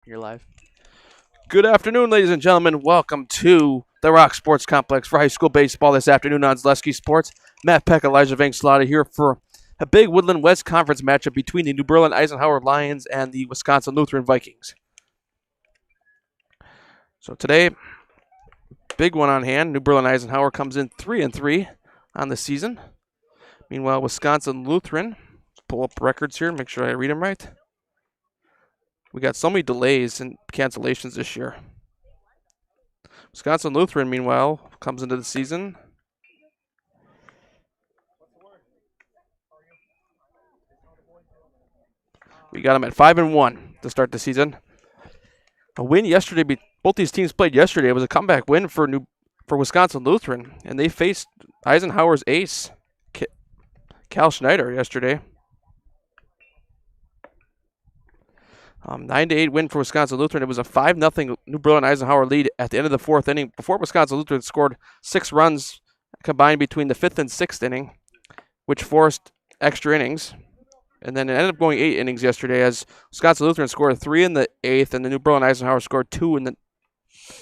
You're live. Good afternoon, ladies and gentlemen. Welcome to the Rock Sports Complex for high school baseball this afternoon on Zaleski Sports. Matt Peck, Elijah Vangslada here for a big Woodland West Conference matchup between the New Berlin Eisenhower Lions and the Wisconsin Lutheran Vikings. So today, big one on hand. New Berlin Eisenhower comes in 3-3 on the season. Meanwhile, Wisconsin Lutheran, let's pull up records here, make sure I read them right. We got so many delays and cancellations this year. Wisconsin Lutheran, meanwhile, comes into the season. We got them at 5-1 to start the season. A win yesterday. Both these teams played yesterday. It was a comeback win for Wisconsin Lutheran, and they faced Eisenhower's ace, Cal Schneider, yesterday. 9-8 win for Wisconsin Lutheran. It was a 5-0 New Berlin Eisenhower lead at the end of the fourth inning before Wisconsin Lutheran scored 6 runs combined between the fifth and sixth inning, which forced extra innings. And then it ended up going 8 innings yesterday as Wisconsin Lutheran scored 3 in the 8th and the New Berlin Eisenhower scored 2 in the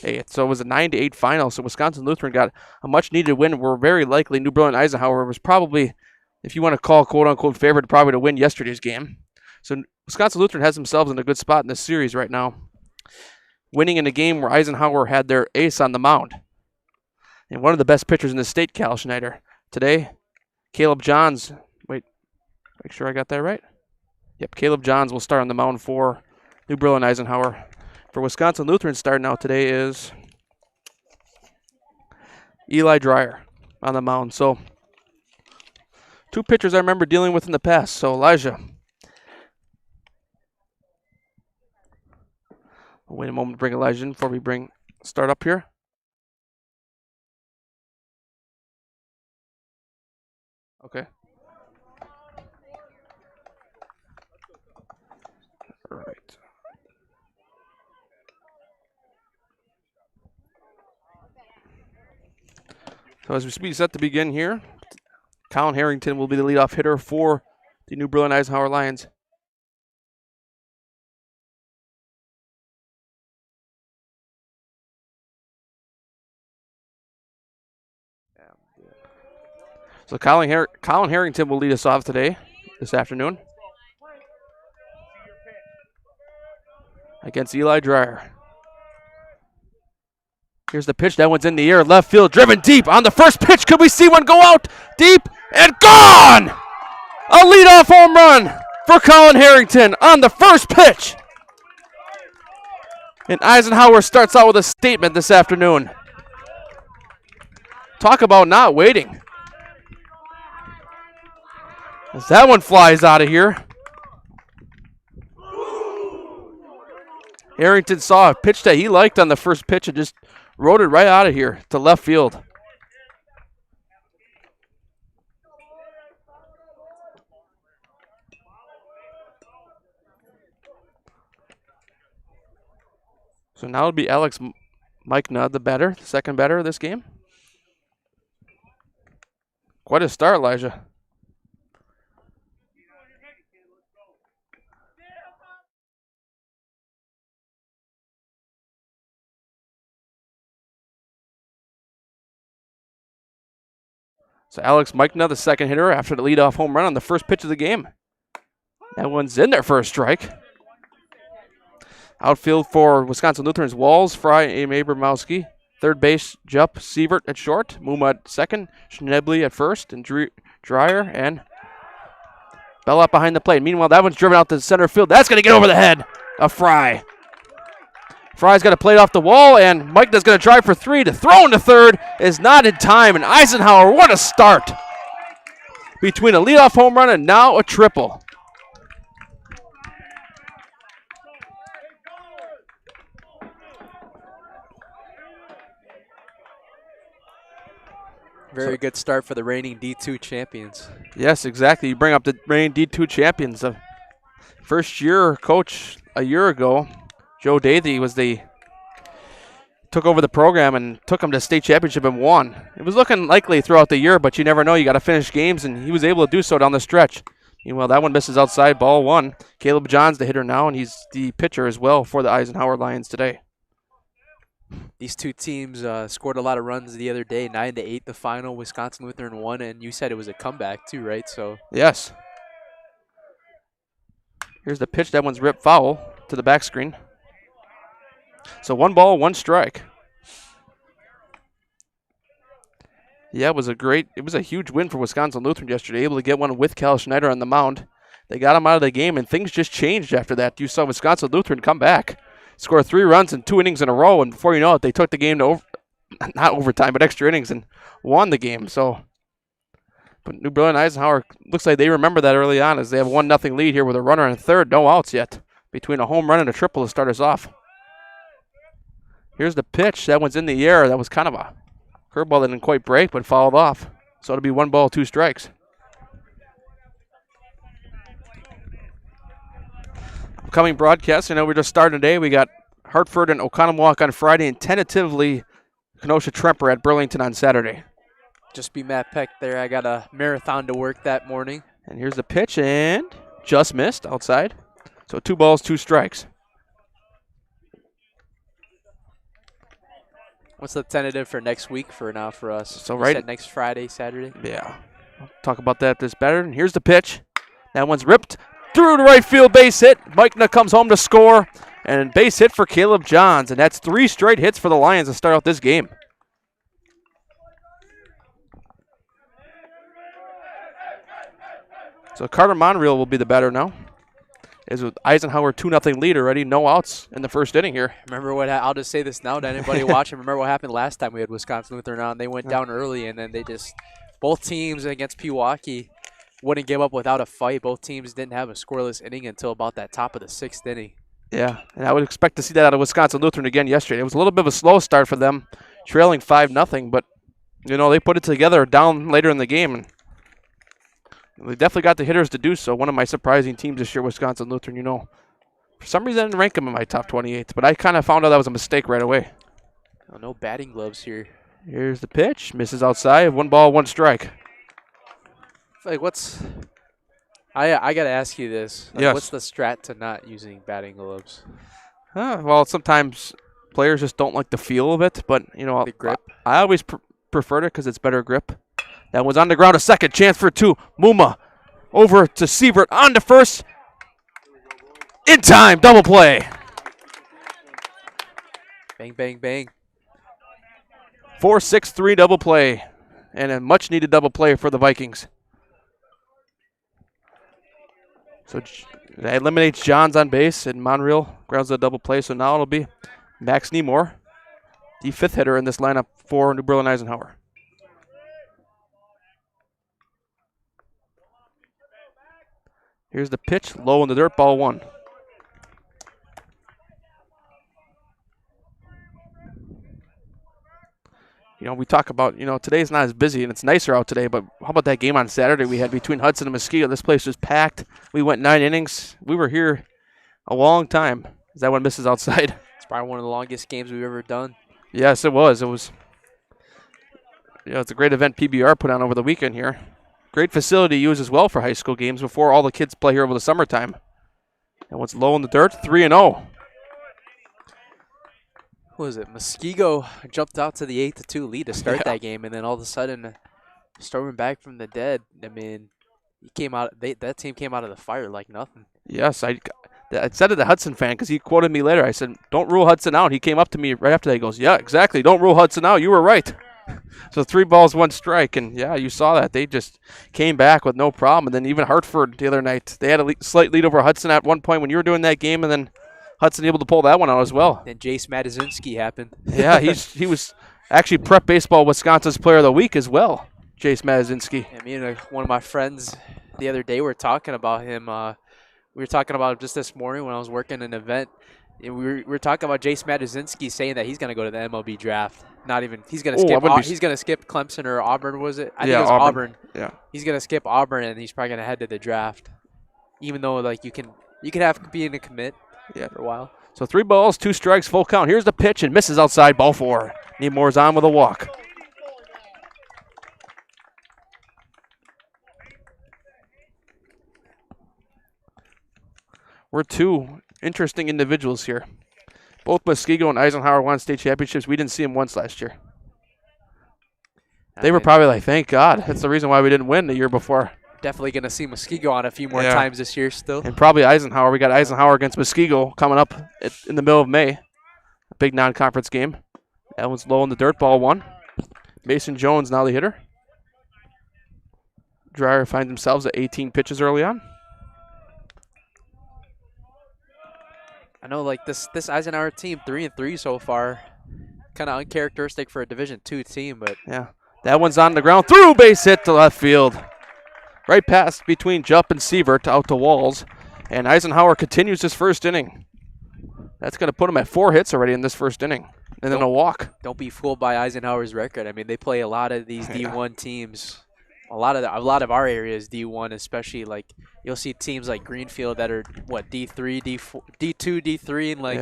8th. So it was a 9-8 final. So Wisconsin Lutheran got a much-needed win. We're very likely New Berlin Eisenhower was probably, if you want to call quote-unquote favorite, probably to win yesterday's game. So Wisconsin Lutheran has themselves in a good spot in this series right now, winning in a game where Eisenhower had their ace on the mound. And one of the best pitchers in the state, Cal Schneider. Today, Caleb Johns, make sure I got that right. Yep, Caleb Johns will start on the mound for New Berlin Eisenhower. For Wisconsin Lutheran, starting out today is Eli Dreyer on the mound. So, 2 pitchers I remember dealing with in the past. So, Elijah, we'll wait a moment to bring Elijah in before we start up here. Okay. All right. So as we set to begin here, Colin Harrington will be the leadoff hitter for the New Berlin Eisenhower Lions. So Colin Harrington will lead us off this afternoon, against Eli Dreyer. Here's the pitch. That one's in the air. Left field, driven deep on the first pitch. Could we see one go out deep and gone? A leadoff home run for Colin Harrington on the first pitch. And Eisenhower starts out with a statement this afternoon. Talk about not waiting. As that one flies out of here. Harrington saw a pitch that he liked on the first pitch and just rode it right out of here to left field. So now it'll be Alex Meichna, the second batter of this game. Quite a start, Elijah. So Alex Meichna, the second hitter, after the leadoff home run on the first pitch of the game. That one's in there for a strike. Outfield for Wisconsin Lutheran's Walls, Fry, and Abramowski. Third base, Jupp, Sievert at short. Muma at second. Schnebley at first. And Dreyer and Bell up behind the plate. Meanwhile, that one's driven out to center field. That's going to get over the head of Fry. Fry's got to play it off the wall, and Meichna's going to drive for 3. To throw into third is not in time. And Eisenhower, what a start. Between a leadoff home run and now a triple. Very good start for the reigning D2 champions. Yes, exactly. You bring up the reigning D2 champions. The first year coach a year ago, Joe Dathy, took over the program and took them to state championship and won. It was looking likely throughout the year, but you never know. You got to finish games, and he was able to do so down the stretch. Meanwhile, that one misses outside, ball 1. Caleb Johns the hitter now, and he's the pitcher as well for the Eisenhower Lions today. These two teams scored a lot of runs the other day, 9-8 the final. Wisconsin Lutheran won, and you said it was a comeback too, right? So yes. Here's the pitch. That one's ripped foul to the back screen. So 1 ball, 1 strike. Yeah, it was a huge win for Wisconsin Lutheran yesterday, able to get one with Cal Schneider on the mound. They got him out of the game, and things just changed after that. You saw Wisconsin Lutheran come back, score 3 runs in 2 innings in a row, and before you know it, they took the game to not overtime, but extra innings and won the game. So, but New Berlin Eisenhower looks like they remember that early on, as they have a 1-0 lead here with a runner on third, no outs yet, between a home run and a triple to start us off. Here's the pitch. That one's in the air. That was kind of a curveball that didn't quite break, but fouled off. So it'll be 1 ball, 2 strikes. Upcoming broadcast, I know we're just starting today. We got Hartford and Oconomowoc on Friday, and tentatively Kenosha Tremper at Burlington on Saturday. just be Matt Peck there. I got a marathon to work that morning. And here's the pitch, and just missed outside. So 2 balls, 2 strikes. What's the tentative for next week for us? So You right said next Friday, Saturday? Yeah. I'll talk about that this better. And here's the pitch. That one's ripped through to right field, base hit. Meichna comes home to score. And base hit for Caleb Johns. And that's 3 straight hits for the Lions to start out this game. So Carter Monreal will be the batter now. Is with Eisenhower 2-0 lead already. No outs in the first inning here. Remember what I'll just say this now to anybody watching. Remember what happened last time we had Wisconsin Lutheran on. They went down early, and then they just both teams against Pewaukee wouldn't give up without a fight. Both teams didn't have a scoreless inning until about that top of the 6th inning. Yeah, and I would expect to see that out of Wisconsin Lutheran again yesterday. It was a little bit of a slow start for them, trailing 5-0, but you know they put it together down later in the game, and they definitely got the hitters to do so. One of my surprising teams this year, Wisconsin Lutheran. You know, for some reason I didn't rank them in my top 28, but I kind of found out that was a mistake right away. Oh, no batting gloves here. Here's the pitch, misses outside. 1 ball, 1 strike. Like what's? I gotta ask you this. Like, Yes. What's the strat to not using batting gloves? Well, sometimes players just don't like the feel of it, but you know, The grip. I always preferred it because it's better grip. That was on the ground, a second chance for 2. Muma over to Sievert, on to first. In time, double play. Bang, bang, bang. 4-6-3 double play, and a much-needed double play for the Vikings. So that eliminates Johns on base, and Monreal grounds the double play. So now it'll be Max Nemore, the 5th hitter in this lineup for New Berlin Eisenhower. Here's the pitch, low in the dirt, ball 1. You know, we talk about, you know, today's not as busy and it's nicer out today, but how about that game on Saturday we had between Hudson and Mosquito? This place was packed. We went 9 innings. We were here a long time. Is that one misses outside? It's probably one of the longest games we've ever done. Yes, it was. It was, you know, it's a great event PBR put on over the weekend here. Great facility used as well for high school games before all the kids play here over the summertime. And what's low in the dirt? 3-0. What was it? Muskego jumped out to the 8-2 lead to start that game, and then all of a sudden, storming back from the dead. I mean, he came out. That team came out of the fire like nothing. Yes, I said to the Hudson fan because he quoted me later. I said, "Don't rule Hudson out." He came up to me right after that. He goes, "Yeah, exactly. Don't rule Hudson out. You were right." So 3 balls, 1 strike, and yeah, you saw that. They just came back with no problem. And then even Hartford the other night, they had a slight lead over Hudson at one point when you were doing that game, and then Hudson able to pull that one out as well. Then Jace Matazinski happened. Yeah, he was actually Prep Baseball Wisconsin's Player of the Week as well, Jace Matazinski. Yeah, me and one of my friends the other day were talking about him. We were talking about him just this morning when I was working an event. And we were talking about Jace Matazinski saying that he's going to go to the MLB draft. Not even he's going to skip. He's going to skip Clemson or Auburn. Was it? I think it was Auburn. Yeah. He's going to skip Auburn, and he's probably going to head to the draft. Even though like you can have being a commit. Yeah. For a while. So 3 balls, 2 strikes, full count. Here's the pitch and misses outside, ball 4. Nemore's on with a walk. We're two interesting individuals here. Both Muskego and Eisenhower won state championships. We didn't see them once last year. They were probably like, thank God. That's the reason why we didn't win the year before. Definitely going to see Muskego on a few more times this year still. And probably Eisenhower. We got Eisenhower against Muskego coming up in the middle of May. A big non-conference game. That one's low in the dirt. Ball 1. Mason Jones now the hitter. Dreyer finds themselves at 18 pitches early on. I know, like this Eisenhower team, 3-3 so far. Kind of uncharacteristic for a Division II team, but yeah, that one's on the ground. Through, base hit to left field. Right past between Jupp and Sievert out to Walls. And Eisenhower continues his first inning. That's going to put him at 4 hits already in this first inning. And then a walk. Don't be fooled by Eisenhower's record. I mean, they play a lot of these D1 teams. A lot of our areas D1, especially like you'll see teams like Greenfield that are what D3, D4, D2, D3, and like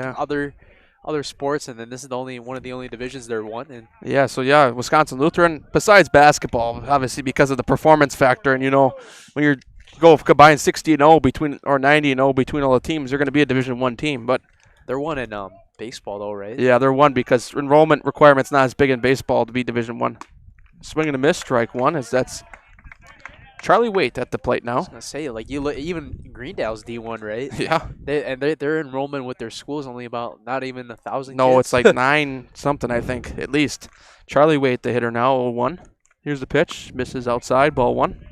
other sports, and then this is one of the only divisions they're won in. Yeah, so Wisconsin Lutheran, besides basketball, obviously because of the performance factor, and when you go combine 60-0 between or 90-0 between all the teams, they're going to be a Division I team, but they're one in baseball though, right? Yeah, they're one because enrollment requirement's not as big in baseball to be Division I. Swing and a miss, strike 1, as that's Charlie Waite at the plate now. I was gonna say, like even Greendale's D1, right? Yeah. Their enrollment with their school is only about not even 1,000. No, kids. it's like 9 something, I think, at least. Charlie Waite, the hitter now, 0-1. Here's the pitch, misses outside, ball 1.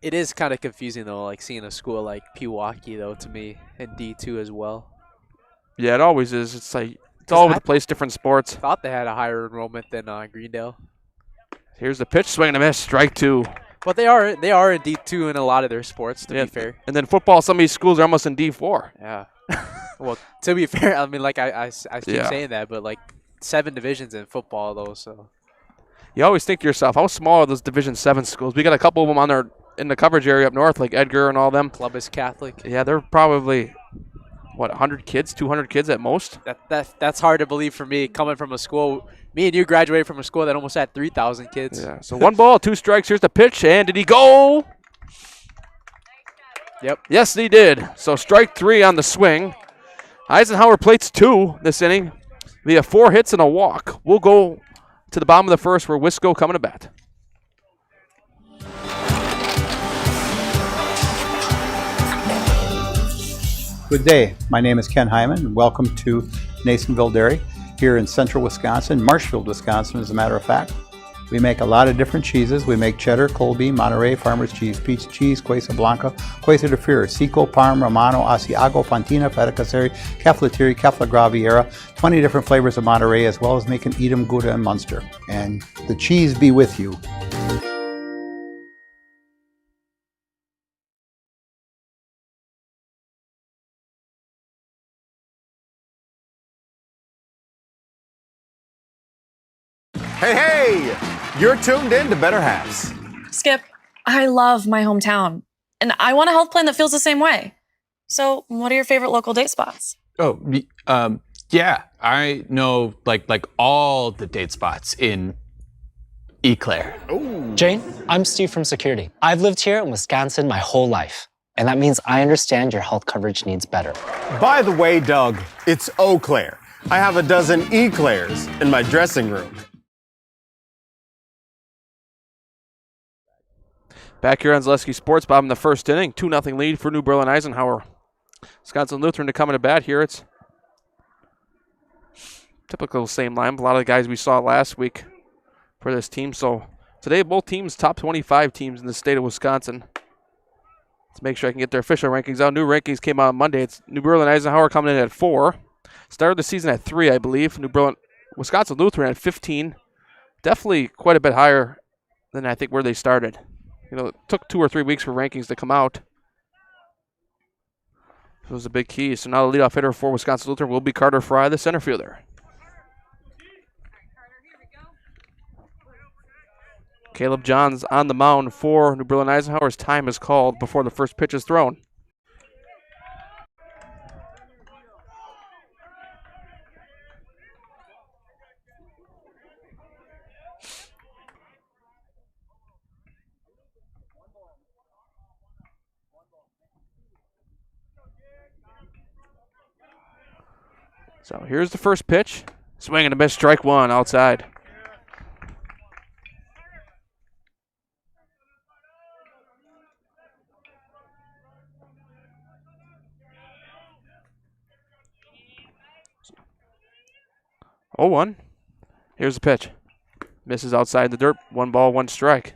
It is kind of confusing though, like seeing a school like Pewaukee though to me in D2 as well. Yeah, it always is. It's like it's all over the place, different sports. Thought they had a higher enrollment than Greendale. Here's the pitch, swing and a miss, strike 2. But they are in D2 in a lot of their sports, to be fair. And then football, some of these schools are almost in D4. Yeah. Well, to be fair, I mean, like I keep saying that, but like 7 divisions in football though, so. You always think to yourself, how small are those Division 7 schools? We got a couple of them on there in the coverage area up north, like Edgar and all them. Clubbus Catholic. Yeah, they're probably 100 kids, 200 kids at most. That's hard to believe for me, coming from a school. Me and you graduated from a school that almost had 3,000 kids. Yeah. So 1 ball, 2 strikes. Here's the pitch, and did he go? Yep. Yes, he did. So strike 3 on the swing. Eisenhower plates 2 this inning via 4 hits and a walk. We'll go to the bottom of the first where Wisco coming to bat. Good day. My name is Ken Hyman, and welcome to Nasonville Dairy here in central Wisconsin, Marshfield, Wisconsin, as a matter of fact. We make a lot of different cheeses. We make cheddar, Colby, Monterey, Farmer's Cheese, Peach Cheese, Quesa Blanca, Quesa de Freer, Seco, Parm, Romano, Asiago, Fontina, Feta Caseri, Caflatiri, Cafla Graviera, 20 different flavors of Monterey, as well as making Edam, Gouda, and Munster. And the cheese be with you. Hey, you're tuned in to Better Halves. Skip, I love my hometown, and I want a health plan that feels the same way. So, what are your favorite local date spots? Oh, yeah, I know like all the date spots in Eau Claire. Ooh. Jane, I'm Steve from Security. I've lived here in Wisconsin my whole life, and that means I understand your health coverage needs better. By the way, Doug, it's Eau Claire. I have a dozen Eclairs in my dressing room. Back here on Zaleski Sports, bottom of the first inning, 2-0 lead for New Berlin Eisenhower. Wisconsin Lutheran to come to bat here. It's typical same line. A lot of the guys we saw last week for this team. So today, both teams top 25 teams in the state of Wisconsin. Let's make sure I can get their official rankings out. New rankings came out on Monday. It's New Berlin Eisenhower coming in at 4. Started the season at 3, I believe. Wisconsin Lutheran at 15. Definitely quite a bit higher than I think where they started. It took 2 or 3 weeks for rankings to come out. It was a big key. So now the leadoff hitter for Wisconsin Lutheran will be Carter Fry, the center fielder. Caleb Johns on the mound for New Berlin Eisenhower's time is called before the first pitch is thrown. So here's the first pitch. Swing and a miss, strike one outside. Oh, 1. Here's the pitch. Misses outside the dirt. 1 ball, 1 strike.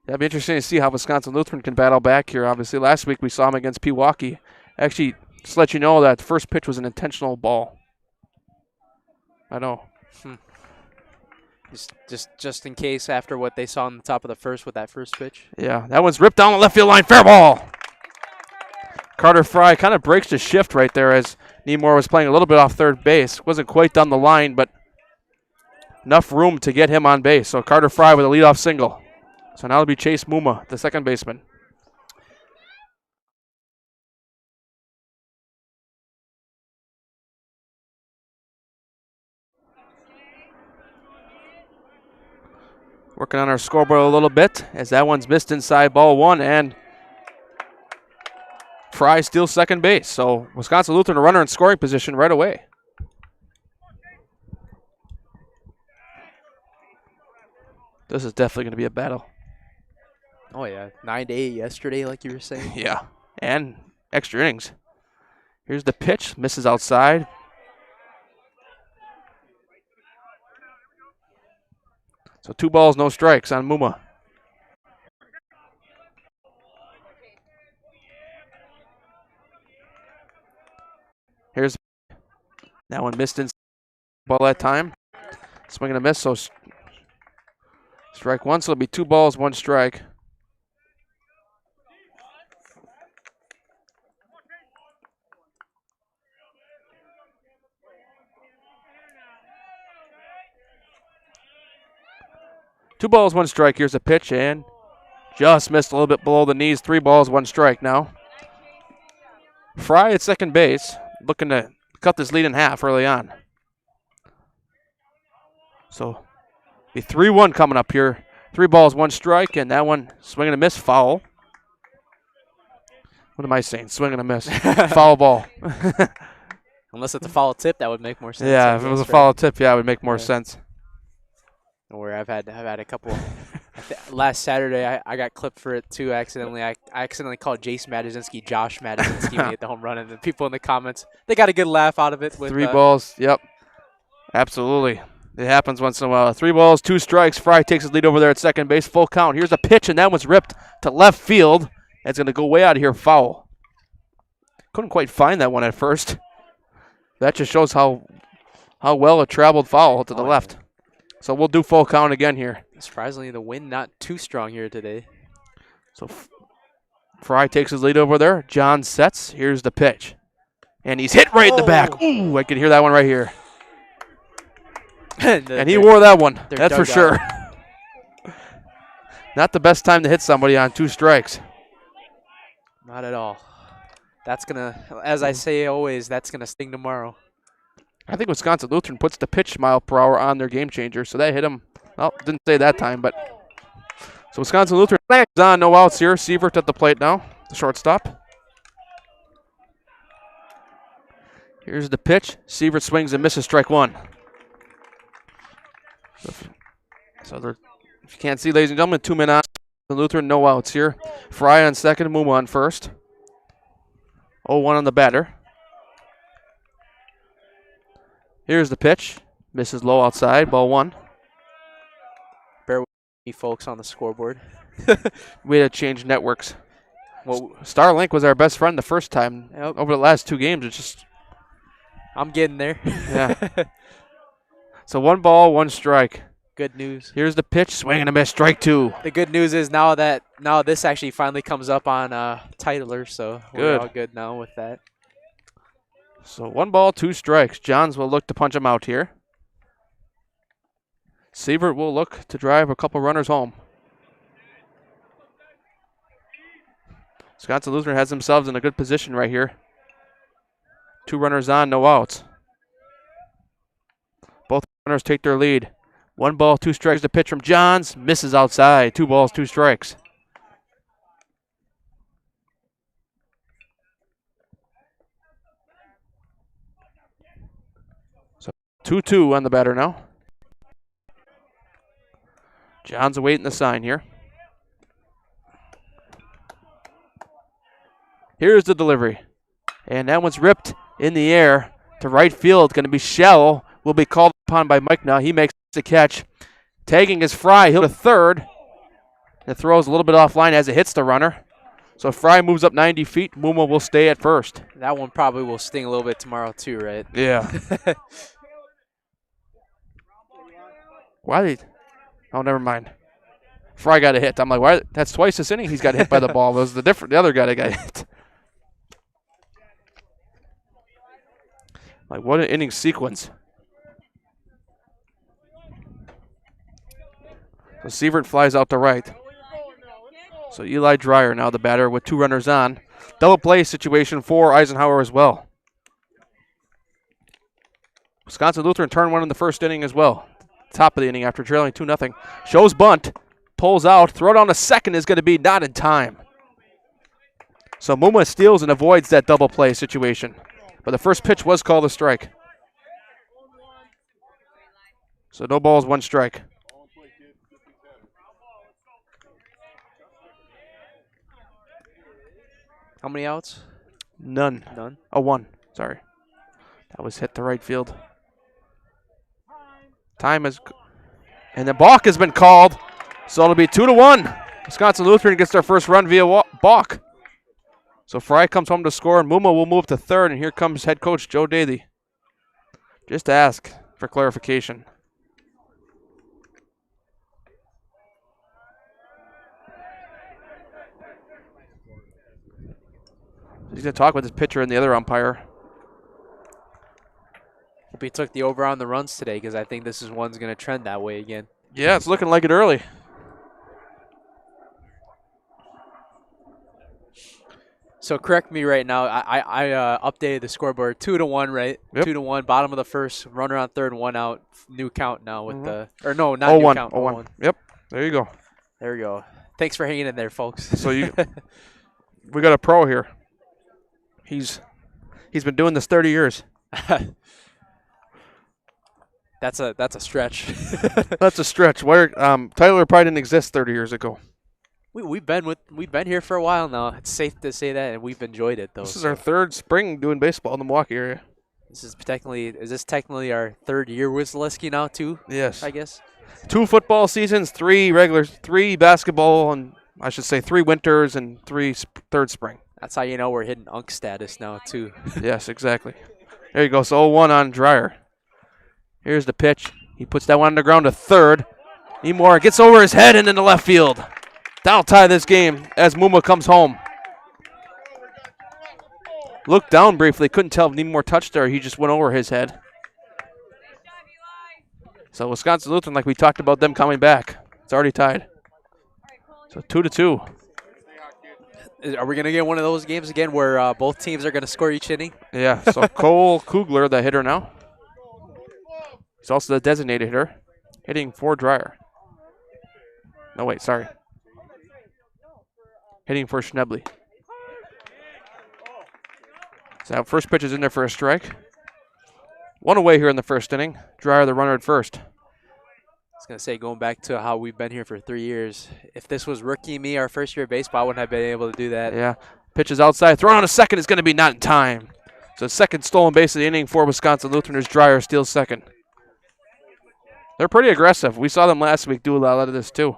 That'd be interesting to see how Wisconsin Lutheran can battle back here. Obviously, last week we saw him against Pewaukee. Actually, just to let you know that the first pitch was an intentional ball. I know. Just in case after what they saw on the top of the first with that first pitch. Yeah, that one's ripped down the left field line. Fair ball. Carter Fry kind of breaks the shift right there as Nemore was playing a little bit off third base. Wasn't quite down the line, but enough room to get him on base. So Carter Fry with a leadoff single. So now it'll be Chase Muma, the second baseman. Working on our scoreboard a little bit as that one's missed inside, ball 1, and Fry steals second base. So Wisconsin Lutheran a runner in scoring position right away. This is definitely going to be a battle. Oh, yeah. 9-8 yesterday, like you were saying. Yeah, and extra innings. Here's the pitch, misses outside. So 2 balls, no strikes on Muma. Here's that one missed in ball that time. Swing and a miss, so strike 1, so it'll be 2 balls, 1 strike. Two balls, 1 strike. Here's a pitch, and just missed a little bit below the knees. 3 balls, 1 strike now. Fry at second base, looking to cut this lead in half early on. So, be 3-1 coming up here. 3 balls, 1 strike, and that one swing and a miss, foul. What am I saying? Swing and a miss. Foul ball. Unless it's a foul tip, that would make more sense. Yeah, if it was a foul tip, yeah, it would make more sense. Where I've had a couple. Last Saturday, I got clipped for it too accidentally. I accidentally called Jace Madazinski Josh Madazinski when he hit the home run, and the people in the comments, they got a good laugh out of it. With 3 balls, yep. Absolutely. It happens once in a while. 3 balls, 2 strikes. Fry takes his lead over there at second base. Full count. Here's a pitch, and that one's ripped to left field. It's going to go way out of here, foul. Couldn't quite find that one at first. That just shows how well it traveled foul to the left. Yeah. So we'll do full count again here. Surprisingly, the wind not too strong here today. So Fry takes his lead over there. John sets. Here's the pitch. And he's hit right in the back. Ooh, I can hear that one right here. And he wore that one. That's for sure. Not the best time to hit somebody on 2 strikes. Not at all. That's going to, as I say always, that's going to sting tomorrow. I think Wisconsin Lutheran puts the pitch mile per hour on their game changer, so that hit him. Well, didn't say that time, but. So Wisconsin Lutheran is on, no outs here. Sievert at the plate now, the shortstop. Here's the pitch. Sievert swings and misses, strike 1. So if you can't see, ladies and gentlemen, 2 men on. Lutheran, no outs here. Fry on second, Muma on first. 0-1 on the batter. Here's the pitch. Misses low outside, ball 1. Bear with me, folks, on the scoreboard. We had to change networks. Well, Starlink was our best friend the first time. Yep. Over the last 2 games, it's just. I'm getting there. Yeah. So 1 ball, 1 strike. Good news. Here's the pitch, swing and a miss, strike 2. The good news is now this actually finally comes up on Titler, so we're all good now with that. So 1 ball, 2 strikes. Johns will look to punch him out here. Sievert will look to drive a couple runners home. Wisconsin Lutheran has themselves in a good position right here. 2 runners on, no outs. Both runners take their lead. 1 ball, 2 strikes. The pitch from Johns misses outside. 2 balls, 2 strikes. 2-2 on the batter now. John's awaiting the sign here. Here's the delivery. And that one's ripped in the air to right field. Going to be shallow. Will be called upon by Mike now. He makes the catch. Tagging is Fry. He'll to third. It throws a little bit offline as it hits the runner. So Fry moves up 90 feet. Muma will stay at first. That one probably will sting a little bit tomorrow too, right? Yeah. Why did? Oh, never mind. Fry got a hit. I'm like, why? That's twice this inning he's got hit by the ball. It was the other guy that got hit. Like, what an inning sequence. So Sievert flies out to right. So Eli Dreyer now the batter with 2 runners on. Double play situation for Eisenhower as well. Wisconsin Lutheran turned one in the first inning as well. Top of the inning after trailing 2-0. Shows bunt. Pulls out. Throw down to second is going to be not in time. So Muma steals and avoids that double play situation. But the first pitch was called a strike. So no balls, 1 strike. How many outs? None. None. Oh, 1. Sorry. That was hit to right field. Time is... And the balk has been called. So it'll be 2-1. Wisconsin Lutheran gets their first run via balk. So Fry comes home to score, and Muma will move to third, and here comes head coach Joe Daly. Just to ask for clarification. He's going to talk with his pitcher and the other umpire. Hope he took the over on the runs today because I think this is one's going to trend that way again. Yeah, it's looking like it early. So correct me right now. I updated the scoreboard 2-1, right? Yep. 2-1. Bottom of the first. Runner on third, 1 out. New count now with the not new 0-1. count. 0-1. Yep. There you go. There we go. Thanks for hanging in there, folks. So we got a pro here. He's been doing this 30 years. That's a stretch. That's a stretch. Tyler probably didn't exist 30 years ago. We've been here for a while now. It's safe to say that, and we've enjoyed it though. This is our 3rd spring doing baseball in the Milwaukee area. Is this technically our 3rd year with Zaleski now too? Yes. I guess. 2 football seasons, 3 regulars, 3 basketball, and I should say 3 winters and 3rd spring. That's how you know we're hitting UNC status now too. Yes, exactly. There you go. So 0-1 on Dreyer. Here's the pitch. He puts that one on the ground to third. Nemore gets over his head and into left field. That'll tie this game as Muma comes home. Looked down briefly. Couldn't tell if Nemore touched there. He just went over his head. So Wisconsin Lutheran, like we talked about them coming back. It's already tied. So 2-2. Are we going to get one of those games again where both teams are going to score each inning? Yeah, so Cole Kugler, the hitter now. He's also the designated hitter, hitting for Dreyer. No, wait, sorry. Hitting for Schnebley. So first pitch is in there for a strike. 1 away here in the first inning. Dreyer the runner at first. I was going to say, going back to how we've been here for 3 years, if this was rookie me, our first year of baseball, I wouldn't have been able to do that. Yeah. Pitch is outside. Thrown on a second is going to be not in time. So second stolen base of the inning for Wisconsin Lutheran as Dreyer steals second. They're pretty aggressive. We saw them last week do a lot of this too.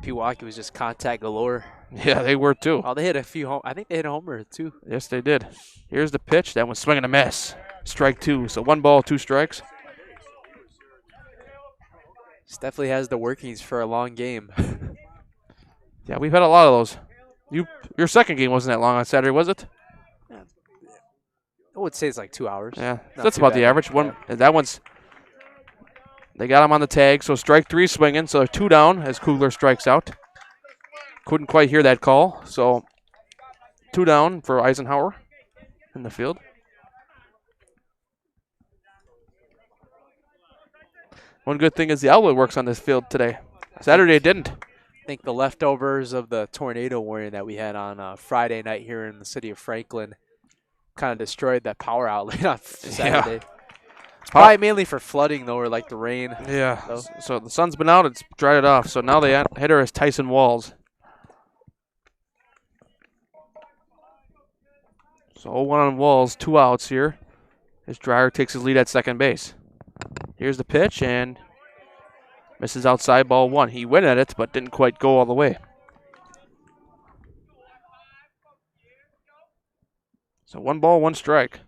Pewaukee was just contact galore. Yeah, they were too. Oh, they hit a few. I think they hit a homer too. Yes, they did. Here's the pitch. That one's swinging a miss. Strike 2. So 1 ball, 2 strikes. This definitely has the workings for a long game. Yeah, we've had a lot of those. Your second game wasn't that long on Saturday, was it? I would say it's like 2 hours. Yeah, Not that's too about bad. the average. That one's. They got him on the tag, so strike 3 swinging. So 2 down as Kugler strikes out. Couldn't quite hear that call, so 2 down for Eisenhower in the field. One good thing is the outlet works on this field today. Saturday it didn't. I think the leftovers of the tornado warning that we had on Friday night here in the city of Franklin kind of destroyed that power outlet on Saturday. It's probably mainly for flooding though, or like the rain. Yeah. So the sun's been out. It's dried it off. So now the hitter is Tyson Walls. So 0-1 on Walls, 2 outs here. As Dreyer takes his lead at second base. Here's the pitch and misses outside, ball 1. He went at it, but didn't quite go all the way. So 1 ball, 1 strike.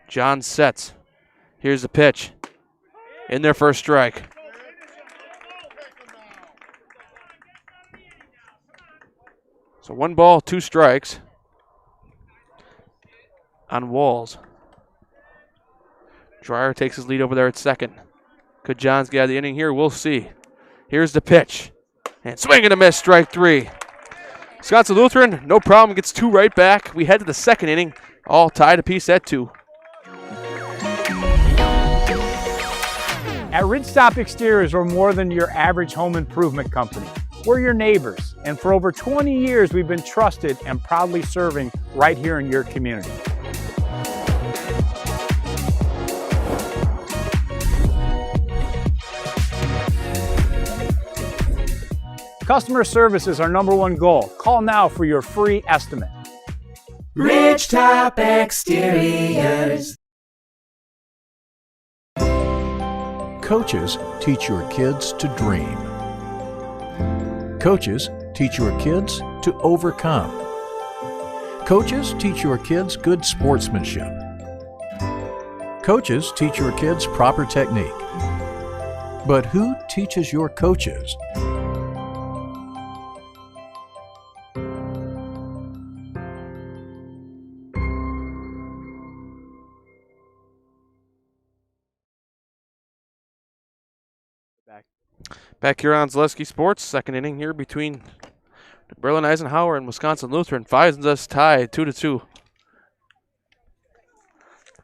John sets. Here's the pitch. In there for a strike. So 1 ball, 2 strikes on Walls. Dreyer takes his lead over there at second. Could Johns get out of the inning here? We'll see. Here's the pitch. And swing and a miss, strike 3. Wisconsin Lutheran, no problem, gets 2 right back. We head to the second inning, all tied apiece at 2. At Ridgestop Exteriors, we're more than your average home improvement company. We're your neighbors, and for over 20 years, we've been trusted and proudly serving right here in your community. Customer service is our #1 goal. Call now for your free estimate. Ridgetop Exteriors. Coaches teach your kids to dream. Coaches teach your kids to overcome. Coaches teach your kids good sportsmanship. Coaches teach your kids proper technique. But who teaches your coaches? Back here on Zaleski Sports, second inning here between Berlin Eisenhower and Wisconsin Lutheran. Finds us tied 2-2.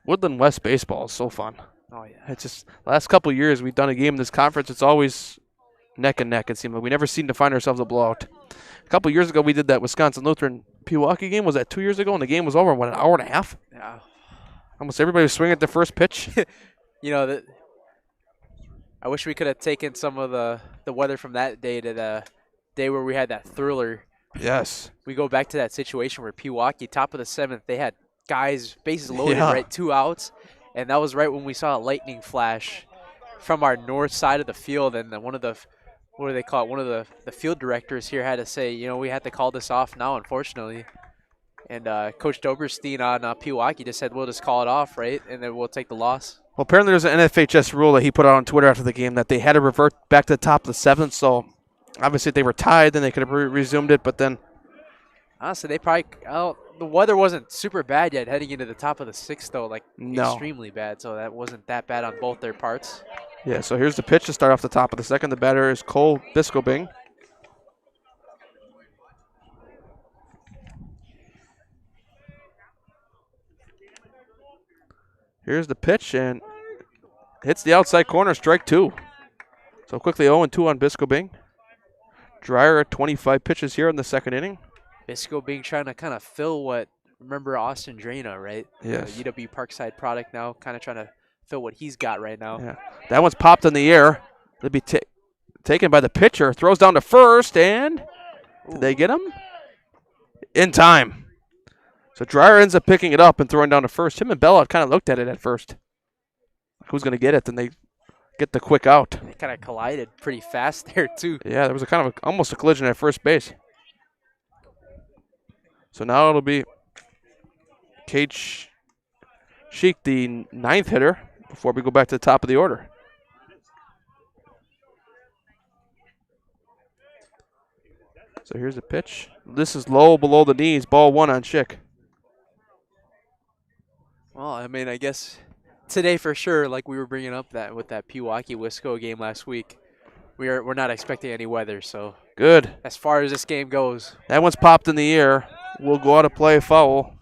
Woodland West baseball is so fun. Oh yeah. It's just last couple of years we've done a game in this conference. It's always neck and neck. It seems like we never seem to find ourselves a blowout. A couple of years ago we did that Wisconsin Lutheran Pewaukee game. Was that 2 years ago? And the game was over in an hour and a half. Yeah. Almost everybody was swinging at the first pitch. You know, I wish we could have taken some of the weather from that day to the day where we had that thriller. Yes. We go back to that situation where Pewaukee, top of the 7th, they had guys, bases loaded, Yeah. right, 2 outs. And that was right when we saw a lightning flash from our north side of the field. And then one of the, what do they call it, one of the field directors here had to say, you know, we had to call this off now, unfortunately. And Coach Doberstein on Pewaukee just said, we'll just call it off, right? And then we'll take the loss. Well, apparently there's an NFHS rule that he put out on Twitter after the game that they had to revert back to the top of the 7th. So obviously if they were tied, then they could have resumed it. But then honestly, they probably the weather wasn't super bad yet heading into the top of the 6th, though, like extremely bad. So that wasn't that bad on both their parts. Yeah, so here's the pitch to start off the top of the 2nd. The batter is Cole Biscobing. Here's the pitch, and hits the outside corner, strike 2. So quickly 0-2 on Biscobing. Dreyer at 25 pitches here in the second inning. Biscobing trying to kind of fill what, remember Austin Drana, right? Yes. UW Parkside product now, kind of trying to fill what he's got right now. Yeah. That one's popped in the air. It'll be taken by the pitcher. Throws down to first, and did they get him? In time. So Dreyer ends up picking it up and throwing down to first. Him and Bella kind of looked at it at first. Who's going to get it? Then they get the quick out. They kind of collided pretty fast there, too. Yeah, there was a kind of almost a collision at first base. So now it'll be Cade Sheik, the 9th hitter, before we go back to the top of the order. So here's the pitch. This is low below the knees. Ball 1 on Schick. Well, I mean, I guess today for sure, like we were bringing up that with that Pewaukee-Wisco game last week, we're not expecting any weather. So good. As far as this game goes. That one's popped in the air. We'll go out to play foul.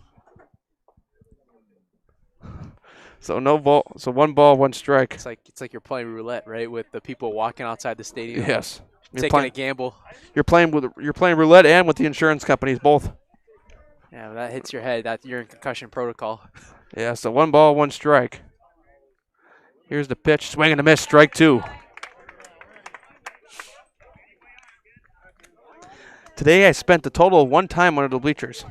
So no ball. So 1 ball, 1 strike. It's like you're playing roulette, right? With the people walking outside the stadium. Yes. Taking a gamble. You're playing roulette and with the insurance companies both. Yeah, when that hits your head, you're in concussion protocol. Yeah, so 1 ball, 1 strike. Here's the pitch, swing and a miss, strike 2. Today I spent a total of 1 time under the bleachers.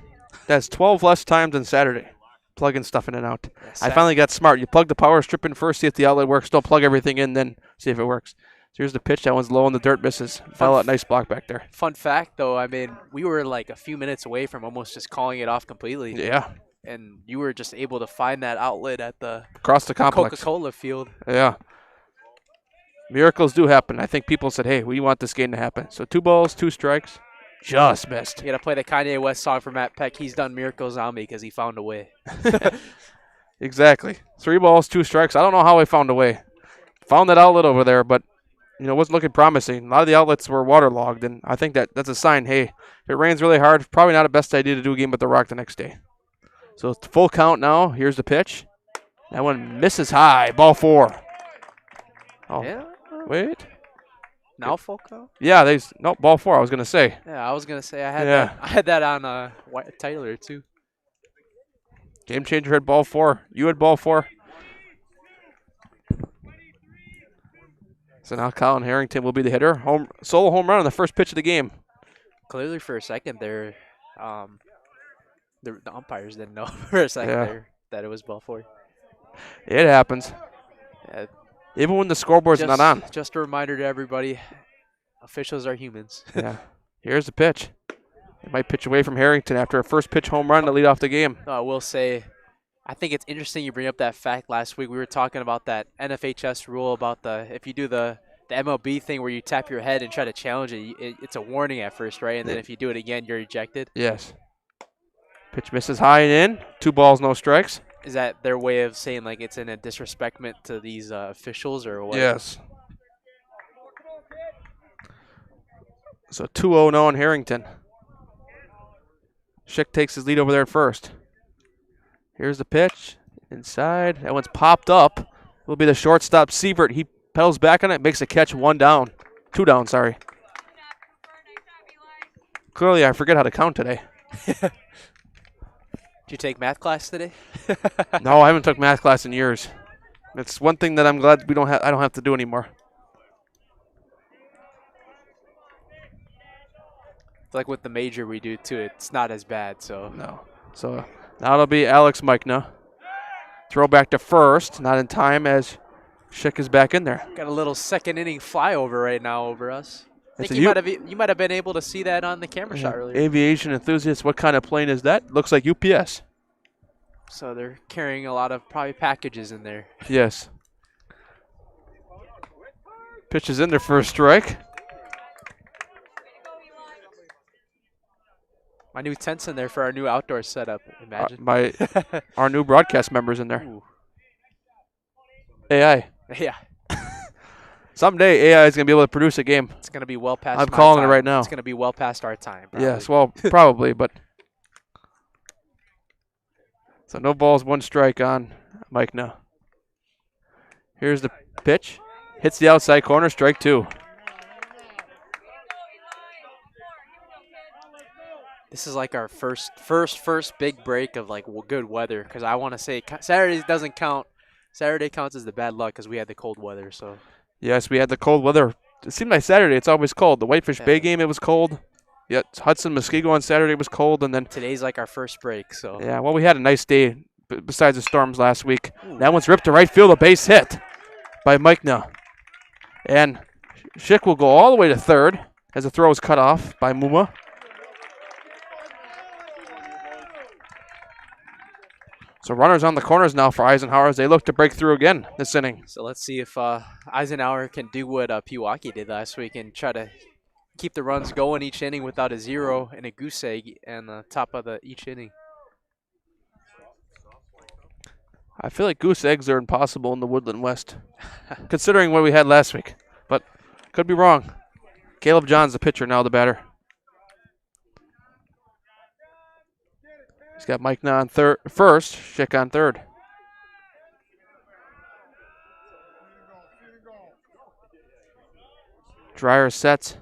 That's 12 less times than Saturday, plugging stuff in and out. I finally got smart. You plug the power strip in first, see if the outlet works. Don't plug everything in, then see if it works. So here's the pitch. That one's low in the dirt, misses. Fell out, nice block back there. Fun fact, though, I mean, we were like a few minutes away from almost just calling it off completely. Yeah. And you were just able to find that outlet at the across the complex Coca-Cola field. Yeah. Miracles do happen. I think people said, hey, we want this game to happen. So 2 balls, 2 strikes. Just missed. You got to play the Kanye West song for Matt Peck. He's done miracles on me because he found a way. Exactly. 3 balls, 2 strikes. I don't know how I found a way. Found that outlet over there, but wasn't looking promising. A lot of the outlets were waterlogged, and I think that's a sign, hey, if it rains really hard, probably not the best idea to do a game with the Rock the next day. So it's full count now. Here's the pitch. That one misses high. Ball 4. Oh, yeah. Wait. Now full count? Yeah, ball 4, I was going to say. Yeah, I was going to say I had that on Tyler, too. Game changer had ball 4. You had ball 4. So now Colin Harrington will be the hitter. Solo home run on the first pitch of the game. Clearly for a second there, the umpires didn't know for a second there that it was ball 4. It happens. Yeah. Even when the scoreboard's not on. Just a reminder to everybody, officials are humans. Yeah. Here's the pitch. They might pitch away from Harrington after a first pitch home run to lead off the game. I will say, I think it's interesting you bring up that fact. Last week we were talking about that NFHS rule about if you do the MLB thing where you tap your head and try to challenge it, it's a warning at first, right? And then if you do it again, you're ejected. Yes. Pitch misses high and in. 2 balls, no strikes. Is that their way of saying like it's in a disrespectment to these officials or what? Yes. So 2-0 now on Harrington. Schick takes his lead over there at first. Here's the pitch. Inside. That one's popped up. Will be the shortstop, Sievert. He pedals back on it, makes a catch. 1 down. 2 down, sorry. Clearly, I forget how to count today. Did you take math class today? No, I haven't took math class in years. It's one thing that I'm glad I don't have to do anymore. Like with the major we do too, it's not as bad. So no. So now it'll be Alex Meichna. Throw back to first, not in time as Schick is back in there. Got a little second inning flyover right now over us. I think you might have been able to see that on the camera shot earlier. Aviation enthusiasts, what kind of plane is that? Looks like UPS. So they're carrying a lot of probably packages in there. Yes. Pitch is in there for a strike. My new tent's in there for our new outdoor setup. Imagine. Our new broadcast members in there. Ooh. AI. Yeah. Someday AI is going to be able to produce a game. It's going to be well past I'm calling time. it right now. It's going to be well past our time. Probably. Yes, well, probably, but. So no balls, 1 strike on Mike now. Here's the pitch. Hits the outside corner, strike 2. This is like our first big break of like good weather because I want to say Saturday doesn't count. Saturday counts as the bad luck because we had the cold weather. So. Yes, we had the cold weather. It seemed like Saturday it's always cold. The Whitefish Bay game, it was cold. Yeah, Hudson Muskego on Saturday was cold, and then today's like our first break. So yeah, well, we had a nice day besides the storms last week. Ooh. That one's ripped to right field, a base hit by Mike now, and Schick will go all the way to third as the throw is cut off by Muma. So runners on the corners now for Eisenhower as they look to break through again this inning. So let's see if Eisenhower can do what Pewaukee did last week and try to keep the runs going each inning without a 0 and a goose egg on the top of each inning. I feel like goose eggs are impossible in the Woodland West, considering what we had last week. But could be wrong. Caleb John's the pitcher, now the batter. He's got Mike now on first, Schick on third. Dreyer sets.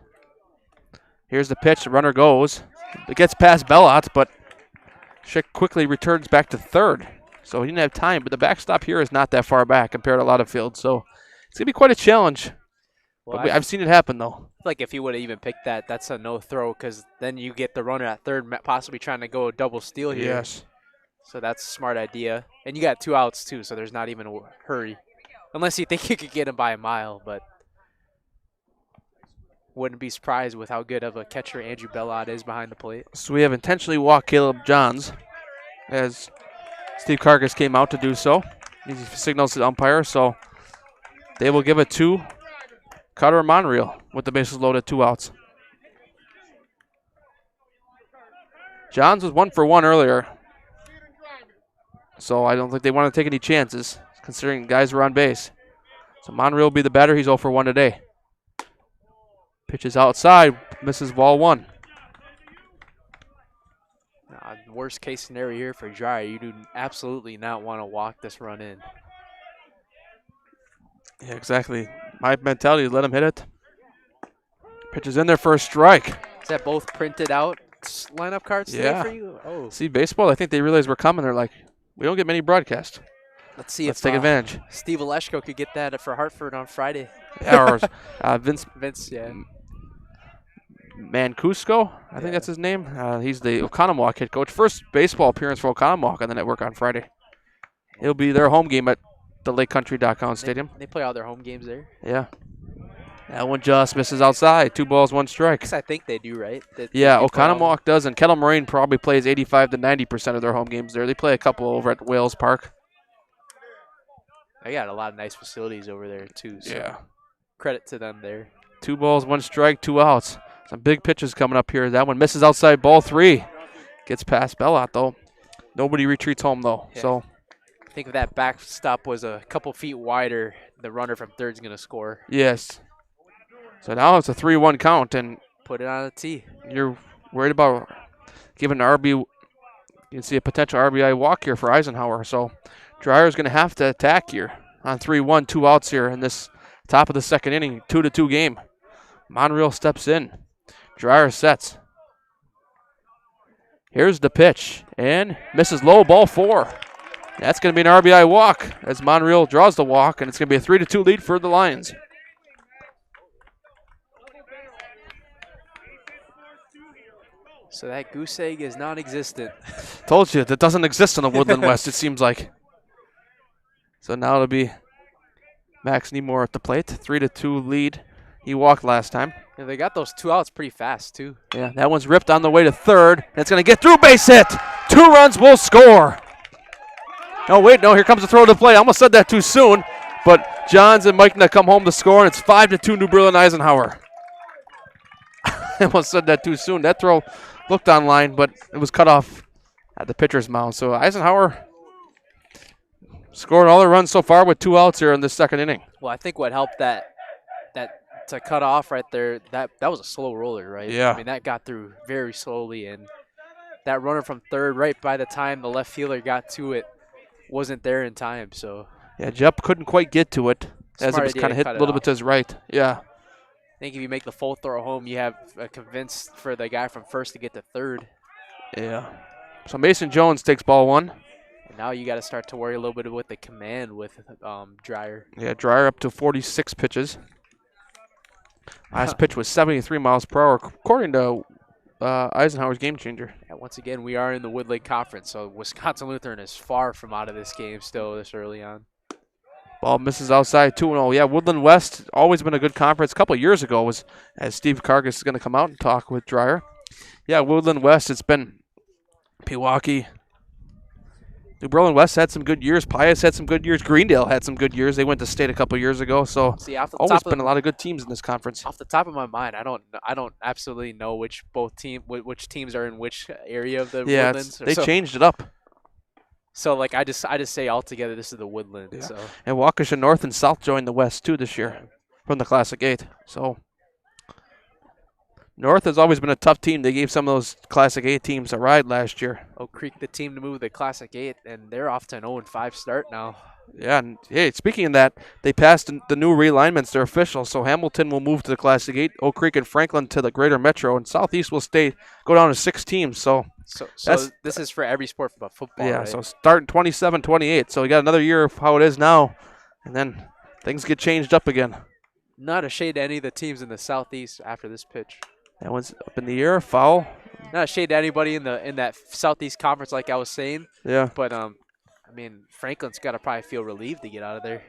Here's the pitch. The runner goes. It gets past Bellot, but Schick quickly returns back to third. So he didn't have time, but the backstop here is not that far back compared to a lot of fields. So it's going to be quite a challenge. Well, But I've seen it happen, though. Like if he would have even picked that, that's a no throw because then you get the runner at third, possibly trying to go a double steal here. Yes. So that's a smart idea. And you got 2 outs, too, so there's not even a hurry. Unless you think you could get him by a mile, but wouldn't be surprised with how good of a catcher Andrew Bellot is behind the plate. So we have intentionally walked Caleb Johns as Steve Cargus came out to do so. He signals to the umpire, so they will give it to Carter Monreal with the bases loaded, 2 outs. Johns was 1 for 1 earlier, so I don't think they want to take any chances considering guys were on base. So Monreal will be the batter. He's 0 for 1 today. Pitches outside, misses ball 1. Worst case scenario here for Dreyer. You do absolutely not want to walk this run in. Yeah, exactly. My mentality is let him hit it. Pitches in there for a strike. Is that both printed out lineup cards today for you? Oh. See, baseball, I think they realize we're coming. They're like, we don't get many broadcasts. Let's see Let's if take advantage. Steve Oleshko could get that for Hartford on Friday. Yeah, or Vince yeah. Mancuso, I think that's his name. He's the Oconomowoc head coach. First baseball appearance for Oconomowoc on the network on Friday. It'll be their home game at the LakeCountry.com Stadium. They play all their home games there. Yeah. That one just misses outside. 2 balls, 1 strike. I think they do, right? Yeah, Oconomowoc does, and Kettle Moraine probably plays 85 to 90% of their home games there. They play a couple over at Wales Park. They got a lot of nice facilities over there, too. So yeah. Credit to them there. 2 balls, 1 strike, 2 outs. Some big pitches coming up here. That one misses outside, ball 3. Gets past Bellot, though. Nobody retreats home, though. Yeah. So I think if that backstop was a couple feet wider, the runner from third's going to score. yes. So now it's a 3-1 count, and put it on a tee. You're worried about giving RB. You can see a potential RBI walk here for Eisenhower. So Dreyer's going to have to attack here on 3-1, 2 outs here in this top of the second inning, 2-2 game. Monreal steps in. Dreyer sets. Here's the pitch, and misses low, ball 4. That's going to be an RBI walk as Monreal draws the walk, and it's going to be a 3-2 lead for the Lions. So that goose egg is non-existent. Told you, that doesn't exist in the Woodland West, it seems like. So now it'll be Max Nemore at the plate. 3-2 lead. He walked last time. Yeah, they got those 2 outs pretty fast, too. Yeah, that one's ripped on the way to third. And it's going to get through, base hit. 2 runs will score. No, wait, no, here comes the throw to the plate. I almost said that too soon. But Johns and Mike come home to score, and it's 5-2 New Berlin Eisenhower. I almost said that too soon. That throw looked online, but it was cut off at the pitcher's mound. So Eisenhower scored all the runs so far with 2 outs here in the second inning. Well, I think what helped that to cut off right there, that was a slow roller, right? Yeah. I mean, that got through very slowly, and that runner from third, right by the time the left fielder got to it, wasn't there in time. So yeah, Jepp couldn't quite get to it as it was kind of hit a little bit to his right. Yeah. I think if you make the full throw home, you have a convince for the guy from first to get to third. Yeah. So Mason Jones takes ball 1. And now you got to start to worry a little bit with the command with Dreyer. Yeah, Dreyer up to 46 pitches. Last pitch was 73 miles per hour, according to Eisenhower's game changer. Yeah, once again, we are in the Wood Lake Conference, so Wisconsin Lutheran is far from out of this game still this early on. Ball misses outside 2-0. Yeah, Woodland West always been a good conference. A couple of years ago was as Steve Cargus is going to come out and talk with Dreyer. Yeah, Woodland West, it's been Pewaukee. New Berlin West had some good years. Pius had some good years. Greendale had some good years. They went to state a couple of years ago. So always been a lot of good teams in this conference. Off the top of my mind, I don't absolutely know which teams are in which area of the Woodlands. They changed it up. So like I just say altogether this is the Woodland. Yeah. So and Waukesha North and South joined the West too this year from the Classic 8. So North has always been a tough team. They gave some of those Classic 8 teams a ride last year. Oak Creek, the team to move the Classic 8, and they're off to an 0-5 start now. Yeah, and hey, speaking of that, they passed the new realignments. They're official. So Hamilton will move to the Classic 8, Oak Creek and Franklin to the Greater Metro, and Southeast will go down to 6 teams. So So That's- this is for every sport but football, Yeah, right? so starting 27-28. So we got another year of how it is now, and then things get changed up again. Not a shade to any of the teams in the Southeast after this pitch. That one's up in the air, foul. Not a shade to anybody in that Southeast Conference, like I was saying. Yeah. But I mean, Franklin's got to probably feel relieved to get out of there,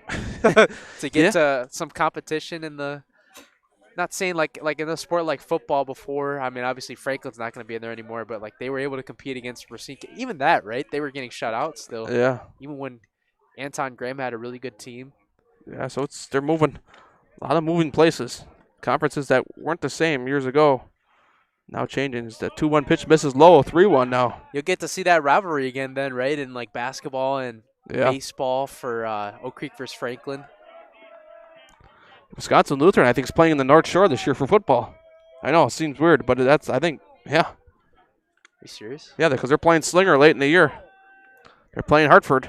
to get to some competition in the. Not saying like in a sport like football before. I mean, obviously Franklin's not going to be in there anymore, but like they were able to compete against Racine. Even that, right? They were getting shut out still. Yeah. Even when Anton Graham had a really good team. Yeah, so they're moving. A lot of moving places. Conferences that weren't the same years ago. Now changing. It's the 2-1 pitch misses low, 3-1 now. You'll get to see that rivalry again then, right? In like basketball and baseball for Oak Creek versus Franklin. Wisconsin Lutheran, I think, is playing in the North Shore this year for football. I know, it seems weird, but that's, I think, yeah. Are you serious? Yeah, because they're playing Slinger late in the year. They're playing Hartford.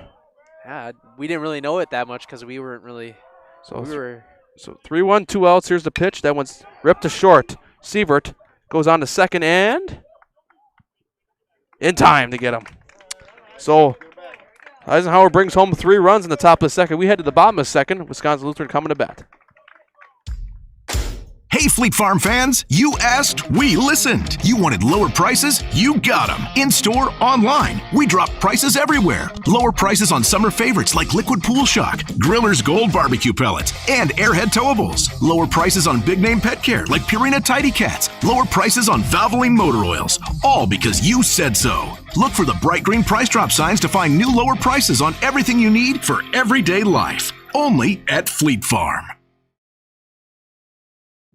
Yeah, we didn't really know it that much because we weren't really. So we were. So 3-1, 2 outs. Here's the pitch. That one's ripped to short. Sievert goes on to second and in time to get him. So Eisenhower brings home 3 runs in the top of the second. We head to the bottom of the second. Wisconsin Lutheran coming to bat. Hey, Fleet Farm fans, you asked, we listened. You wanted lower prices? You got them. In-store, online. We drop prices everywhere. Lower prices on summer favorites like Liquid Pool Shock, Griller's Gold Barbecue Pellets, and Airhead Towables. Lower prices on big-name pet care like Purina Tidy Cats. Lower prices on Valvoline Motor Oils. All because you said so. Look for the bright green price drop signs to find new lower prices on everything you need for everyday life. Only at Fleet Farm.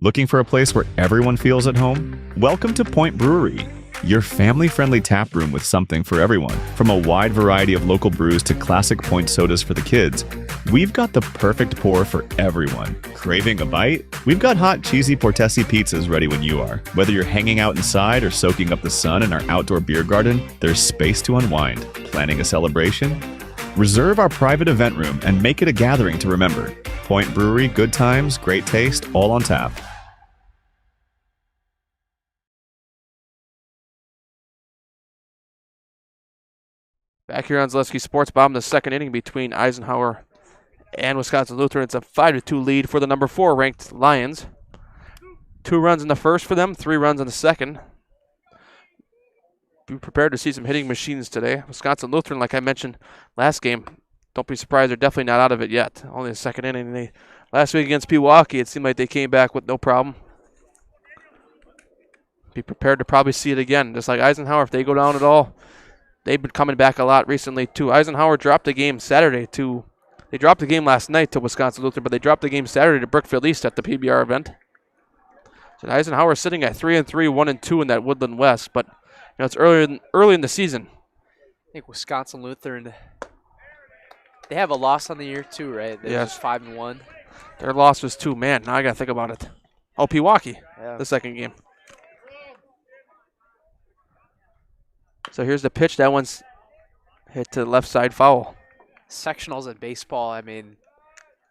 Looking for a place where everyone feels at home? Welcome to Point Brewery, your family-friendly tap room with something for everyone. From a wide variety of local brews to classic Point sodas for the kids, we've got the perfect pour for everyone. Craving a bite? We've got hot, cheesy Portesi pizzas ready when you are. Whether you're hanging out inside or soaking up the sun in our outdoor beer garden, there's space to unwind. Planning a celebration? Reserve our private event room and make it a gathering to remember. Point Brewery, good times, great taste, all on tap. Back here on Zaleski Sports Bomb, the second inning between Eisenhower and Wisconsin Lutheran. It's a 5-2 lead for the number 4 ranked Lions. 2 runs in the first for them, 3 runs in the second. Be prepared to see some hitting machines today. Wisconsin Lutheran, like I mentioned last game, don't be surprised, they're definitely not out of it yet. Only the second inning. Last week against Pewaukee, it seemed like they came back with no problem. Be prepared to probably see it again. Just like Eisenhower, if they go down at all, they've been coming back a lot recently, too. Eisenhower dropped the game Saturday to... They dropped the game last night to Wisconsin Lutheran, but they dropped the game Saturday to Brookfield East at the PBR event. So Eisenhower sitting at 3-3, 1-2 in that Woodland West, but it's early in the season. I think Wisconsin Lutheran, they have a loss on the year, too, right? They're just 5-1. Their loss was 2. Man, now I got to think about it. Oh, Pewaukee, the second game. So here's the pitch. That one's hit to the left side foul. Sectionals in baseball, I mean,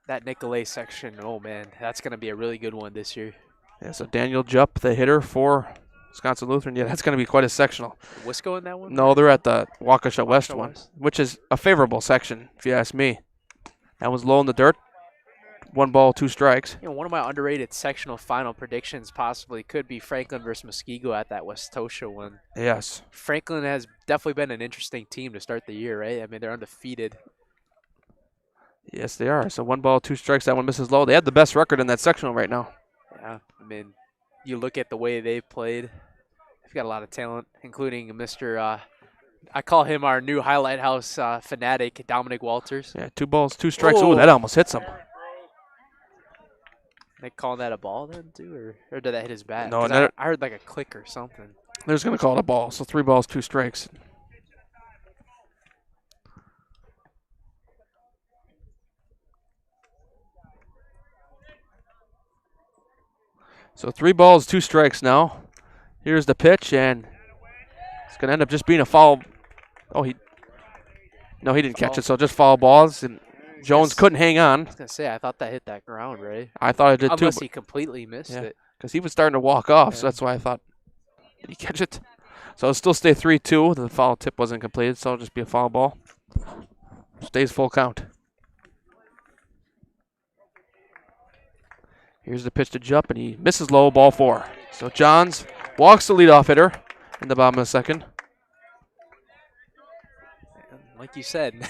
that Nicolay section, oh man, that's going to be a really good one this year. Yeah, so Daniel Jupp, the hitter for Wisconsin Lutheran. Yeah, that's going to be quite a sectional. Wisco in that one? No, they're at the Waukesha West one, which is a favorable section, if you ask me. That was low in the dirt. 1 ball, 2 strikes. You know, one of my underrated sectional final predictions possibly could be Franklin versus Muskego at that Westosha one. Yes. Franklin has definitely been an interesting team to start the year, right? I mean, they're undefeated. Yes, they are. So 1 ball, 2 strikes. That one misses low. They have the best record in that sectional right now. Yeah, I mean, you look at the way they've played. They've got a lot of talent, including Mr. I call him our new Highlight House fanatic, Dominic Walters. Yeah, 2 balls, 2 strikes. Oh, that almost hits him. They calling that a ball then, too? Or did that hit his bat? No, I heard like a click or something. They're just going to call it a ball. So 3 balls, 2 strikes. So 3 balls, 2 strikes now. Here's the pitch, and it's going to end up just being a foul. Oh, he didn't catch it, so just foul balls. And Jones couldn't hang on. I was going to say, I thought that hit that ground, right? I thought it did too. Unless he completely missed it. Because he was starting to walk off, so that's why I thought, did he catch it? So it'll still stay 3-2. The foul tip wasn't completed, so it'll just be a foul ball. Stays full count. Here's the pitch to Jupp, and he misses low, ball 4. So Johns walks the leadoff hitter in the bottom of the second. Like you said,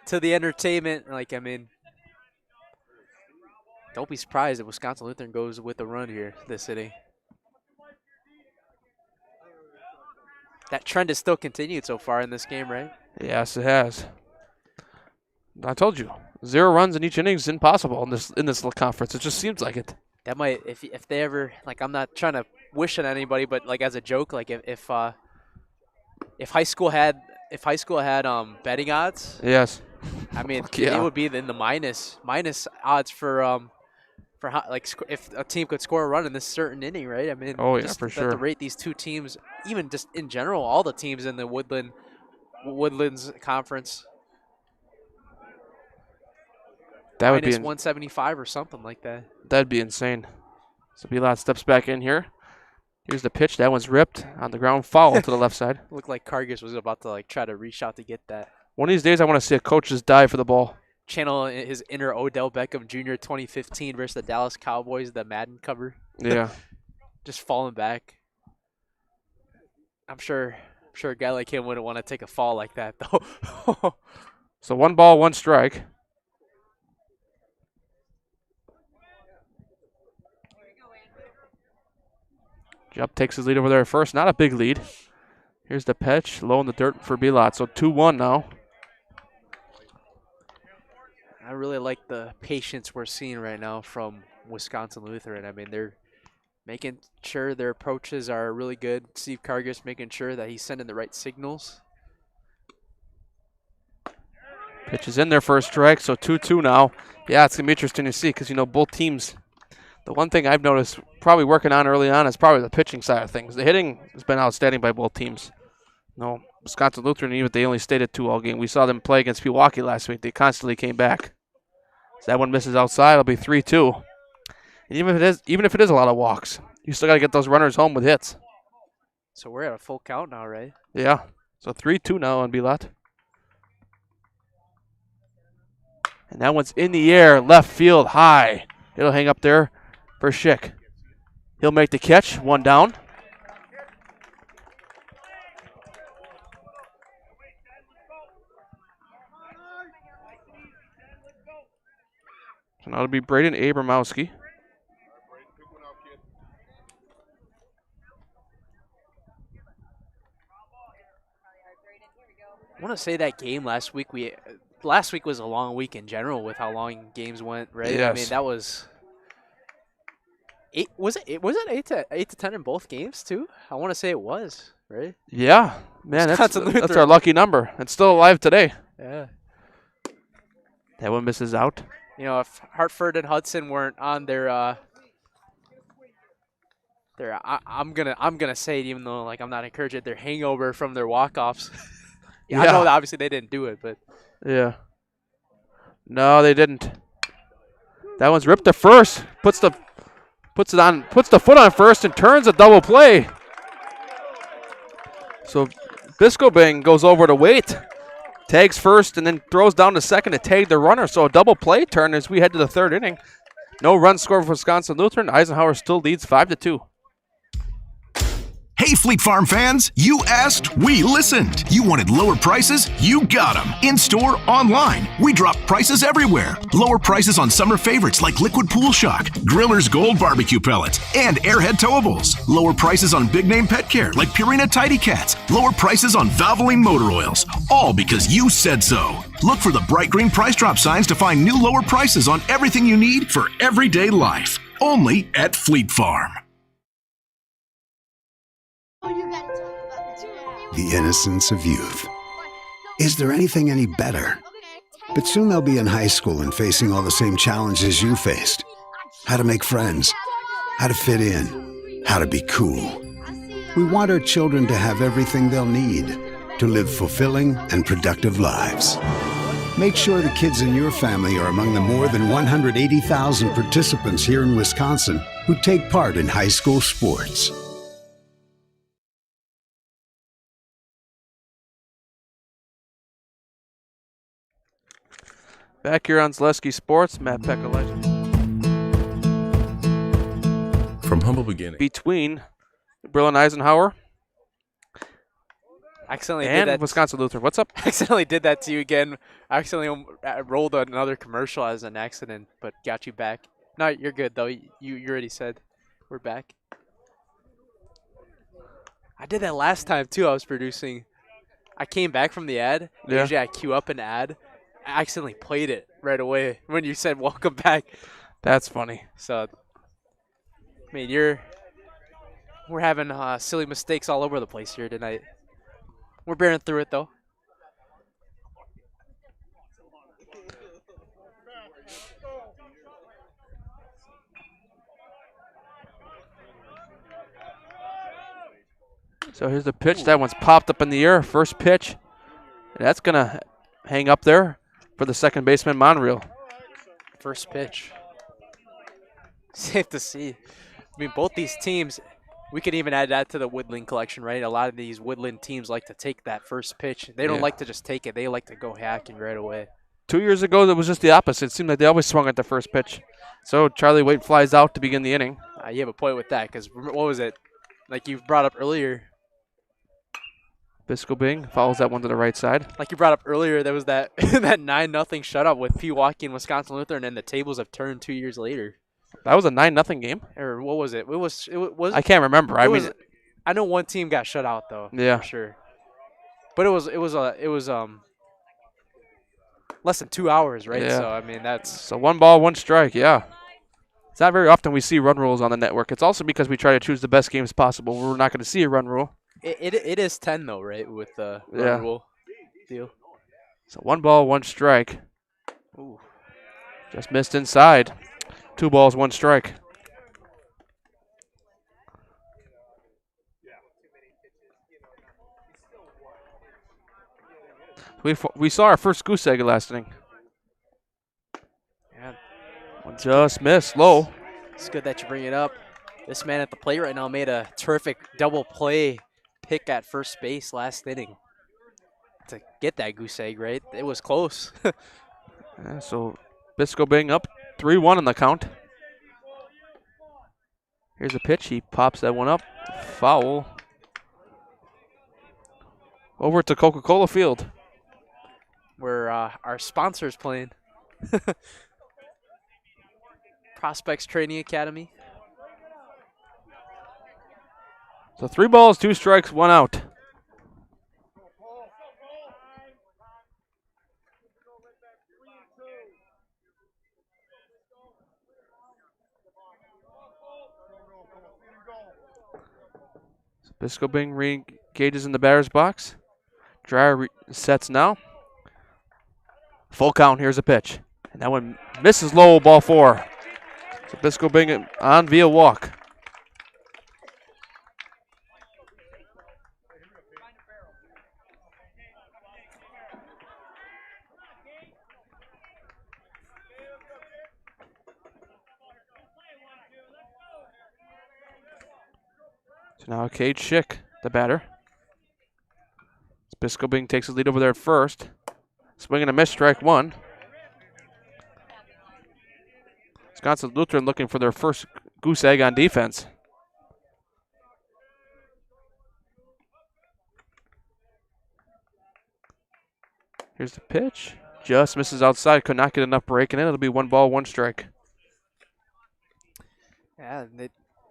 to the entertainment, like, I mean, don't be surprised if Wisconsin Lutheran goes with a run here this inning. That trend has still continued so far in this game, right? Yes, it has. I told you, 0 runs in each inning is impossible in this conference. It just seems like it. That might, if they ever, like, I'm not trying to wish on anybody, but like as a joke, like if high school had betting odds, yes, I mean yeah. it would be in the minus odds for if a team could score a run in this certain inning, right? I mean, oh yeah, just for to sure. rate these two teams, even just in general, all the teams in the Woodlands Conference. That would be minus 175 or something like that. That'd be insane. So Bilot steps back in here. Here's the pitch. That one's ripped on the ground, foul to the left side. Looked like Kargas was about to like try to reach out to get that. One of these days, I want to see a coach just dive for the ball. Channel his inner Odell Beckham Jr. 2015 versus the Dallas Cowboys, the Madden cover. Yeah. Just falling back. I'm sure a guy like him wouldn't want to take a fall like that though. So 1 ball, 1 strike. Jupp takes his lead over there first. Not a big lead. Here's the pitch. Low in the dirt for Bilot. So 2-1 now. I really like the patience we're seeing right now from Wisconsin Lutheran. I mean, they're making sure their approaches are really good. Steve Kargas making sure that he's sending the right signals. Pitch is in there for a strike, so 2-2 now. Yeah, it's going to be interesting to see because, you know, both teams, the one thing I've noticed probably working on early on is probably the pitching side of things. The hitting has been outstanding by both teams. No, Wisconsin Lutheran, even if they only stayed at 2 all game. We saw them play against Pewaukee last week. They constantly came back. So that one misses outside. It'll be 3-2. And even if it is a lot of walks, you still got to get those runners home with hits. So we're at a full count now, right? Yeah. So 3-2 now on Bilot. And that one's in the air, left field high. It'll hang up there for Schick. He'll make the catch. 1 down. So now it'll be Braden Abramowski. I want to say that game last week was a long week in general with how long games went, right? Yes. I mean, that was 8. Was it 8 to 10 in both games too? I want to say it was, right? Yeah, man, that's our lucky number. It's still alive today. Yeah. That one misses out. You know, if Hartford and Hudson weren't on their I'm gonna say it, even though like I'm not encouraging it, their hangover from their walk-offs. Yeah, I know that obviously they didn't do it, but yeah. No, they didn't. That one's ripped to first. Puts the foot on first and turns a double play. So Biscobing goes over to wait. Tags first and then throws down to second to tag the runner. So a double play turn as we head to the 3rd inning. No run score for Wisconsin Lutheran. Eisenhower still leads 5-2. Hey, Fleet Farm fans, you asked, we listened. You wanted lower prices? You got them. In-store, online. We drop prices everywhere. Lower prices on summer favorites like Liquid Pool Shock, Griller's Gold Barbecue Pellets, and Airhead Towables. Lower prices on big-name pet care like Purina Tidy Cats. Lower prices on Valvoline Motor Oils. All because you said so. Look for the bright green price drop signs to find new lower prices on everything you need for everyday life. Only at Fleet Farm. The innocence of youth. Is there anything any better? But soon they'll be in high school and facing all the same challenges you faced. How to make friends, how to fit in, how to be cool. We want our children to have everything they'll need to live fulfilling and productive lives. Make sure the kids in your family are among the more than 180,000 participants here in Wisconsin who take part in high school sports. Back here on Zaleski Sports, Matt Pekolaj. From humble beginning. Between Berlin Eisenhower Accidentally did and that. Wisconsin Lutheran. What's up? Accidentally did that to you again. I accidentally rolled another commercial as an accident, but got you back. No, you're good though. You already said we're back. I did that last time too. I was producing. I came back from the ad. Yeah. Usually I queue up an ad. I accidentally played it right away when you said welcome back. That's funny. So, I mean, we're having silly mistakes all over the place here tonight. We're bearing through it though. So here's the pitch. That one's popped up in the air. First pitch. And that's going to hang up there for the second baseman, Monreal. First pitch. Safe to see. I mean, both these teams, we could even add that to the Woodland collection, right? A lot of these Woodland teams like to take that first pitch. They don't like to just take it. They like to go hacking right away. 2 years ago, it was just the opposite. It seemed like they always swung at the first pitch. So Charlie Waite flies out to begin the inning. You have a point with that because what was it? Like you brought up earlier. Bisco Bing follows that one to the right side. Like you brought up earlier, there was that that 9-0 shutout with Pewaukee and Wisconsin Lutheran, and the tables have turned 2 years later. That was a 9-0 game? Or what was it? It was. I can't remember. I know one team got shut out though. Yeah, for sure. But it was less than 2 hours, right? Yeah. So I mean that's so 1 ball, 1 strike. Yeah, it's not very often we see run rules on the network. It's also because we try to choose the best games possible. We're not going to see a run rule. It is 10 though, right? With the run rule deal. So 1 ball, 1 strike. Ooh. Just missed inside. 2 balls, 1 strike. We saw our first goose egg last inning. Yeah. One just missed, low. It's good that you bring it up. This man at the plate right now made a terrific double play pick at first base last inning to get that goose egg, right? It was close. Yeah, so Bisco Bing up 3-1 in the count. Here's a pitch. He pops that one up. Foul. Over to Coca-Cola Field, where our sponsor's playing. Prospects Training Academy. So 3 balls, 2 strikes, 1 out. So Bisco Bing re-engages in the batter's box. Dreyer sets now. Full count. Here's a pitch. And that one misses low, ball 4. So Bisco Bing on via walk. So now Cade Schick, the batter. Bisco Bing takes his lead over there at first. Swing and a miss, strike 1. Wisconsin Lutheran looking for their first goose egg on defense. Here's the pitch. Just misses outside. Could not get enough breaking in. It'll be 1 ball, 1 strike. Yeah,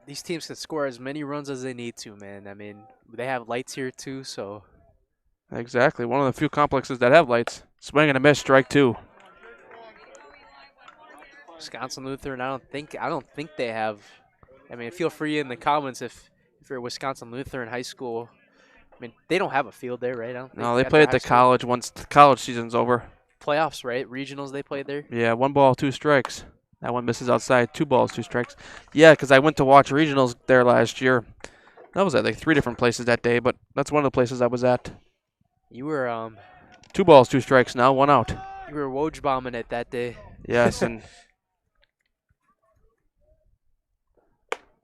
these teams can score as many runs as they need to, man. I mean, they have lights here too, so. Exactly. One of the few complexes that have lights. Swing and a miss, strike 2. Wisconsin Lutheran, I don't think they have. I mean, feel free in the comments if you're Wisconsin Lutheran high school. I mean, they don't have a field there, right? I don't think No, they play at the college once the college season's over. Playoffs, right? Regionals they played there? Yeah, 1 ball, 2 strikes. That one misses outside. 2 balls, 2 strikes. Yeah, because I went to watch regionals there last year. I was at like 3 different places that day, but that's one of the places I was at. You were 2 balls, 2 strikes now, 1 out. You were Woj bombing it that day. Yes, and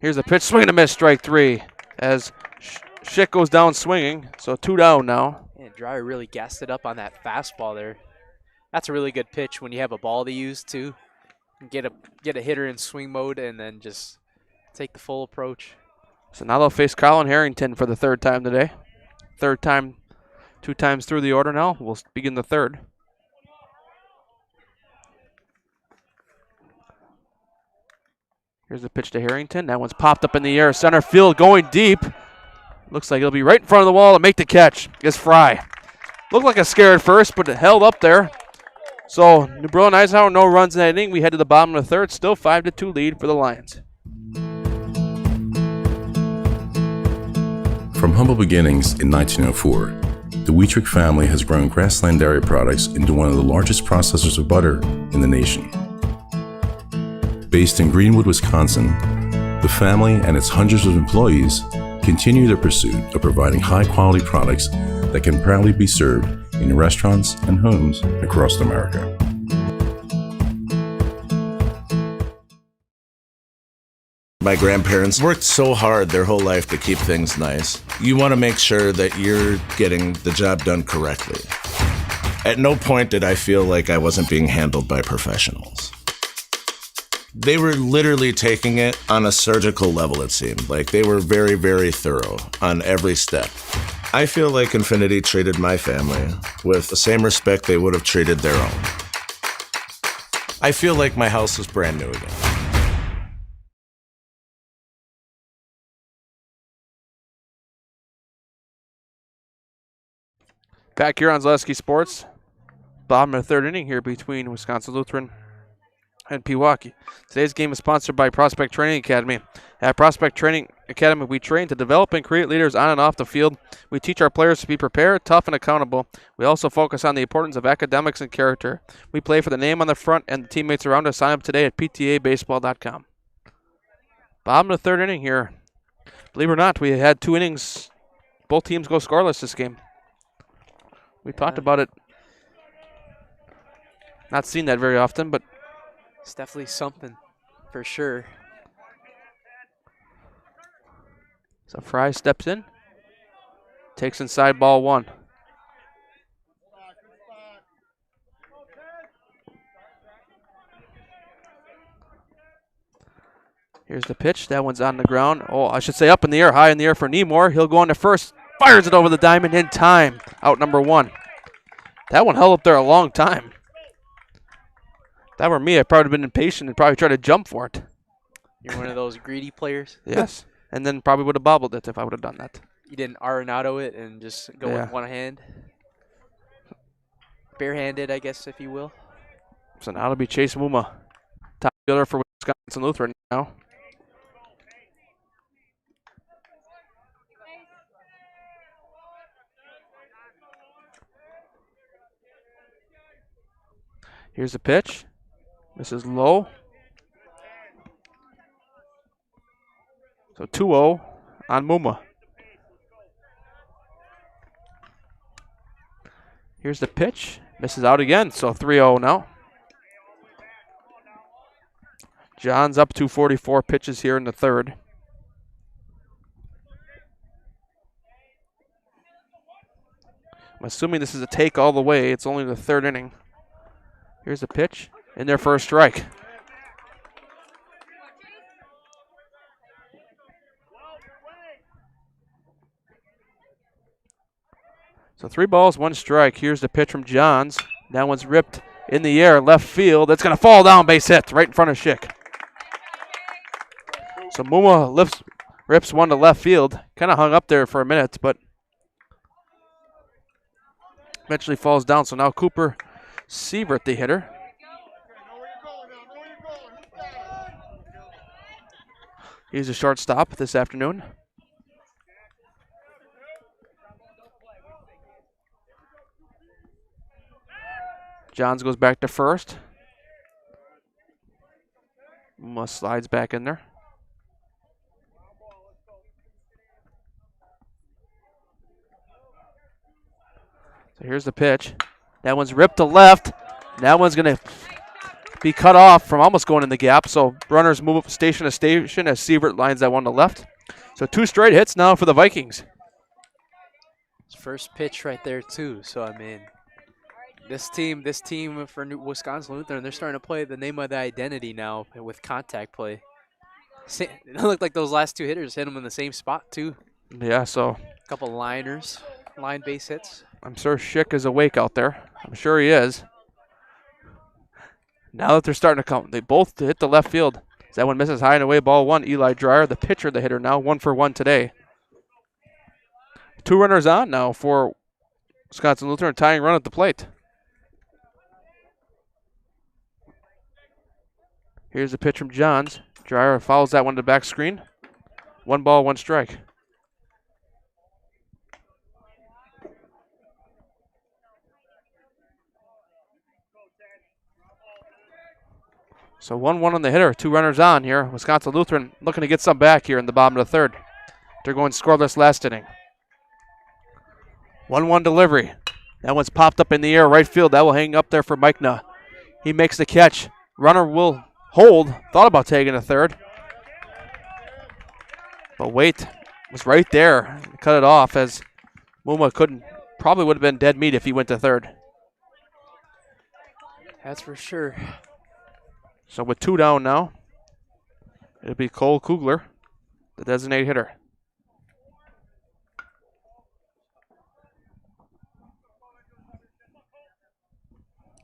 here's a pitch, swing and a miss, strike 3. As Schick goes down swinging, so 2 down now. Man, Dreyer really gassed it up on that fastball there. That's a really good pitch when you have a ball to use too. Get a hitter in swing mode and then just take the full approach. So now they'll face Colin Harrington for the third time today. Third time, 2 times through the order now. We'll begin the third. Here's the pitch to Harrington. That one's popped up in the air. Center field going deep. Looks like it'll be right in front of the wall and make the catch. It's Fry. Looked like a scare at first, but it held up there. So New Berlin Eisenhower, no runs in that inning. We head to the bottom of the third. Still 5-2 lead for the Lions. From humble beginnings in 1904, the Wheatrick family has grown Grassland Dairy Products into one of the largest processors of butter in the nation. Based in Greenwood, Wisconsin, the family and its hundreds of employees continue their pursuit of providing high-quality products that can proudly be served in restaurants and homes across America. My grandparents worked so hard their whole life to keep things nice. You want to make sure that you're getting the job done correctly. At no point did I feel like I wasn't being handled by professionals. They were literally taking it on a surgical level, it seemed. Like they were very, very thorough on every step. I feel like Infinity treated my family with the same respect they would have treated their own. I feel like my house is brand new again. Back here on Zaleski Sports, bottom of the third inning here between Wisconsin Lutheran and Pewaukee. Today's game is sponsored by Prospect Training Academy. At Prospect Training Academy, we train to develop and create leaders on and off the field. We teach our players to be prepared, tough, and accountable. We also focus on the importance of academics and character. We play for the name on the front and the teammates around us. Sign up today at ptabaseball.com. Bottom of the third inning here. Believe it or not, we had 2 innings. Both teams go scoreless this game. We talked about it. Not seen that very often, but it's definitely something for sure. So Fry steps in, takes inside ball 1. Here's the pitch. That one's on the ground. Oh, I should say up in the air, high in the air for Nemore. He'll go on to first. Fires it over the diamond in time. Out number 1. That one held up there a long time. If that were me, I'd probably been impatient and probably tried to jump for it. You're one of those greedy players? Yes. And then probably would have bobbled it if I would have done that. You didn't Arenado it and just go with one hand? Barehanded, I guess, if you will. So now it'll be Chase Muma. Top fielder for Wisconsin Lutheran now. Here's the pitch. Misses low. So 2-0 on Muma. Here's the pitch. Misses out again. So 3-0 now. John's up to 44 pitches here in the third. I'm assuming this is a take all the way. It's only the third inning. Here's the pitch. In there for a strike. So 3 balls, 1 strike. Here's the pitch from Johns. That one's ripped in the air, left field. That's going to fall down, base hit, right in front of Schick. So Muma rips one to left field. Kind of hung up there for a minute, but eventually falls down. So now Cooper Sievert, the hitter. He's a shortstop this afternoon. Johns goes back to first. Slides back in there. So here's the pitch. That one's ripped to left. That one's going to be cut off from almost going in the gap. So runners move up station to station as Sievert lines that one to left. So 2 straight hits now for the Vikings. His first pitch right there too. So I mean, This team for Wisconsin Lutheran, they're starting to play the name of the identity now with contact play. It looked like those last two hitters hit them in the same spot too. Yeah, so a couple liners, line base hits. I'm sure Schick is awake out there. I'm sure he is. Now that they're starting to come, they both hit the left field. That one misses high and away, ball one. Eli Dreyer, the pitcher, the hitter now, 1 for 1 today. 2 runners on now for Wisconsin Lutheran, tying run at the plate. Here's the pitch from Johns. Dreyer fouls that one to back screen. 1 ball, 1 strike. So 1-1 on the hitter, 2 runners on here. Wisconsin Lutheran looking to get some back here in the bottom of the third. They're going scoreless last inning. 1-1 delivery. That one's popped up in the air, right field. That will hang up there for Mike Nuh. He makes the catch. Runner will hold. Thought about taking a third. But wait, was right there. Cut it off as Muma probably would have been dead meat if he went to third. That's for sure. So with 2 down now, it'll be Cole Kugler, the designated hitter.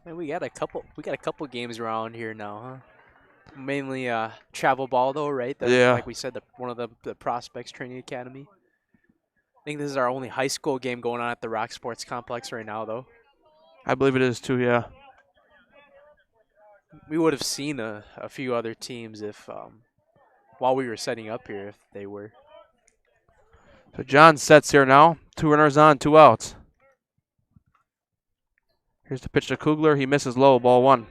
And we got a couple games around here now, huh? Mainly travel ball though, right? Yeah. Like we said, one of the prospects training academy. I think this is our only high school game going on at the Rock Sports Complex right now, though. I believe it is too, yeah. We would have seen a few other teams if while we were setting up here, if they were. So John sets here now. 2 runners on, 2 outs. Here's the pitch to Kugler. He misses low, ball 1.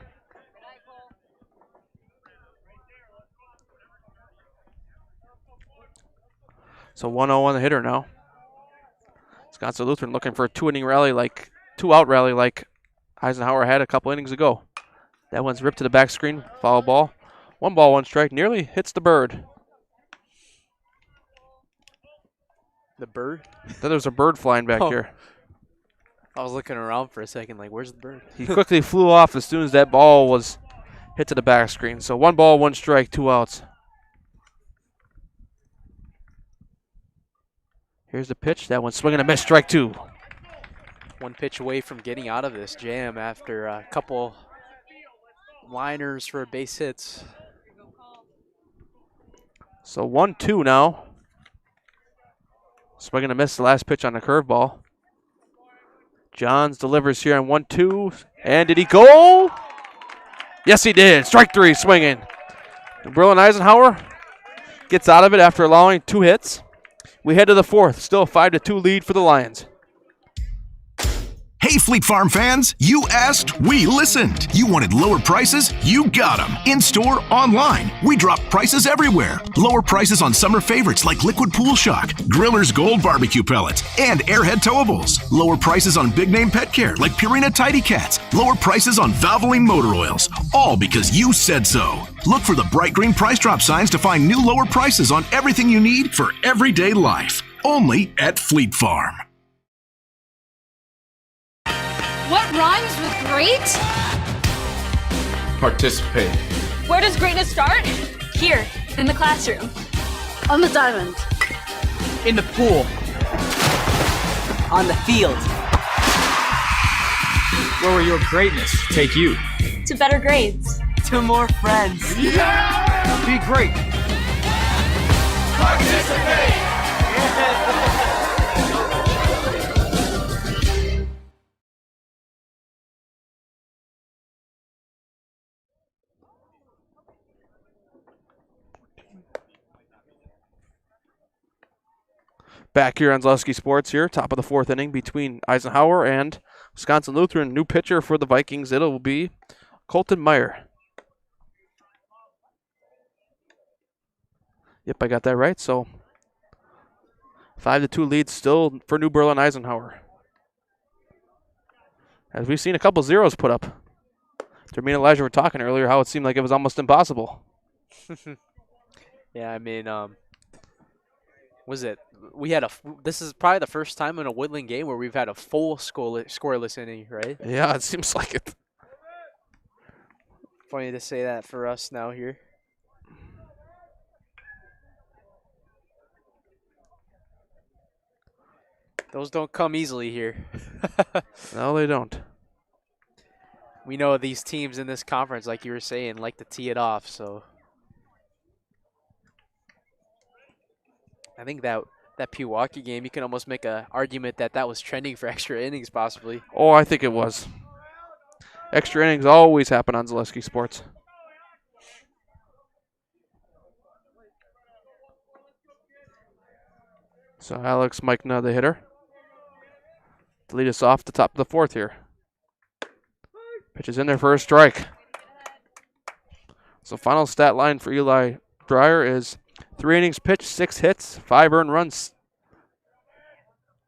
So 1-0 on the hitter now. Wisconsin Lutheran looking for a 2-inning rally, 2-out rally like Eisenhower had a couple innings ago. That one's ripped to the back screen. Foul ball. 1 ball, 1 strike. Nearly hits the bird. The bird? Then there's a bird flying back here. I was looking around for a second, like, where's the bird? He quickly flew off as soon as that ball was hit to the back screen. So 1 ball, 1 strike, 2 outs. Here's the pitch. That one's swinging a miss, strike 2. 1 pitch away from getting out of this jam after a couple liners for base hits. So 1-2 now. Swinging a miss, the last pitch on the curveball. Johns delivers here on 1-2. And did he go? Yes, he did. Strike 3, swinging. Berlin Eisenhower gets out of it after allowing 2 hits. We head to the 4th. Still a 5-2 lead for the Lions. Hey, Fleet Farm fans, you asked, we listened. You wanted lower prices? You got them. In-store, online. We drop prices everywhere. Lower prices on summer favorites like Liquid Pool Shock, Griller's Gold Barbecue Pellets, and Airhead Towables. Lower prices on big-name pet care like Purina Tidy Cats. Lower prices on Valvoline motor oils. All because you said so. Look for the bright green price drop signs to find new lower prices on everything you need for everyday life. Only at Fleet Farm. What rhymes with great? Participate. Where does greatness start? Here, in the classroom. On the diamond. In the pool. On the field. Where will your greatness take you? To better grades. To more friends. Yeah! Be great. Participate! Back here on Zaleski Sports here, top of the 4th inning between Eisenhower and Wisconsin Lutheran. New pitcher for the Vikings. It will be Colton Meyer. Yep, I got that right. So 5-2 lead still for New Berlin Eisenhower. As we've seen a couple zeros put up. Me and Elijah were talking earlier how it seemed like it was almost impossible. Yeah, I mean, was it? We had this is probably the first time in a Woodland game where we've had a full scoreless inning, right? Yeah, it seems like it. Funny to say that for us now here. Those don't come easily here. No, they don't. We know these teams in this conference, like you were saying, like to tee it off. So I think that Pewaukee game, you can almost make an argument that was trending for extra innings possibly. Oh, I think it was. Extra innings always happen on Zaleski Sports. So Alex Mikna, the hitter, to lead us off the top of the fourth here. Pitch is in there for a strike. So final stat line for Eli Dreyer is 3 innings pitched, 6 hits, 5 earned runs,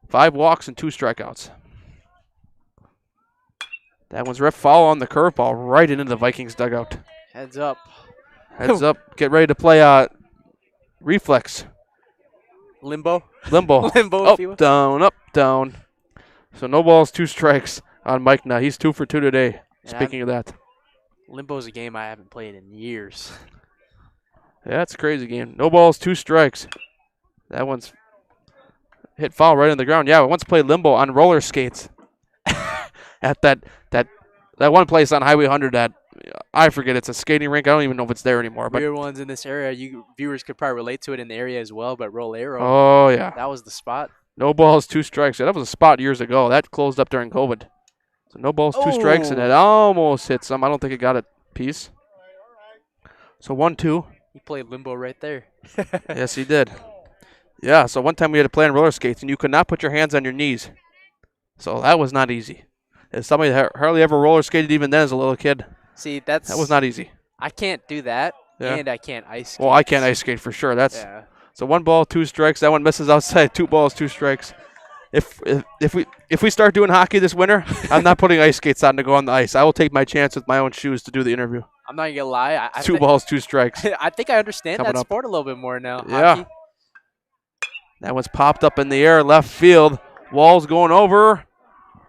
5 walks, and 2 strikeouts. That one's ripped foul on the curveball right into the Vikings dugout. Heads up. Heads up. Get ready to play reflex. Limbo. Limbo. Limbo. Up, down, up, down. So no balls, 2 strikes on Mike now. He's 2 for 2 today. Speaking of that. Limbo's a game I haven't played in years. Yeah, it's a crazy game. No balls, 2 strikes. That one's hit foul right in the ground. Yeah, we once played Limbo on roller skates. At that one place on Highway 100 that I forget, it's a skating rink. I don't even know if it's there anymore. But weird ones in this area. You viewers could probably relate to it in the area as well. But Rolero. Oh yeah, that was the spot. No balls, 2 strikes. Yeah, that was a spot years ago. That closed up during COVID. So no balls, 2 strikes, and it almost hit some. I don't think it got a piece. So 1-2. He played Limbo right there. Yes, he did. Yeah. So one time we had to play on roller skates, and you could not put your hands on your knees. So that was not easy. As somebody that hardly ever roller skated even then as a little kid. See, that was not easy. I can't do that, yeah. And I can't ice skate. Well, I can't ice skate for sure. That's yeah. So 1 ball, 2 strikes. That one misses outside. 2 balls, 2 strikes. If we start doing hockey this winter, I'm not putting ice skates on to go on the ice. I will take my chance with my own shoes to do the interview. I'm not gonna lie. 2 balls, 2 strikes. I think I understand Coming that up. sport a little bit more now. Yeah. Hockey. That one's popped up in the air, left field. Wall's going over.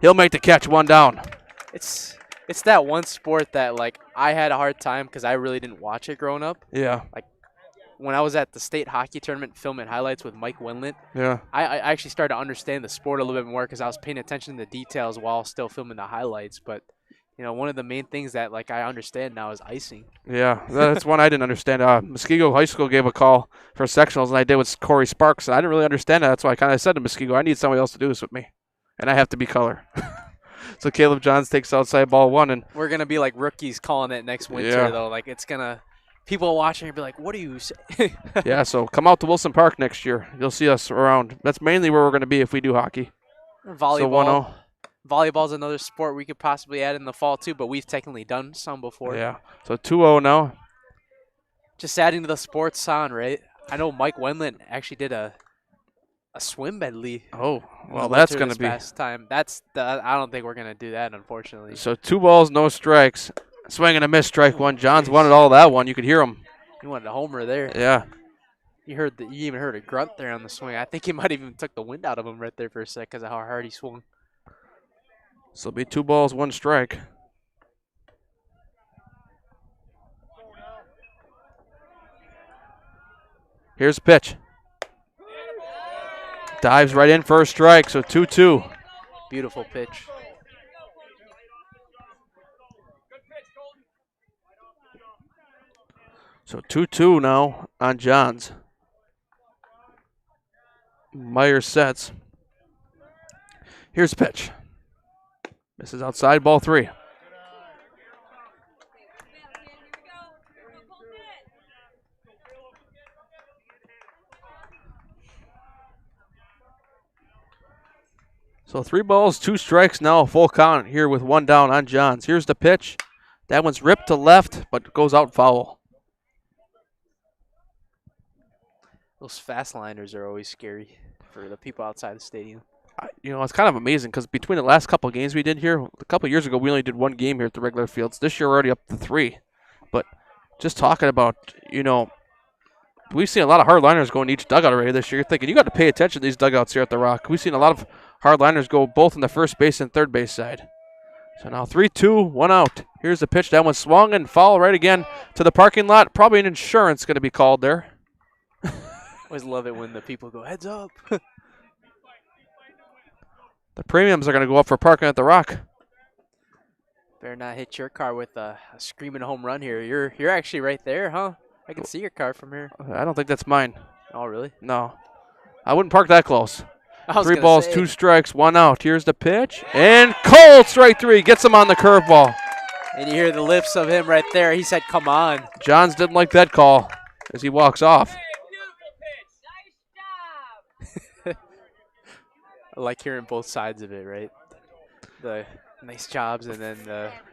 He'll make the catch, 1 down. It's that one sport that like I had a hard time because I really didn't watch it growing up. Yeah. Like when I was at the state hockey tournament filming highlights with Mike Winlet, yeah, I actually started to understand the sport a little bit more because I was paying attention to the details while still filming the highlights. But you know, one of the main things that like I understand now is icing. Yeah, that's one I didn't understand. Muskego High School gave a call for sectionals, and I did with Corey Sparks, and I didn't really understand that. That's why I kind of said to Muskego, I need somebody else to do this with me, and I have to be color. So Caleb Johns takes outside ball 1, and we're gonna be like rookies calling it next winter yeah. though. Like it's gonna, people watching will be like, "What do you say?" Yeah, so come out to Wilson Park next year. You'll see us around. That's mainly where we're gonna be if we do hockey. Volleyball. So 1-0. Volleyball's another sport we could possibly add in the fall too, but we've technically done some before. Yeah. So 2-0 now. Just adding to the sports on, right? I know Mike Wendland actually did a swim medley. Oh, well, that's going to be. Past time. I don't think we're going to do that, unfortunately. So 2 balls, no strikes. Swing and a miss, strike 1. Johns wanted all that one. You could hear him. He wanted a homer there. Yeah. You even heard a grunt there on the swing. I think he might even took the wind out of him right there for a sec because of how hard he swung. So it'll be 2 balls, 1 strike. Here's the pitch. Dives right in for a strike, so 2-2. Beautiful pitch. So 2-2 now on Johns. Meyer sets. Here's the pitch. Misses outside, ball 3. So 3 balls, 2 strikes, now a full count here with 1 down on Johns. Here's the pitch. That one's ripped to left, but goes out foul. Those fast liners are always scary for the people outside the stadium. It's kind of amazing because between the last couple of games we did here, a couple of years ago we only did 1 game here at the regular fields. This year we're already up to 3. But just talking about, we've seen a lot of hardliners go in each dugout already this year. You're thinking you got to pay attention to these dugouts here at the Rock. We've seen a lot of hardliners go both in the first base and third base side. So now 3-2, 1 out. Here's the pitch. That one swung and foul right again to the parking lot. Probably an insurance going to be called there. Always love it when the people go heads up. The premiums are going to go up for parking at the Rock. Better not hit your car with a screaming home run here. You're actually right there, huh? I can see your car from here. I don't think that's mine. Oh, really? No. I wouldn't park that close. 3 balls, 2 strikes, 1 out. Here's the pitch. And cold strike 3. Gets him on the curveball. And you hear the lips of him right there. He said, come on. Johns didn't like that call as he walks off. I like hearing both sides of it, right? The nice jobs, and then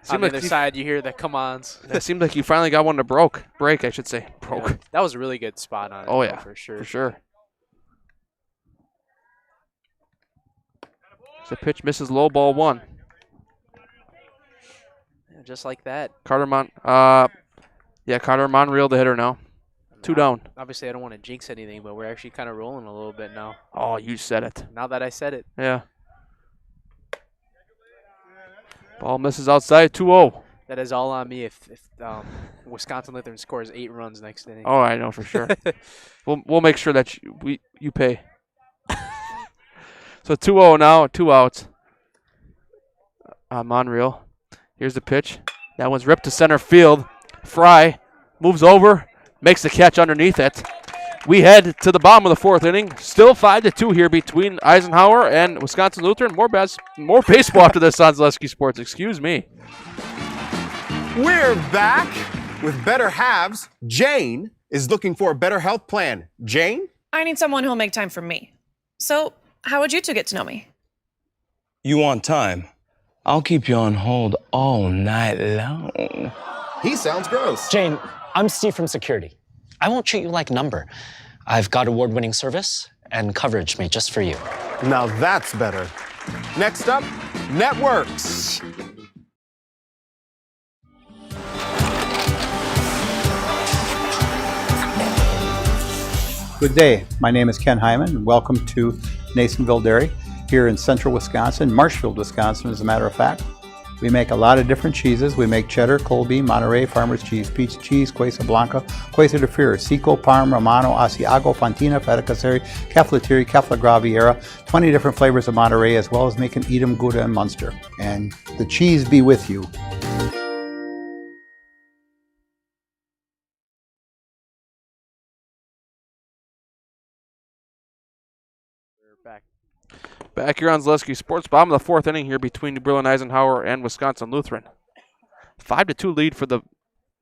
on the other side you hear the come-ons. It seemed like you finally got one to break, I should say. Broke. Yeah, that was a really good spot on it. Oh, yeah, for sure. For sure. The pitch misses low, ball 1. Yeah, just like that. Carter Monreal, the hitter now. 2 down. Obviously, I don't want to jinx anything, but we're actually kind of rolling a little bit now. Oh, you said it. Now that I said it. Yeah. Ball misses outside, 2-0. That is all on me if Wisconsin Lutheran scores 8 runs next inning. Oh, I know for sure. we'll make sure that you pay. So 2-0 now, 2 outs. Monreal. Here's the pitch. That one's ripped to center field. Fry moves over, makes the catch underneath it. We head to the bottom of the 4th inning. Still 5-2 here between Eisenhower and Wisconsin Lutheran. More baseball after this on Zaleski Sports. Excuse me. We're back with Better Halves. Jane is looking for a better health plan. Jane? I need someone who'll make time for me. So, how would you two get to know me? You want time? I'll keep you on hold all night long. He sounds gross. Jane, I'm Steve from security. I won't treat you like a number. I've got award-winning service and coverage made just for you. Now that's better. Next up, networks. Good day. My name is Ken Hyman, and welcome to Nasonville Dairy here in central Wisconsin, Marshfield, Wisconsin, as a matter of fact. We make a lot of different cheeses. We make cheddar, Colby, Monterey, Farmer's Cheese, Peach Cheese, Quesa Blanca, Quesa de Fear, Seco, Parm, Romano, Asiago, Fontina, Feta Caseri, Caflatiri, Cafla Graviera, 20 different flavors of Monterey, as well as making Edam, Gouda, and Munster. And the cheese be with you. Back here on Zaleski Sports, bottom of the 4th inning here between New Berlin Eisenhower and Wisconsin Lutheran. 5-2 lead for the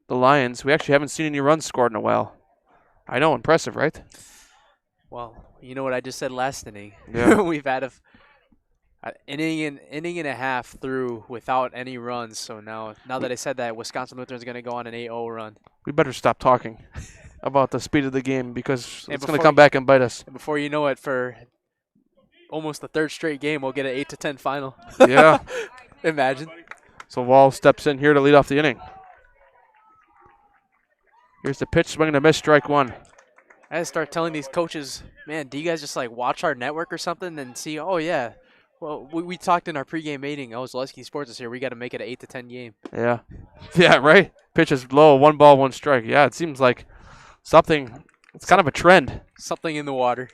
Lions. We actually haven't seen any runs scored in a while. I know, impressive, right? Well, you know what I just said last inning. Yeah. We've had an inning and a half through without any runs. So now that I said that, Wisconsin Lutheran is going to go on an 8-0 run. We better stop talking about the speed of the game because it's going to come back and bite us. And before you know it, for almost the 3rd straight game, we'll get an 8-10 final. Yeah. Imagine. So Wall steps in here to lead off the inning. Here's the pitch, swinging a miss, strike 1. I had to start telling these coaches, man, do you guys just like watch our network or something and see, oh, yeah. Well, we talked in our pregame meeting. Zaleski Sports is here. We got to make it an 8-10 game. Yeah. Yeah, right? Pitch is low, 1 ball, 1 strike. Yeah, it seems like something, it's kind of a trend. Something in the water.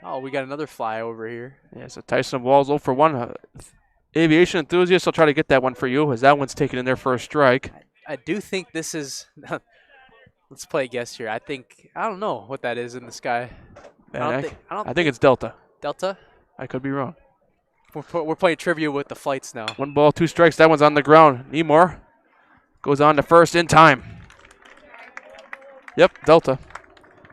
Oh, we got another fly over here. Yeah, so Tyson Walls 0 for 1. Aviation enthusiast, I'll try to get that one for you as that one's taken in there for a strike. I do think this is – let's play a guess here. I don't know what that is in the sky. I think it's Delta. Delta? I could be wrong. We're playing trivia with the flights now. 1 ball, 2 strikes. That one's on the ground. Nemore goes on to first in time. Yep, Delta.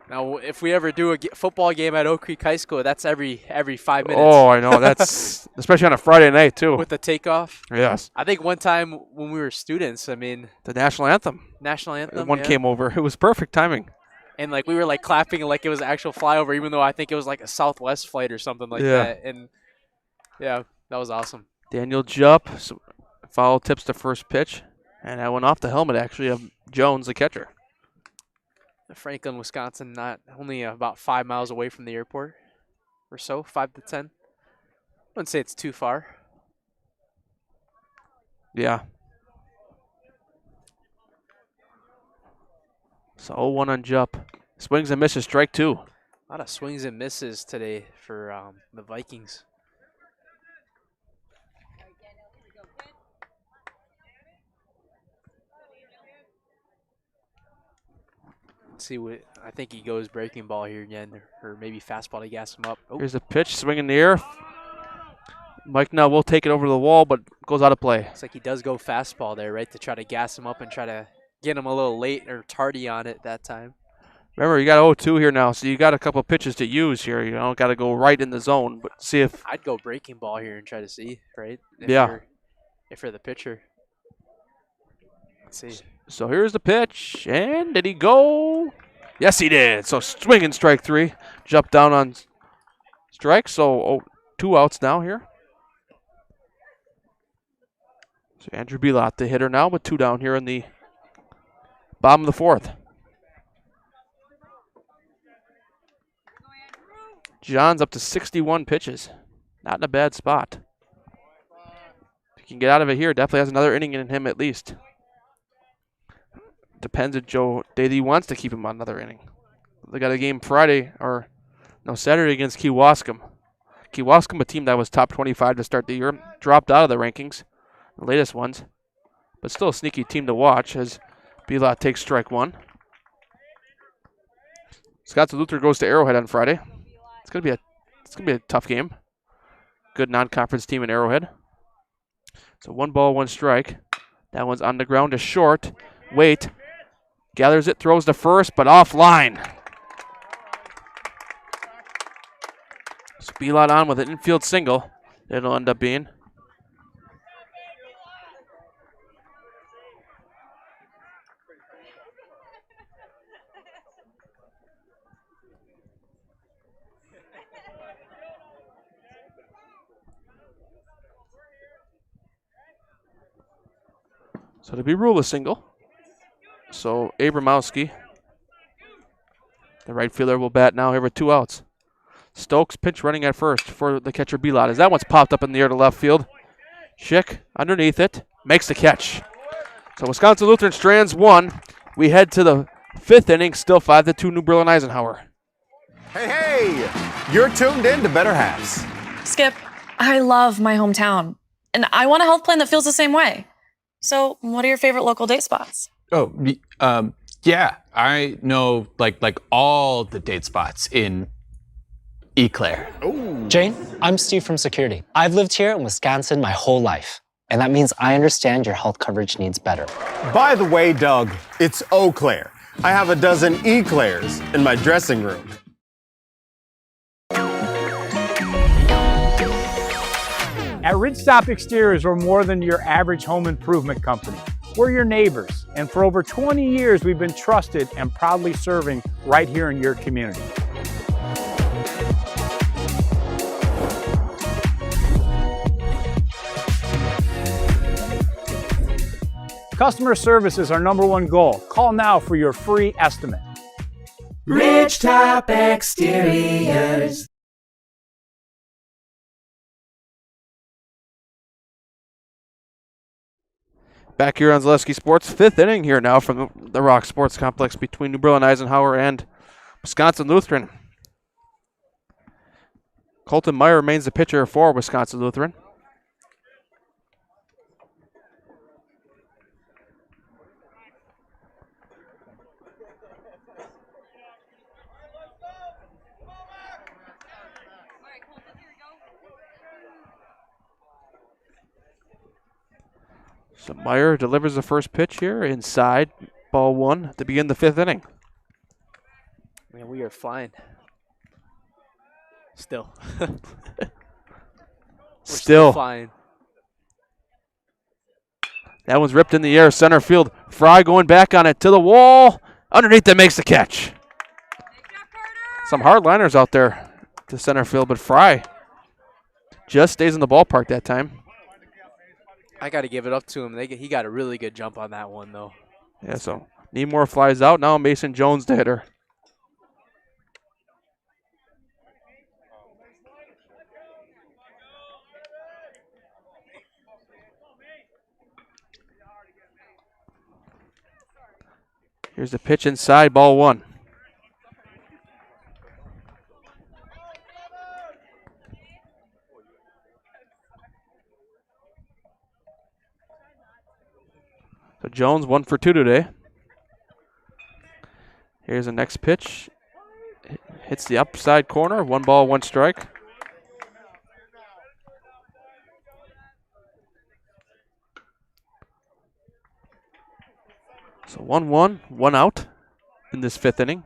Now, if we ever do a football game at Oak Creek High School, that's every 5 minutes. Oh, I know. That's especially on a Friday night, too. With the takeoff. Yes. I think one time when we were students, the national anthem. National anthem, one came over. It was perfect timing. And, we were, clapping like it was an actual flyover, even though I think it was, a Southwest flight or something like that. And, yeah, that was awesome. Daniel Jupp, foul tips to first pitch. And that went off the helmet, actually, of Jones, the catcher. Franklin, Wisconsin, not only about 5 miles away from the airport or so, 5 to 10. I wouldn't say it's too far. Yeah. So 0-1 on Jupp. Swings and misses, strike 2. A lot of swings and misses today for the Vikings. Let's see what I think he goes breaking ball here again, or maybe fastball to gas him up. Oh. Here's a pitch, swing in the air. Mike now will take it over the wall, but goes out of play. Looks like he does go fastball there, right, to try to gas him up and try to get him a little late or tardy on it that time. Remember, you got 0-2 here now, so you got a couple of pitches to use here. You don't got to go right in the zone, but see if. I'd go breaking ball here and try to see, right? If you're the pitcher. Let's see. So here's the pitch, and did he go? Yes, he did. So swinging strike 3. Jump down on strike, so 2 outs now here. So Andrew Belot, the hitter now, with 2 down here in the bottom of the 4th. John's up to 61 pitches. Not in a bad spot. If he can get out of it here, definitely has another inning in him at least. Depends if Joe Daly wants to keep him on another inning. They got a game Saturday against Kewaskum. Kewaskum, a team that was top 25 to start the year, dropped out of the rankings, the latest ones. But still a sneaky team to watch as Belot takes strike 1. Wisconsin Lutheran goes to Arrowhead on Friday. It's gonna be a tough game. Good non-conference team in Arrowhead. So 1 ball, 1 strike. That one's on the ground to short. Wait. Gathers it, throws to first, but offline. So Belot on with an infield single. It'll end up being. So to be ruled a single. So Abramowski, the right fielder, will bat now here with 2 outs. Stokes pinch running at first for the catcher Belot as that one's popped up in the air to left field. Schick underneath it, makes the catch. So Wisconsin Lutheran strands 1. We head to the 5th inning, still 5-2 New Berlin Eisenhower. Hey, you're tuned in to Better Halves. Skip, I love my hometown, and I want a health plan that feels the same way. So, what are your favorite local date spots? Oh, yeah, I know like all the date spots in Eclair. Jane, I'm Steve from security. I've lived here in Wisconsin my whole life, and that means I understand your health coverage needs better. By the way, Doug, it's Eau Claire. I have a dozen Eclairs in my dressing room. At Ridgestop Exteriors, we're more than your average home improvement company. We're your neighbors, and for over 20 years, we've been trusted and proudly serving right here in your community. Customer service is our #1 goal. Call now for your free estimate. Ridgetop Exteriors. Back here on Zaleski Sports, 5th inning here now from the Rock Sports Complex between New Berlin Eisenhower and Wisconsin Lutheran. Colton Meyer remains the pitcher for Wisconsin Lutheran. So Meyer delivers the first pitch here inside, ball 1 to begin the 5th inning. Man, we are flying. Still. Still flying. That one's ripped in the air, center field. Fry going back on it to the wall. Underneath that makes the catch. Some hard liners out there to center field, but Fry just stays in the ballpark that time. I got to give it up to him. He got a really good jump on that one, though. Yeah, so Nemore flies out. Now Mason Jones the hitter. Here's the pitch inside, ball 1. So Jones 1 for 2 today. Here's the next pitch. Hits the upside corner. 1 ball, 1 strike. So 1-1, 1 out in this 5th inning.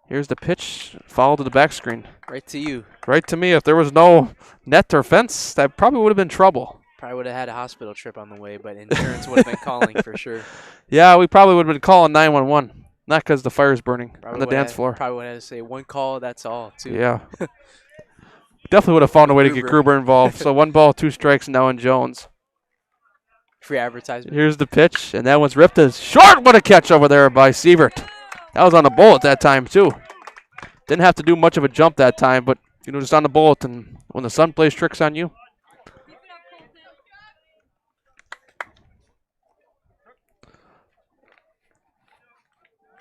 Here's the pitch, foul to the back screen. Right to you. Right to me. If there was no net or fence, that probably would have been trouble. Probably would have had a hospital trip on the way, but insurance would have been calling for sure. Yeah, we probably would have been calling 911. Not because the fire's burning on the dance floor. Probably would have had to say 1 call, that's all, too. Yeah. Definitely would have found a way to get Gruber involved. So 1 ball, 2 strikes now in Jones. Free advertisement. Here's the pitch, and that one's ripped as short. What a catch over there by Sievert. That was on the bullet that time, too. Didn't have to do much of a jump that time, but, just on the bullet. And when the sun plays tricks on you.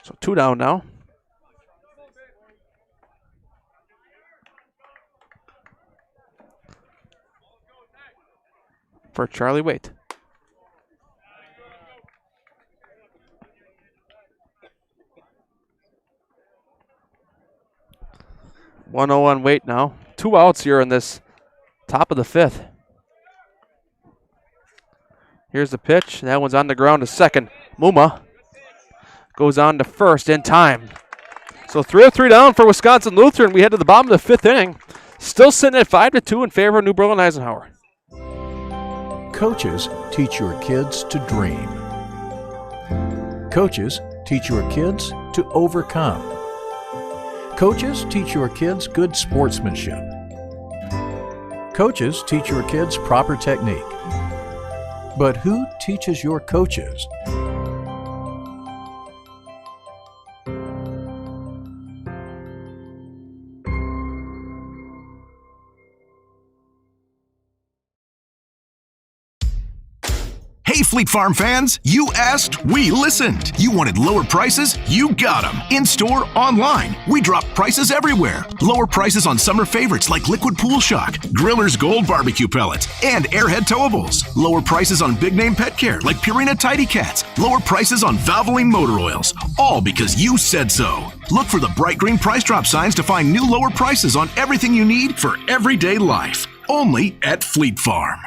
So 2 down now. For Charlie Waite. One 0 on Waite now. 2 outs here in this top of the 5th. Here's the pitch. That one's on the ground to second. Muma goes on to first in time. So 3 of 3 down for Wisconsin Lutheran. We head to the bottom of the 5th inning. Still sitting at 5-2 in favor of New Berlin Eisenhower. Coaches teach your kids to dream. Coaches teach your kids to overcome. Coaches teach your kids good sportsmanship. Coaches teach your kids proper technique. But who teaches your coaches? Hey, Fleet Farm fans, you asked, we listened. You wanted lower prices? You got them. In-store, online. We drop prices everywhere. Lower prices on summer favorites like Liquid Pool Shock, Griller's Gold Barbecue Pellets, and Airhead Towables. Lower prices on big-name pet care like Purina Tidy Cats. Lower prices on Valvoline motor oils. All because you said so. Look for the bright green price drop signs to find new lower prices on everything you need for everyday life. Only at Fleet Farm.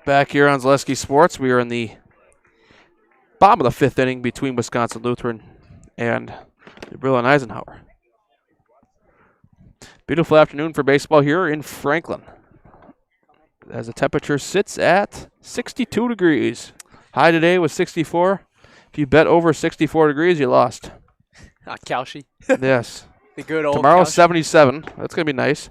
Back here on Zaleski Sports, we are in the bottom of the 5th inning between Wisconsin Lutheran and Berlin Eisenhower. Beautiful afternoon for baseball here in Franklin, as the temperature sits at 62 degrees. High today was 64. If you bet over 64 degrees, you lost. Kalshi. Yes. The good old Tomorrow, Kalshi. 77. That's going to be nice.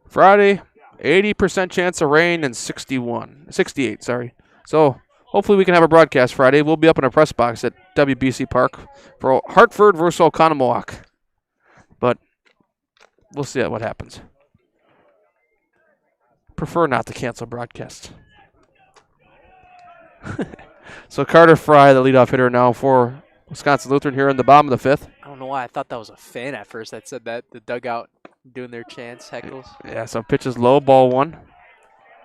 Friday, 80% chance of rain and 68, sorry. So hopefully we can have a broadcast Friday. We'll be up in a press box at WBC Park for Hartford versus Oconomowoc. But we'll see what happens. Prefer not to cancel broadcasts. So Carter Fry, the leadoff hitter now for Wisconsin Lutheran here in the bottom of the 5th. I don't know why I thought that was a fan at first that said that. The dugout doing their chants, heckles. Yeah, so pitch is low, ball 1.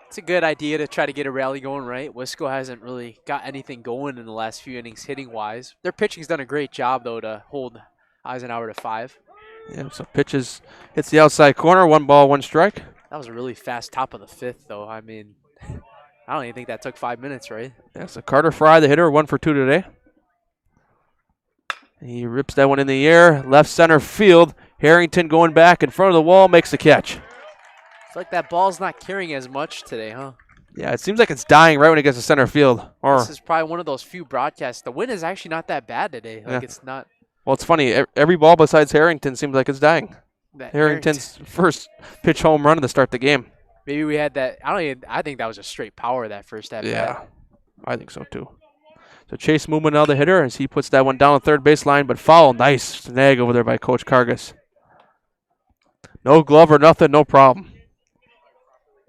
It's a good idea to try to get a rally going, right? Wisco hasn't really got anything going in the last few innings hitting-wise. Their pitching's done a great job, though, to hold Eisenhower to 5. Yeah, so pitches hits the outside corner, 1 ball, 1 strike. That was a really fast top of the 5th, though. I mean, I don't even think that took 5 minutes, right? Yeah, so Carter Fry, the hitter, 1 for 2 today. He rips that one in the air, left center field. Harrington going back in front of the wall, makes the catch. It's like that ball's not carrying as much today, huh? Yeah, it seems like it's dying right when it gets to center field. Or this is probably one of those few broadcasts. The wind is actually not that bad today. Like, yeah. it's not. Well, it's funny. Every ball besides Harrington seems like it's dying. That Harrington's first pitch home run to start the game. Maybe we had that. I think that was a straight power that first at Yeah, I think so too. So Chase Mooman now the hitter as he puts that one down the third baseline, but foul. Nice snag over there by Coach Kargas. No glove or nothing, no problem.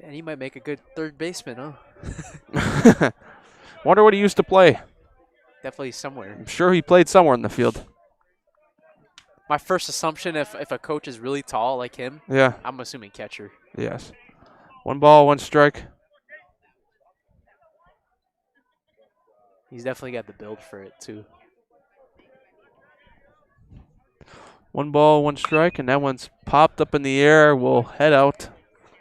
And he might make a good third baseman, huh? Wonder what he used to play. Definitely somewhere. I'm sure he played somewhere in the field. My first assumption, if a coach is really tall like him, Yeah. I'm assuming catcher. Yes. 1 ball, 1 strike. He's definitely got the build for it, too. 1 ball, 1 strike, and that one's popped up in the air. We'll head out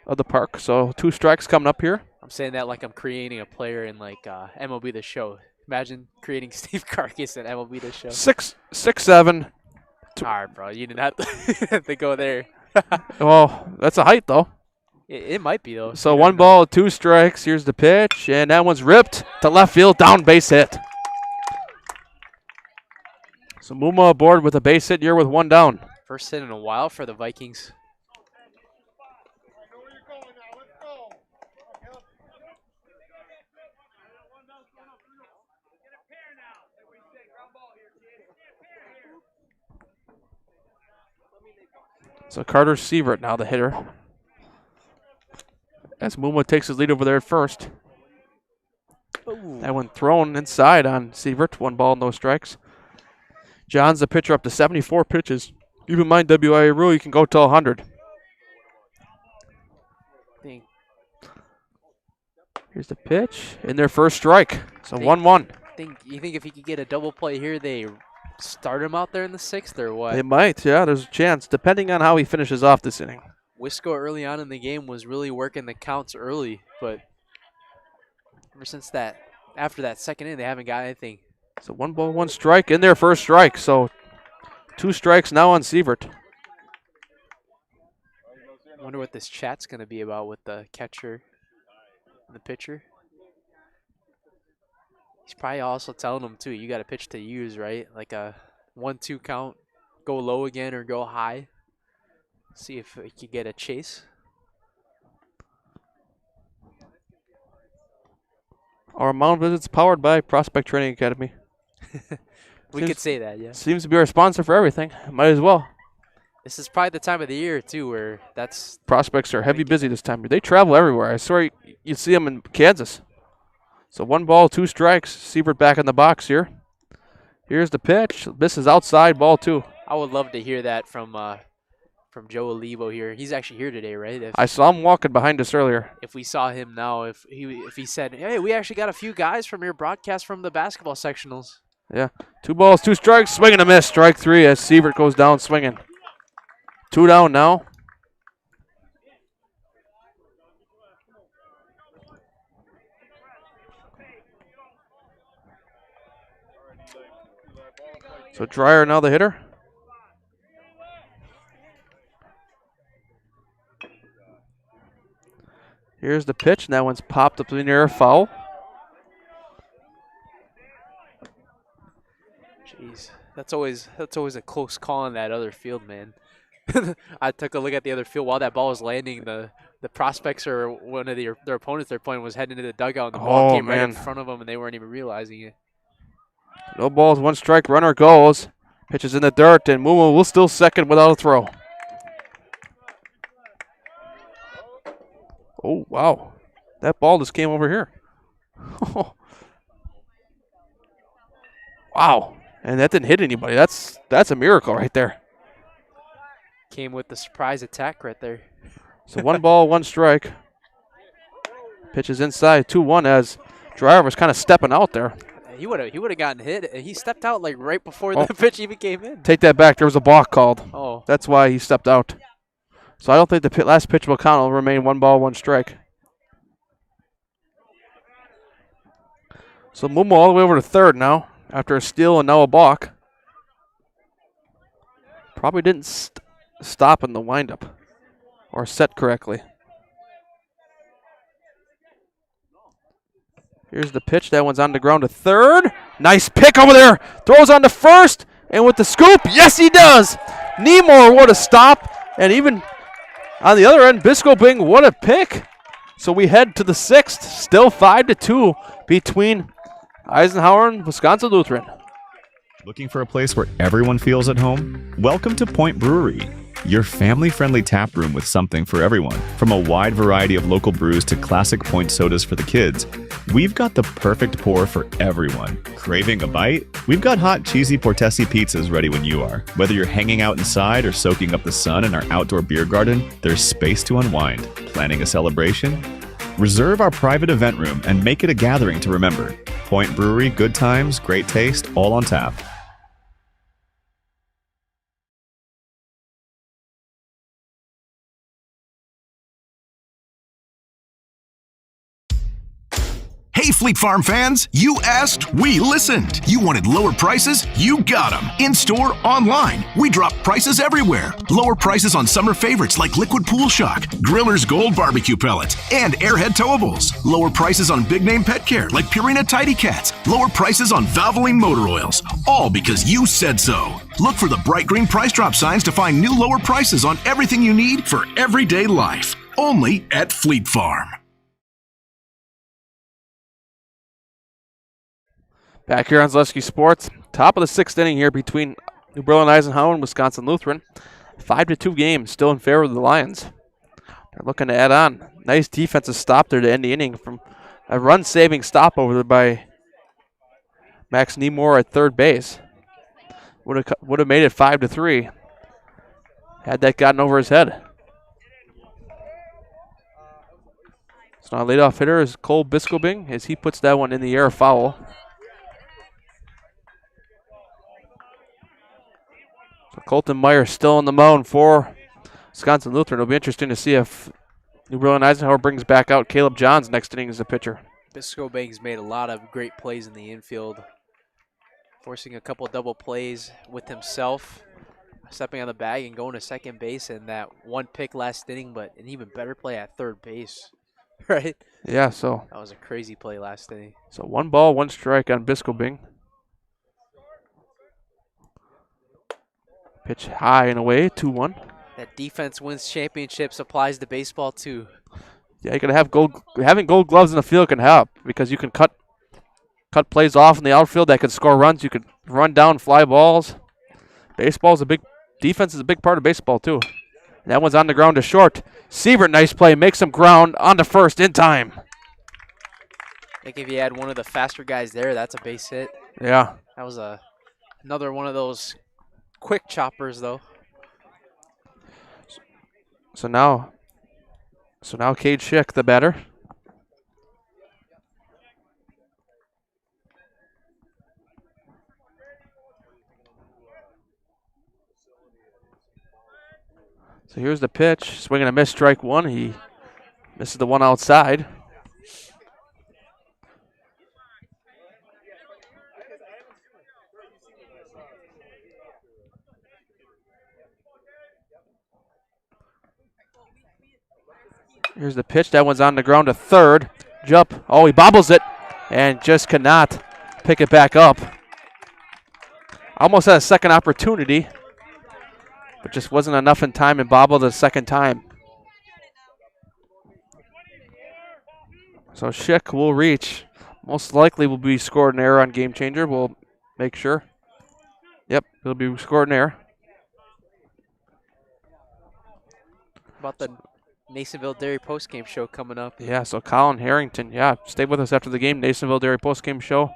of the park. So 2 strikes coming up here. I'm saying that like I'm creating a player in like MLB The Show. Imagine creating Steve Kargas in MLB The Show. 6'7". All right, bro. You didn't have to go there. Well, that's a height, though. It might be, though. So 1 ball, 2 strikes. Here's the pitch, and that one's ripped to left field, down base hit. So Muma aboard with a base hit here with 1 down. First hit in a while for the Vikings. So Carter Sievert now the hitter. As Muma takes his lead over there at first. Ooh. That one thrown inside on Sievert. 1 ball, no strikes. John's the pitcher up to 74 pitches. Keep in mind, WIAA rule, you can go till 100. Here's the pitch. In their first strike. So 1-1. You think if he could get a double play here, they start him out there in the 6th or what? They might, yeah, there's a chance, depending on how he finishes off this inning. Wisco early on in the game was really working the counts early, but ever since that, after that second inning, they haven't got anything. So 1 ball, 1 strike in their first strike. So 2 strikes now on Sievert. I wonder what this chat's going to be about with the catcher and the pitcher. He's probably also telling them, too, you got a pitch to use, right? Like a 1-2 count, go low again or go high. See if we could get a chase. Our mound visit's powered by Prospect Training Academy. We could say that, yeah. Seems to be our sponsor for everything. Might as well. This is probably the time of the year, too, where that's... Prospects are heavy busy this time. They travel everywhere. I swear you see them in Kansas. So 1 ball, 2 strikes. Sievert back in the box here. Here's the pitch. This is outside, ball 2. I would love to hear that from Joe Olivo here. He's actually here today, right? I saw him walking behind us earlier. If we saw him now, if he said, hey, we actually got a few guys from your broadcast from the basketball sectionals. Yeah. 2 balls, 2 strikes. Swing and a miss. Strike 3 as Sievert goes down swinging. 2 down now. So Dreyer now the hitter. Here's the pitch, and that one's popped up in the air, foul. Jeez, that's always a close call on that other field, man. I took a look at the other field while that ball was landing. The prospects or one of their opponents they're playing was heading into the dugout, and the ball came right in front of them, and they weren't even realizing it. No balls, 1 strike, runner goes. Pitches in the dirt, and Mumu will still second without a throw. Oh, wow. That ball just came over here. Wow. And that didn't hit anybody. That's a miracle right there. Came with the surprise attack right there. So 1 ball, 1 strike. Pitches inside, 2-1 as Dreyer was kind of stepping out there. He would have gotten hit. He stepped out like right before the pitch even came in. Take that back. There was a balk called. Oh. That's why he stepped out. So I don't think the last pitch will count. It'll remain 1 ball, 1 strike. So Mumu all the way over to third now after a steal and now a balk. Probably didn't stop in the windup or set correctly. Here's the pitch. That one's on the ground to third. Nice pick over there. Throws on to first. And with the scoop, yes, he does. Nemore, what a stop. And even on the other end, Biscobing, what a pick. So we head to the 6th, still 5-2 between Eisenhower and Wisconsin Lutheran. Looking for a place where everyone feels at home? Welcome to Point Brewery, your family-friendly tap room with something for everyone. From a wide variety of local brews to classic point sodas for the kids, we've got the perfect pour for everyone. Craving a bite? We've got hot, cheesy Portesi pizzas ready when you are. Whether you're hanging out inside or soaking up the sun in our outdoor beer garden, there's space to unwind. Planning a celebration? Reserve our private event room and make it a gathering to remember. Point Brewery, good times, great taste, all on tap. Hey, Fleet Farm fans, you asked, we listened. You wanted lower prices? You got them. In-store, online. We drop prices everywhere. Lower prices on summer favorites like Liquid Pool Shock, Griller's Gold Barbecue Pellets, and Airhead Towables. Lower prices on big-name pet care like Purina Tidy Cats. Lower prices on Valvoline motor oils. All because you said so. Look for the bright green price drop signs to find new lower prices on everything you need for everyday life. Only at Fleet Farm. Back here on Zaleski Sports, top of the 6th inning here between New Berlin Eisenhower and Wisconsin Lutheran. 5-2 game, still in favor of the Lions. They're looking to add on. Nice defensive stop there to end the inning from a run-saving stop over there by Max Nemore at third base. Would have made it 5-3 had that gotten over his head. So now leadoff hitter is Cole Biscobing as he puts that one in the air, foul. So Colton Meyer still on the mound for Wisconsin Lutheran. It'll be interesting to see if New Berlin Eisenhower brings back out Caleb Johns next inning as a pitcher. Biscobing's made a lot of great plays in the infield, forcing a couple double plays with himself, stepping on the bag and going to second base, and that one pick last inning, but an even better play at third base, right? Yeah, so. That was a crazy play last inning. So 1 ball, 1 strike on Biscobing. Pitch high and away, 2-1. That defense wins championships applies to baseball too. Yeah, you gotta have having gold gloves in the field can help because you can cut plays off in the outfield that could score runs. You could run down fly balls. Defense is a big part of baseball too. And that one's on the ground to short. Siebert, nice play, makes some ground on to first in time. I think if you had one of the faster guys there, that's a base hit. Yeah. That was another one of those quick choppers, though. So now Cade Schick, the batter. So here's the pitch. Swinging a miss, strike 1. He misses the one outside. Here's the pitch. That one's on the ground to third. Jump. Oh, he bobbles it and just cannot pick it back up. Almost had a second opportunity, but just wasn't enough in time and bobbled the second time. So Schick will reach. Most likely will be scored an error on game changer. We'll make sure. Yep, it'll be scored an error. About the Nasonville Dairy postgame show coming up. Yeah, so Colin Harrington, stay with us after the game. Nasonville Dairy postgame show.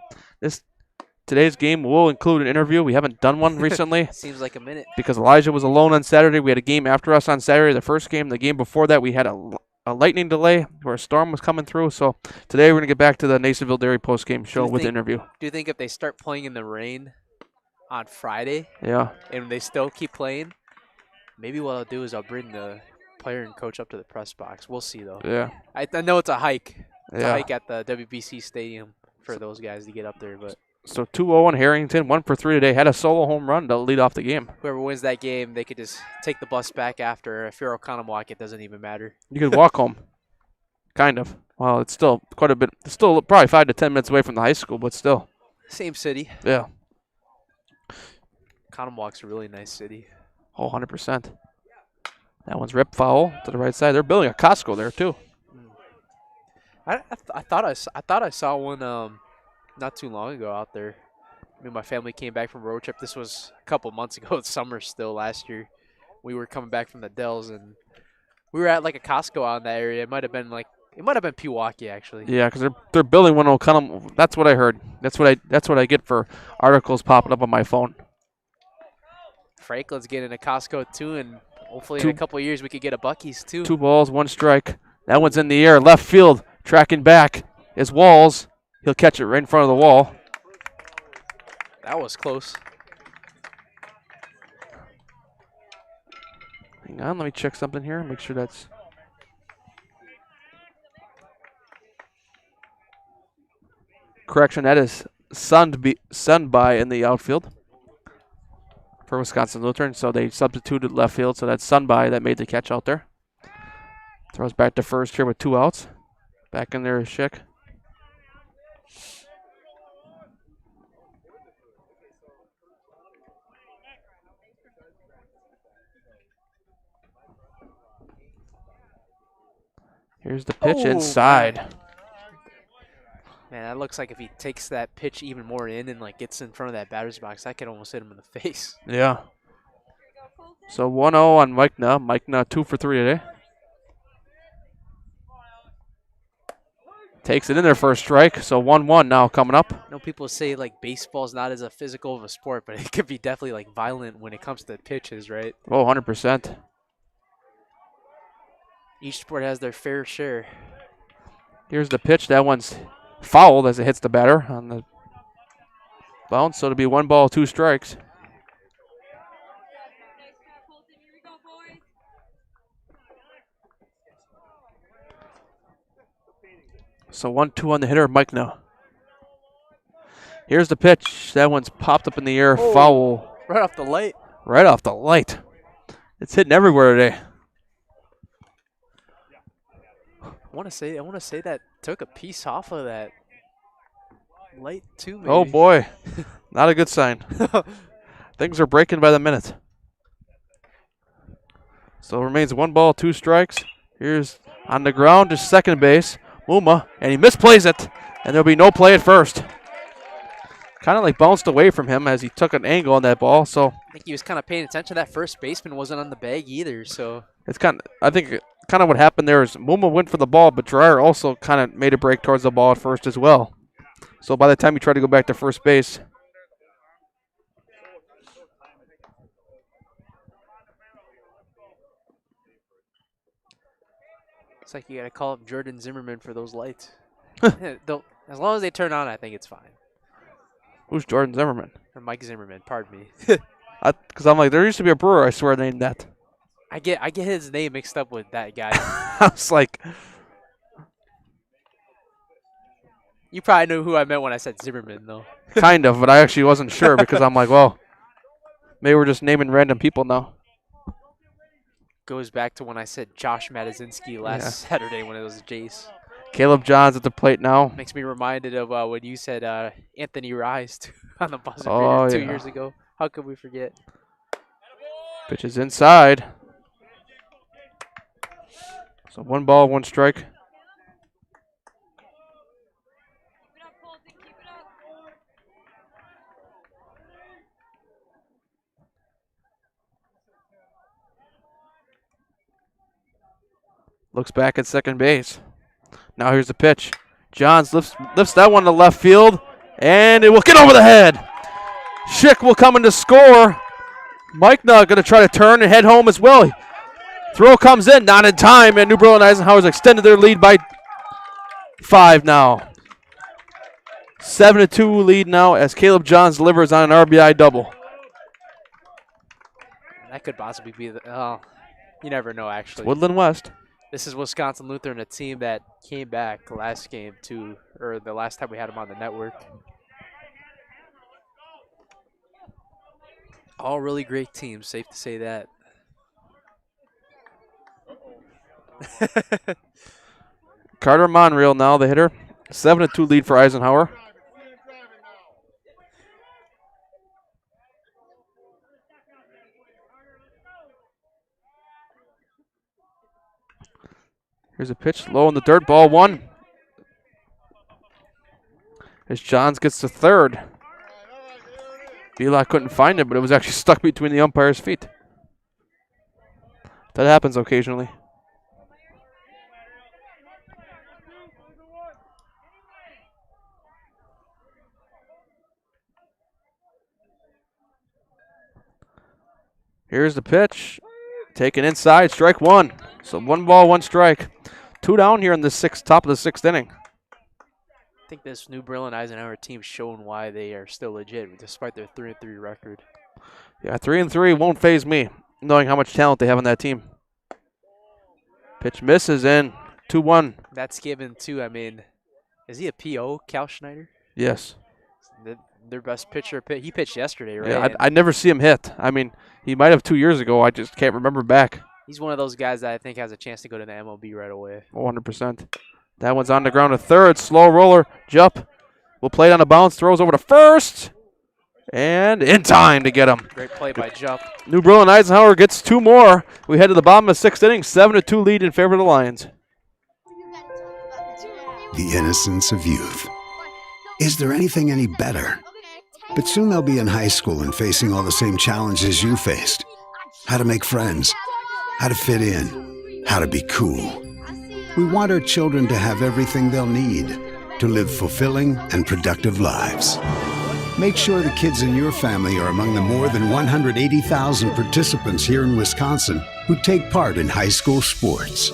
Today's game will include an interview. We haven't done one recently. Seems like a minute. Because Elijah was alone on Saturday. We had a game after us on Saturday, the first game. The game before that, we had a lightning delay where a storm was coming through. So today we're going to get back to the Nasonville Dairy postgame show with the interview. Do you think if they start playing in the rain on Friday, and they still keep playing, maybe what I'll do is I'll bring the player and coach up to the press box. We'll see, though. Yeah. I know it's a hike. It's a hike at the WBC Stadium for those guys to get up there. But so 2-0 on Harrington, 1 for 3 today. Had a solo home run to lead off the game. Whoever wins that game, they could just take the bus back after. If you're Oconomowoc, it doesn't even matter. You could walk home. Kind of. Well, it's still quite a bit. It's still probably 5 to 10 minutes away from the high school, but still. Same city. Yeah. Conomowoc a really nice city. Oh, 100%. That one's rip foul to the right side. They're building a Costco there too. I thought I saw one not too long ago out there. I mean, my family came back from a road trip. This was a couple months ago. It's summer still last year. We were coming back from the Dells, and we were at like a Costco out in that area. It might have been Pewaukee actually. Yeah, because they're building one. That's what I heard. That's what I get for articles popping up on my phone. Franklin's getting a Costco too, and hopefully in a couple of years we could get a Buc-ee's too. 2 balls, 1 strike. That one's in the air, left field, tracking back is Walls. He'll catch it right in front of the wall. That was close. Hang on, let me check something here. Make sure that's. Correction, that is sunned by in the outfield for Wisconsin Lutheran. So they substituted left field, so that's Sunby that made the catch out there. Throws back to first here with 2 outs. Back in there is Schick. Here's the pitch inside. Man, that looks like if he takes that pitch even more in and like gets in front of that batter's box, that could almost hit him in the face. Yeah. So 1-0 on Mikena. Mikena 2 for 3 today. Takes it in there for a strike. So 1-1 now coming up. I know people say like baseball's not as a physical of a sport, but it could be definitely like violent when it comes to pitches, right? Oh, 100%. Each sport has their fair share. Here's the pitch. That one's fouled as it hits the batter on the bounce. So it'll be 1 ball, 2 strikes. So 1-2 on the hitter, Mike now. Here's the pitch. That one's popped up in the air. Oh, foul. Right off the light. Right off the light. It's hitting everywhere today. I want to say that took a piece off of that light too. Maybe. Oh boy, not a good sign. Things are breaking by the minute. So it remains 1 ball, 2 strikes. Here's on the ground to second base, Muma, and he misplays it, and there'll be no play at first. Kind of like bounced away from him as he took an angle on that ball. So I think he was kind of paying attention. That first baseman wasn't on the bag either. So it's I think what happened there is Muma went for the ball, but Dreyer also kind of made a break towards the ball at first as well. So by the time he tried to go back to first base, it's like you got to call up Jordan Zimmerman for those lights. As long as they turn on, I think it's fine. Who's Jordan Zimmerman? Or Mike Zimmerman, pardon me. Because I'm like, there used to be a brewer, I swear, named that. I get his name mixed up with that guy. I was like, you probably knew who I meant when I said Zimmerman, though. Kind of, but I actually wasn't sure because I'm like, well, maybe we're just naming random people now. Goes back to when I said Josh Matazinski last Saturday when it was Jace. Caleb Johns at the plate now. Makes me reminded of when you said Anthony Rise on the buzzer 2 years ago. How could we forget? Pitch is inside. So 1 ball, 1 strike. Looks back at second base. Now here's the pitch. Johns lifts that one to left field, and it will get over the head. Schick will come in to score. Mike now going to try to turn and head home as well. Throw comes in, not in time, and New Berlin Eisenhower's extended their lead by 5 now. 7-2 lead now as Caleb Johns delivers on an RBI double. That could possibly be the. You never know, actually. It's Woodland West. This is Wisconsin Lutheran, a team that came back last game or the last time we had them on the network. All really great teams, safe to say that. Carter Monreal now the hitter. 7-2 lead for Eisenhower. Here's a pitch low in the dirt, ball 1. As Johns gets to third. WIAA couldn't find it, but it was actually stuck between the umpire's feet. That happens occasionally. Here's the pitch. Taken inside, strike 1. So 1 ball, 1 strike. 2 down here in the top of the 6th inning. I think this New Berlin Eisenhower team's shown why they are still legit despite their 3-3 record. Yeah, 3-3 won't faze me, knowing how much talent they have on that team. Pitch misses in. 2-1. That's given to, I mean, is he a PO, Cal Schneider? Yes. Their best pitcher. He pitched yesterday, right? Yeah, I never see him hit. I mean, he might have 2 years ago. I just can't remember back. He's one of those guys that I think has a chance to go to the MLB right away. 100%. That one's on the ground to third. Slow roller. Jump. Will play it on a bounce. Throws over to first. And in time to get him. Great play by Jump. New Berlin Eisenhower gets 2 more. We head to the bottom of the 6th inning. 7-2 lead in favor of the Lions. The innocence of youth. Is there anything any better? But soon they'll be in high school and facing all the same challenges you faced. How to make friends, how to fit in, how to be cool. We want our children to have everything they'll need to live fulfilling and productive lives. Make sure the kids in your family are among the more than 180,000 participants here in Wisconsin who take part in high school sports.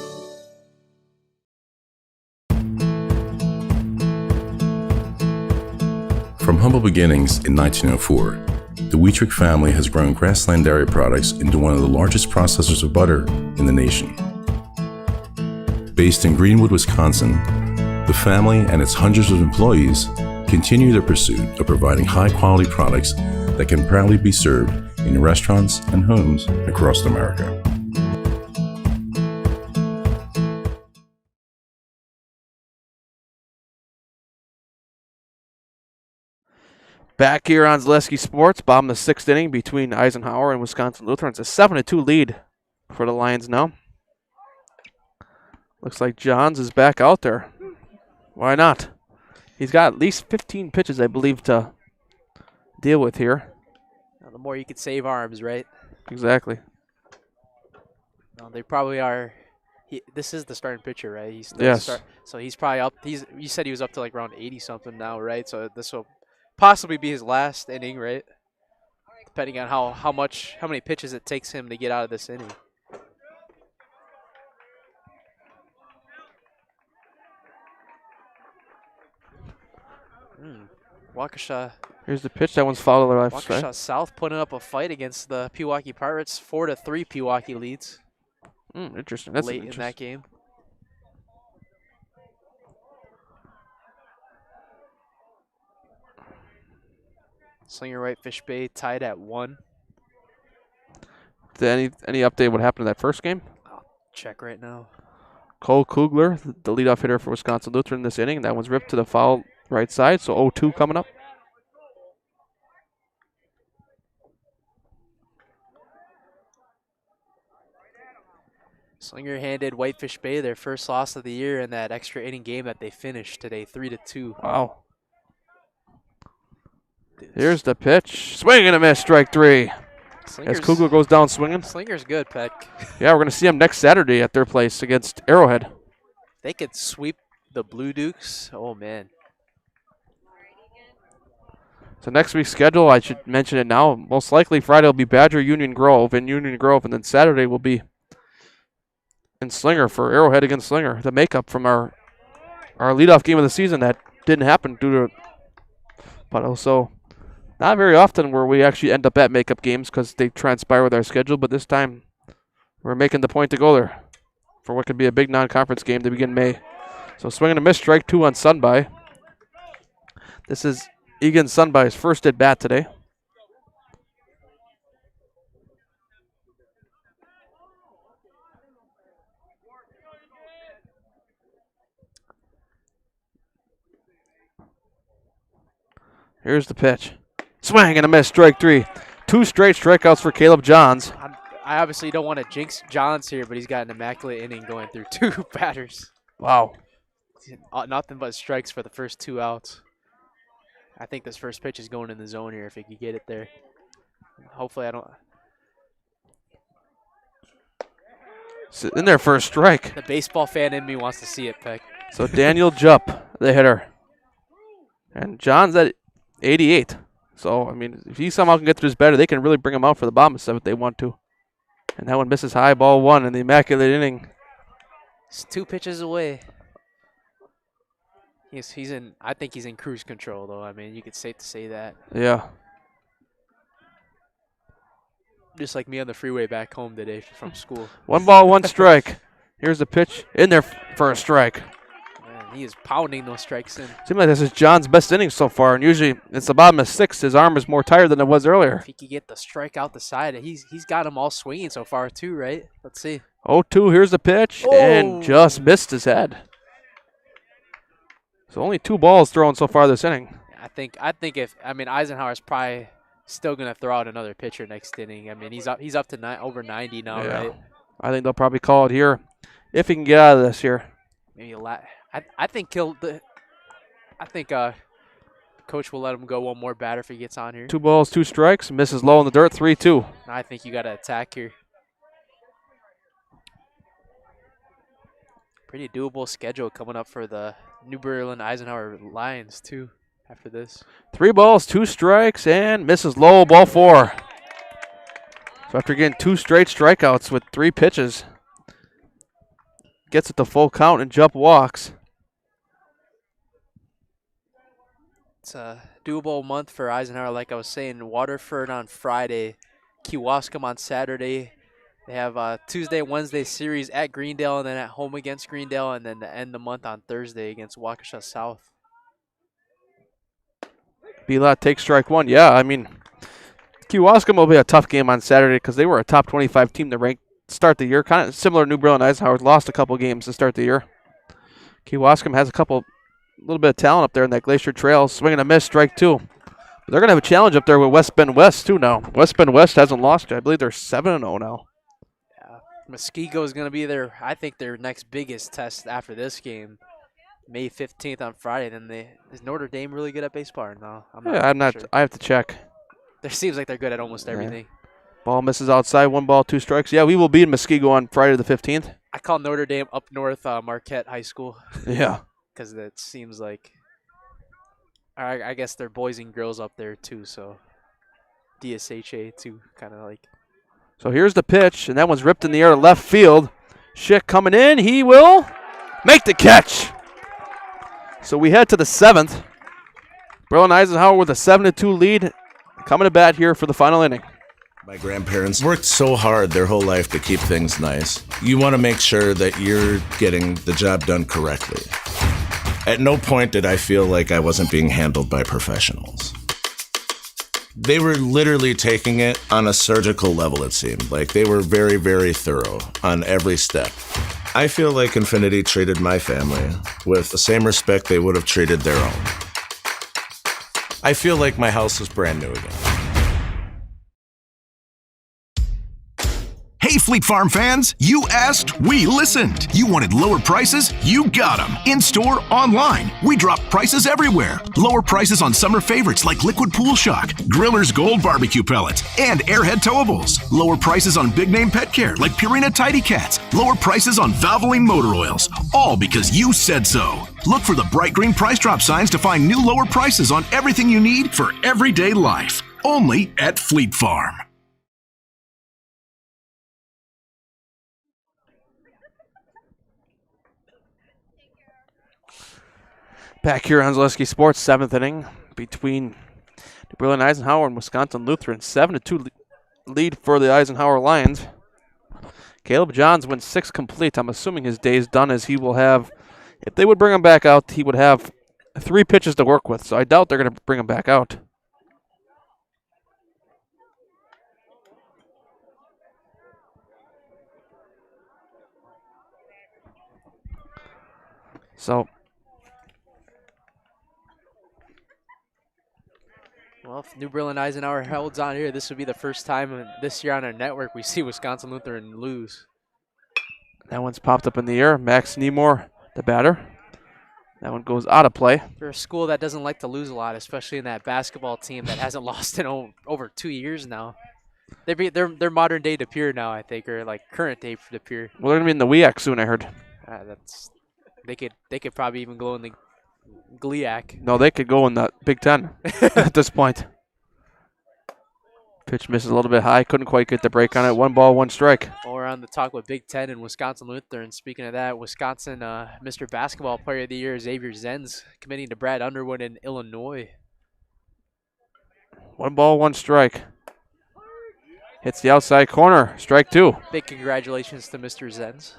From humble beginnings in 1904, the Wheatrick family has grown Grassland Dairy Products into one of the largest processors of butter in the nation. Based in Greenwood, Wisconsin, the family and its hundreds of employees continue their pursuit of providing high-quality products that can proudly be served in restaurants and homes across America. Back here on Zaleski Sports, bottom of the 6th inning between Eisenhower and Wisconsin Lutheran. It's a 7-2 lead for the Lions now. Looks like Johns is back out there. Why not? He's got at least 15 pitches, I believe, to deal with here. Now, the more you could save arms, right? Exactly. No, they probably are. This is the starting pitcher, right? He's still yes. So he's probably up. You said he was up to like around 80 something now, right? So this will possibly be his last inning, right? Depending on how many pitches it takes him to get out of this inning. Waukesha. Here's the pitch. That one's fouled to the left Waukesha side. South putting up a fight against the Pewaukee Pirates. 4-3 Pewaukee leads. Interesting. That's late in that game. Slinger Whitefish Bay tied at 1. Any update what happened in that first game? I'll check right now. Cole Kugler, the leadoff hitter for Wisconsin Lutheran this inning. That one's ripped to the foul right side, so 0-2 coming up. Slinger handed Whitefish Bay their first loss of the year in that extra inning game that they finished today, 3-2. Wow. Here's the pitch. Swing and a miss, strike 3. As Kugler goes down swinging. Slinger's good, Peck. Yeah, we're going to see him next Saturday at their place against Arrowhead. They could sweep the Blue Dukes. Oh, man. So next week's schedule, I should mention it now. Most likely Friday will be Badger Union Grove in Union Grove, and then Saturday will be in Slinger for Arrowhead against Slinger. The makeup from our leadoff game of the season that didn't happen due to, but also not very often where we actually end up at makeup games because they transpire with our schedule, but this time we're making the point to go there for what could be a big non-conference game to begin May. So swing and a miss, strike 2 on Sunby. This is Egan Sunby's first at bat today. Here's the pitch. Swing and a miss, strike 3. 2 straight strikeouts for Caleb Johns. I obviously don't want to jinx Johns here, but he's got an immaculate inning going through 2 batters. Wow. Nothing but strikes for the first 2 outs. I think this first pitch is going in the zone here if he could get it there. Hopefully I don't. Sitting in there for a strike. The baseball fan in me wants to see it, Peck. So Daniel Jupp, the hitter. And John's at 88. So, I mean, if he somehow can get through his batter, they can really bring him out for the bottom of 7th if they want to. And that one misses high, ball 1 in the immaculate inning. It's 2 pitches away. He's in. I think he's in cruise control, though. I mean, you could safe to say that. Yeah. Just like me on the freeway back home today from school. 1 ball, 1 strike. Here's the pitch in there for a strike. Man, he is pounding those strikes in. Seems like this is John's best inning so far, and usually it's the bottom of 6th. His arm is more tired than it was earlier. If he could get the strike out the side, he's got them all swinging so far too, right? Let's see. 0-2, here's the pitch, and just missed his head. So only 2 balls thrown so far this inning. I think Eisenhower's probably still gonna throw out another pitcher next inning. I mean, he's up to over 90 now, right? I think they'll probably call it here if he can get out of this here. Maybe I think coach will let him go one more batter if he gets on here. 2 balls, 2 strikes, misses low in the dirt, 3-2. I think you got to attack here. Pretty doable schedule coming up for the New Berlin Eisenhower Lions too after this. 3 balls, 2 strikes, and misses low, ball 4. So after getting 2 straight strikeouts with 3 pitches, gets it to full count and Jupp walks. It's a doable month for Eisenhower, like I was saying. Waterford on Friday, Kewaskum on Saturday. They have Tuesday, Wednesday series at Greendale, and then at home against Greendale, and then to end the month on Thursday against Waukesha South. Bilot takes strike 1. Yeah, I mean, Kewaskum will be a tough game on Saturday because they were a top 25 team to rank start the year. Kind of similar to New Berlin. Eisenhower's lost a couple games to start the year. Kewaskum has a little bit of talent up there in that Glacier Trail. Swing and a miss, strike 2. But they're going to have a challenge up there with West Bend West too now. West Bend West hasn't lost yet. I believe they're 7-0 now. Muskego is going to be I think their next biggest test after this game, May 15th on Friday. Then is Notre Dame really good at baseball or no? I'm not. Sure. I have to check. There seems like they're good at almost everything. Ball misses outside. 1 ball, 2 strikes. Yeah, we will be in Muskego on Friday the 15th. I call Notre Dame up north Marquette High School. Yeah. Because it seems like, I guess they're boys and girls up there too. So DSHA too, kind of like. So here's the pitch, and that one's ripped in the air to left field. Schick coming in. He will make the catch. So we head to the 7th. Berlin Eisenhower with a 7-2 lead, coming to bat here for the final inning. My grandparents worked so hard their whole life to keep things nice. You want to make sure that you're getting the job done correctly. At no point did I feel like I wasn't being handled by professionals. They were literally taking it on a surgical level, it seemed. Like they were very, very thorough on every step. I feel like Infinity treated my family with the same respect they would have treated their own. I feel like my house is brand new again. Hey, Fleet Farm fans, you asked, we listened. You wanted lower prices? You got them. In-store, online. We drop prices everywhere. Lower prices on summer favorites like Liquid Pool Shock, Griller's Gold Barbecue Pellets, and Airhead Towables. Lower prices on big-name pet care like Purina Tidy Cats. Lower prices on Valvoline motor oils. All because you said so. Look for the bright green price drop signs to find new lower prices on everything you need for everyday life. Only at Fleet Farm. Back here on Zaleski Sports, 7th inning between Berlin Eisenhower and Wisconsin Lutheran. 7-2 lead for the Eisenhower Lions. Caleb Johns went 6 complete. I'm assuming his day is done, as he will have, if they would bring him back out, he would have 3 pitches to work with. So I doubt they're going to bring him back out. So Well, if New Berlin Eisenhower holds on here, this would be the first time this year on our network we see Wisconsin Lutheran lose. That one's popped up in the air. Max Nemore, the batter. That one goes out of play. They're a school that doesn't like to lose a lot, especially in that basketball team that hasn't lost in over 2 years now. They're modern day De Pere now, I think, or like current day De Pere. Well, they're gonna be in the WIAC soon, I heard. They could probably even go in the GLIAC. No, they could go in the Big Ten at this point. Pitch misses a little bit high. Couldn't quite get the break on it. 1 ball, 1 strike. Well, we're on the talk with Big Ten and Wisconsin Lutheran. Speaking of that, Wisconsin Mr. Basketball Player of the Year, Xavier Zenz, committing to Brad Underwood in Illinois. 1 ball, 1 strike. Hits the outside corner. Strike 2. Big congratulations to Mr. Zenz.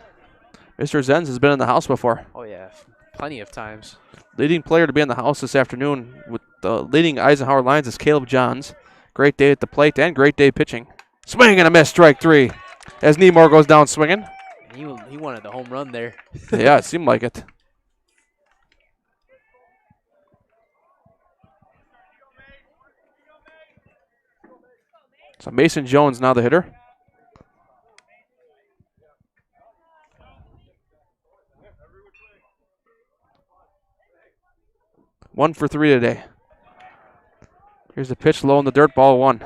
Mr. Zenz has been in the house before. Oh, yeah. Plenty of times. Leading player to be in the house this afternoon with the leading Eisenhower lines is Caleb Johns. Great day at the plate and great day pitching. Swing and a miss, strike 3. As Nemore goes down swinging. He wanted the home run there. Yeah, it seemed like it. So Mason Jones now the hitter. One for 3 today. Here's the pitch low in the dirt, ball 1.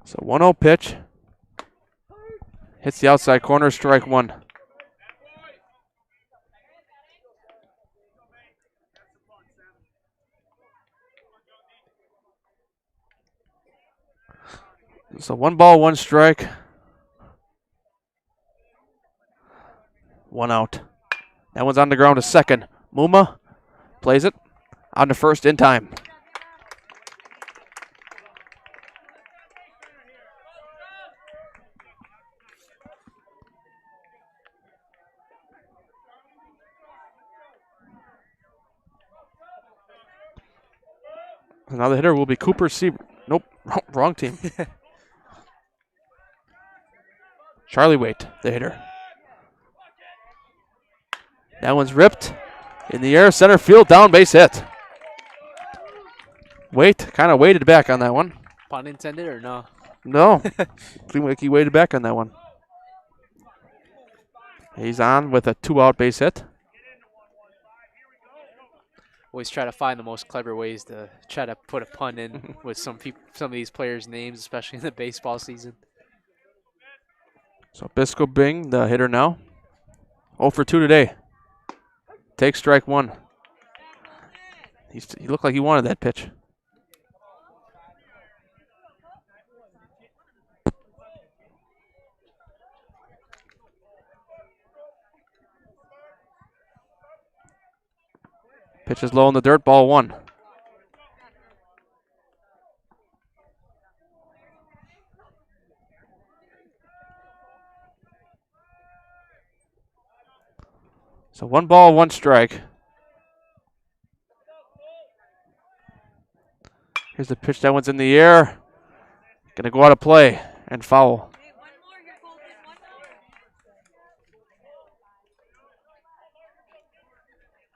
So 1-0 pitch. Hits the outside corner, strike 1. So 1 ball, 1 strike. 1 out. That one's on the ground to second. Muma plays it on to first in time. Now the hitter will be Cooper Siebert. Nope, wrong team. Charlie Waite, the hitter. That one's ripped in the air, center field, down base hit. Waite kind of waited back on that one. Pun intended or no? No, seemed like he waited back on that one. He's on with a 2-out base hit. Always try to find the most clever ways to try to put a pun in with some of these players' names, especially in the baseball season. So Bisco Bing, the hitter now. 0 for 2 today. Takes strike 1. He looked like he wanted that pitch. Pitch is low in the dirt, ball 1. So 1 ball, 1 strike. Here's the pitch, that one's in the air. Gonna go out of play and foul.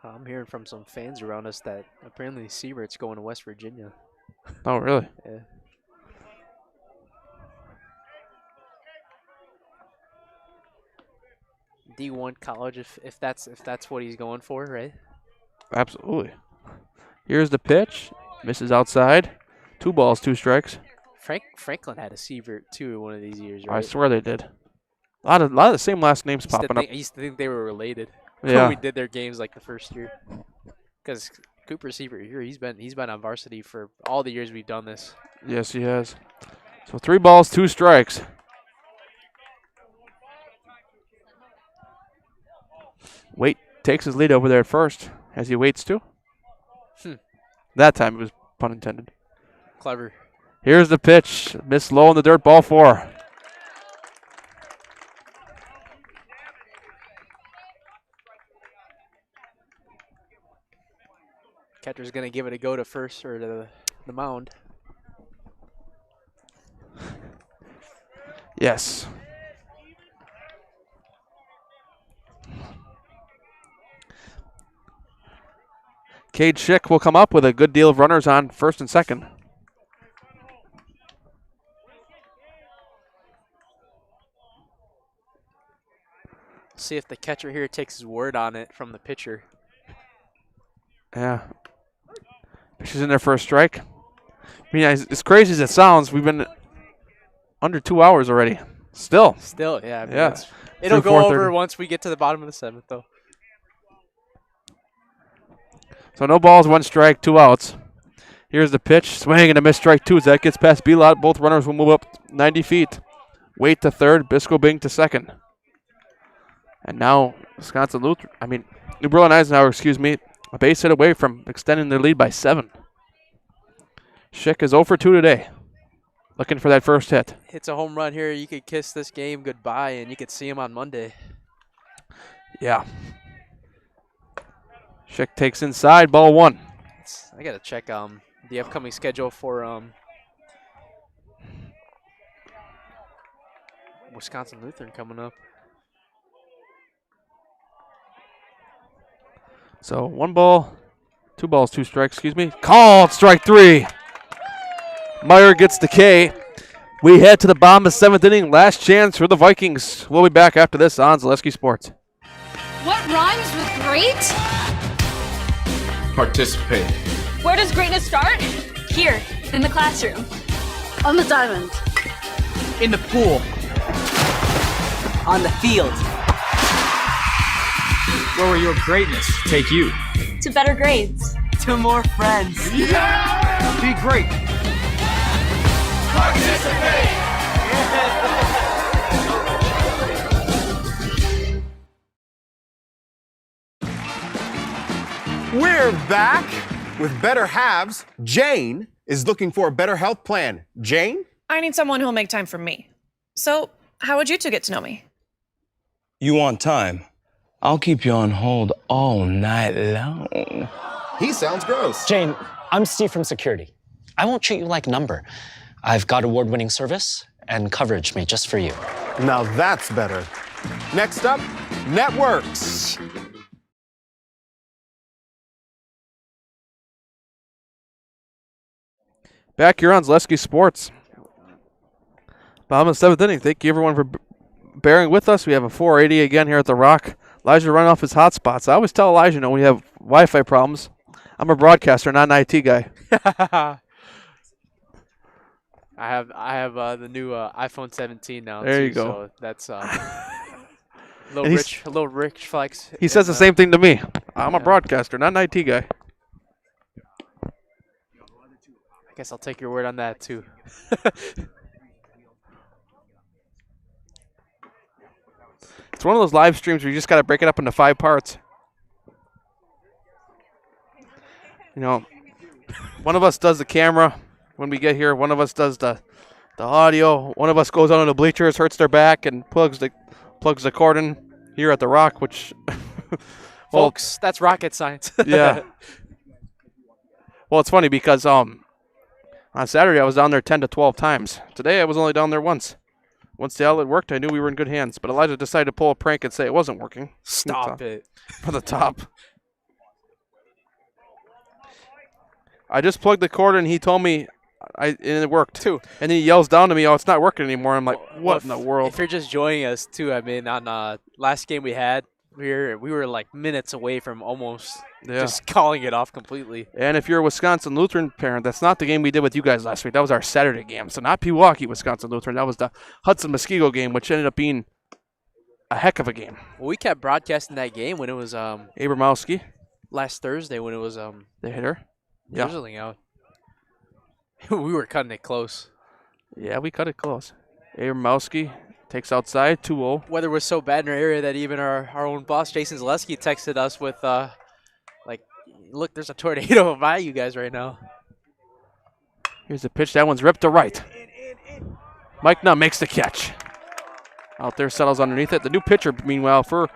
I'm hearing from some fans around us that apparently Siebert's going to West Virginia. Oh, really? Yeah. D1 college, if that's what he's going for, right? Absolutely. Here's the pitch. Misses outside. 2 balls, 2 strikes. Franklin had a Siebert too one of these years, right? I swear they did. A lot of the same last names popping up. I used to think they were related. Yeah. When we did their games like the first year. Because Cooper Siebert here, he's been on varsity for all the years we've done this. Yes, he has. So 3 balls, 2 strikes. Waite takes his lead over there at first, as he waits to. That time it was pun intended. Clever. Here's the pitch. Missed low in the dirt, ball 4. Catcher's going to give it a go to first or to the mound. Yes. Cade Schick will come up with a good deal of runners on first and second. See if the catcher here takes his word on it from the pitcher. Yeah. She's in there for a strike. I mean, as crazy as it sounds, we've been under 2 hours already. Still, yeah. I mean, yeah. It'll go over once we get to the bottom of the 7th, though. So no balls, 1 strike, 2 outs. Here's the pitch. Swing and a missed strike 2 as that gets past Belot. Both runners will move up 90 feet. Wait to third. Bisco Bing to second. And now Wisconsin Lutheran, New Berlin Eisenhower, a base hit away from extending their lead by 7. Schick is 0 for 2 today. Looking for that first hit. Hits a home run here. You could kiss this game goodbye, and you could see him on Monday. Yeah. Schick takes inside, ball 1. I got to check the upcoming schedule for Wisconsin Lutheran coming up. So 1 ball, 2 balls, 2 strikes, Called strike 3. Meyer gets the K. We head to the bottom of the 7th inning. Last chance for the Vikings. We'll be back after this on Zaleski Sports. What rhymes with great? Participate. Where does greatness start? Here, in the classroom. On the diamond. In the pool. On the field. Where will your greatness take you? To better grades. To more friends. Yeah! Be great. Participate! We're back with Better Halves. Jane is looking for a better health plan. Jane? I need someone who'll make time for me. So, how would you two get to know me? You want time? I'll keep you on hold all night long. He sounds gross. Jane, I'm Steve from security. I won't treat you like a number. I've got award-winning service and coverage made just for you. Now that's better. Next up, networks. Back here on Zaleski Sports. Bottom of the 7th inning. Thank you everyone for bearing with us. We have a 480 again here at the Rock. Elijah running off his hotspots. I always tell Elijah, we have Wi-Fi problems. I'm a broadcaster, not an IT guy. I have the new iPhone 17 now. There too, you go. So that's a little rich flex. He says the same thing to me. I'm a broadcaster, not an IT guy. I guess I'll take your word on that too. It's one of those live streams where you just got to break it up into 5 parts. One of us does the camera when we get here. One of us does the audio. One of us goes on to the bleachers, hurts their back, and plugs the cord in here at the Rock, which... Folks, that's rocket science. Yeah. Well, it's funny because on Saturday I was down there 10 to 12 times. Today I was only down there once. Once the outlet worked, I knew we were in good hands. But Elijah decided to pull a prank and say it wasn't working. Stop it. For the top. I just plugged the cord and he told me and it worked. Too. And then he yells down to me, "Oh, it's not working anymore." I'm like, what in the world? If you're just joining us too, on last game we had, we were like minutes away from almost just calling it off completely. And if you're a Wisconsin Lutheran parent, that's not the game we did with you guys last week. That was our Saturday game. So not Pewaukee, Wisconsin Lutheran. That was the Hudson Muskego game, which ended up being a heck of a game. Well, we kept broadcasting that game when it was Abramowski. Last Thursday when it was the hitter. Drizzling out. We were cutting it close. Yeah, we cut it close. Abramowski takes outside, 2-0. Weather was so bad in our area that even our own boss, Jason Zaleski, texted us with, look, there's a tornado by you guys right now. Here's the pitch. That one's ripped to right. Mike Nunn makes the catch. Out there, settles underneath it. The new pitcher, meanwhile, for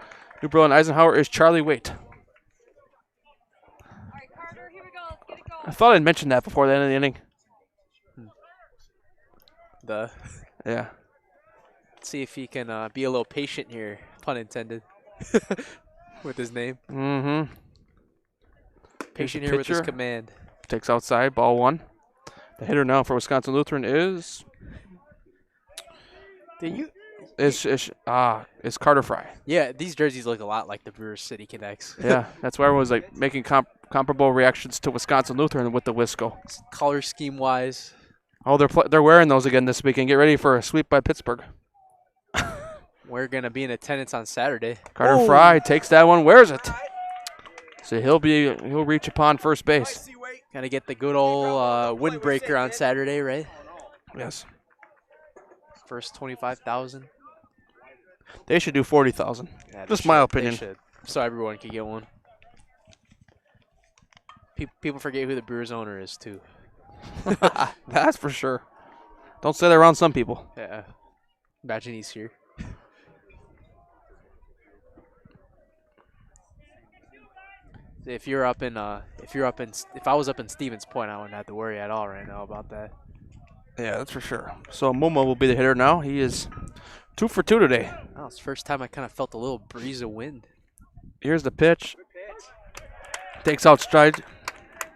New Berlin Eisenhower is Charlie Waite. I thought I'd mentioned that before the end of the inning. Yeah. Let's see if he can be a little patient here, pun intended, with his name. Mm-hmm. Patient here with his command. Takes outside, ball 1. The hitter now for Wisconsin Lutheran is Carter Fry. Yeah, these jerseys look a lot like the Brewers City Connects. Yeah, that's why everyone was like making comparable reactions to Wisconsin Lutheran with the Wisco. Color scheme wise. Oh, they're wearing those again this weekend. Get ready for a sweep by Pittsburgh. We're gonna be in attendance on Saturday. Carter Fry takes that one, wears it. So he'll reach upon first base. Gonna get the good old windbreaker on Saturday, right? Yes. First 25,000. They should do 40,000. Yeah, Just my opinion. So everyone can get one. People forget who the Brewers owner is too. That's for sure. Don't say that around some people. Yeah. Imagine he's here. If I was up in Stevens Point, I wouldn't have to worry at all right now about that. Yeah, that's for sure. So Momo will be the hitter now. He is 2 for 2 today. Oh, it's the first time I kind of felt a little breeze of wind. Here's the pitch. Takes out stride.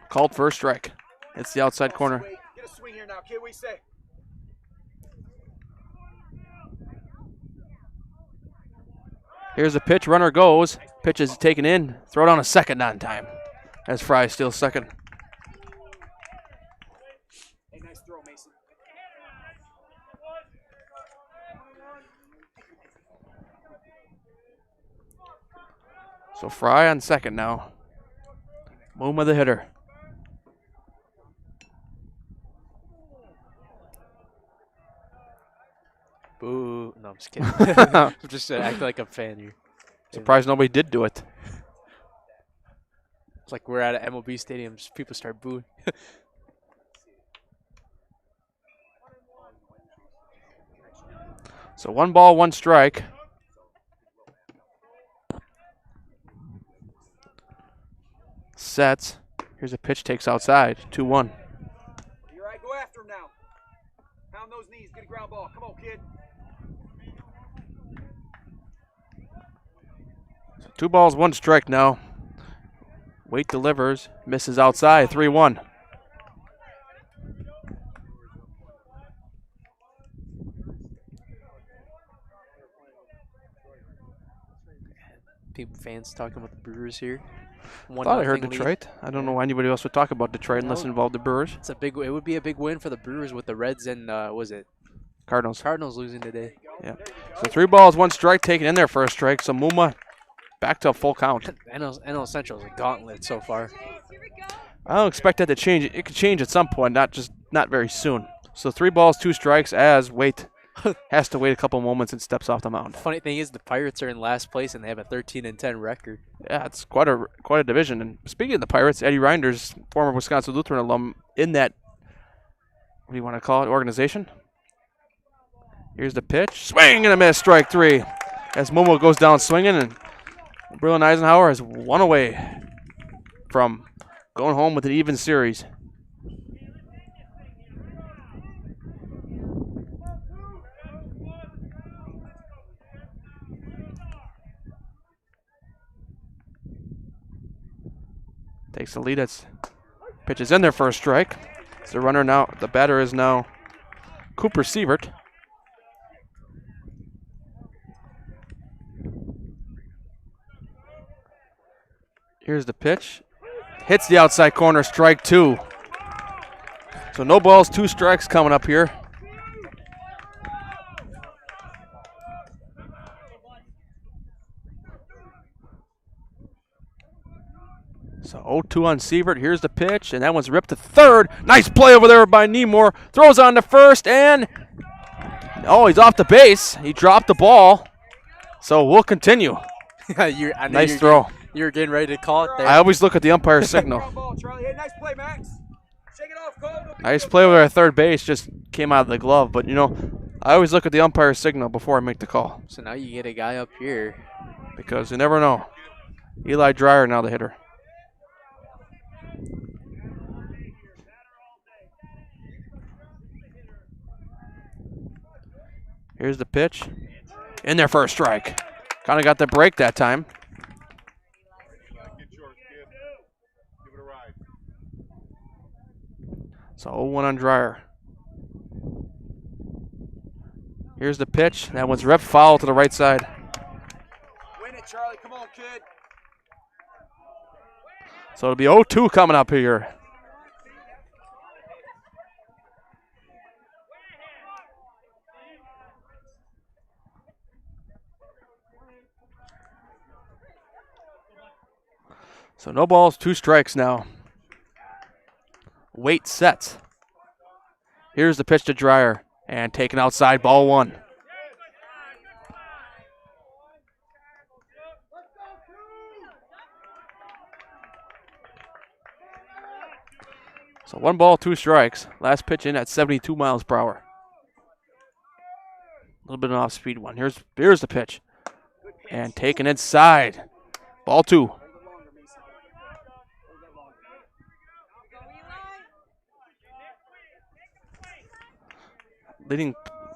Called for a strike. It's the outside corner. Get a swing here now, kid. What do you say? Here's the pitch. Runner goes. Pitch is taken in. Throw down a second on time. As Fry steals second. Hey, nice throw, Mason. So Fry on second now. Mooma the hitter. Boo. No, I'm just kidding. I'm just acting like a fan here. Surprised nobody did do it. It's like we're at an MLB stadium, just people start booing. So 1 ball, 1 strike. Sets. Here's a pitch, takes outside. 2-1. You all right? Go after him now. Pound those knees. Get a ground ball. Come on, kid. So 2 balls, 1 strike now. Wait delivers. Misses outside. 3-1. Fans talking about the Brewers here. I thought I heard Detroit. I don't know why anybody else would talk about Detroit unless it involved the Brewers. It would be a big win for the Brewers with the Reds and was it Cardinals? Cardinals losing today. Yeah. So 3 balls, 1 strike taken in there for a strike. So Mooma back to a full count. NL Central is a gauntlet so far. I don't expect that to change. It could change at some point, not very soon. So 3 balls, 2 strikes as has to wait a couple moments and steps off the mound. Funny thing is, the Pirates are in last place and they have a 13-10 record. Yeah, it's quite a division. And speaking of the Pirates, Eddie Reinders, former Wisconsin Lutheran alum, in that, what do you want to call it, organization? Here's the pitch, swing and a miss, strike 3. As Momo goes down swinging, and Brilliant Eisenhower is 1 away from going home with an even series. Takes the lead. Pitches in there for a strike. It's the runner now. The batter is now Cooper Sievert. Here's the pitch. Hits the outside corner, strike 2. So no balls, 2 strikes coming up here. So 0-2 on Sievert. Here's the pitch, and that one's ripped to third. Nice play over there by Nemore. Throws on to first, and he's off the base. He dropped the ball. So we'll continue. Nice throw. You were getting ready to call it there. I always look at the umpire's signal. Hey, nice play, Max. Shake it off, Cole. Nice play over at third base. Just came out of the glove. But, I always look at the umpire's signal before I make the call. So now you get a guy up here. Because you never know. Eli Dreyer now the hitter. Here's the pitch. In there for a strike. Kind of got the break that time. So 0-1 on Dreyer. Here's the pitch. That one's rep foul to the right side. Win it, Charlie. Come on, kid. So it'll be 0-2 coming up here. So no balls, 2 strikes now. Wait sets. Here's the pitch to Dreyer. And taken outside, ball 1. So 1 ball, 2 strikes. Last pitch in at 72 miles per hour. A little bit of an off-speed one. Here's the pitch. And taken inside. Ball 2.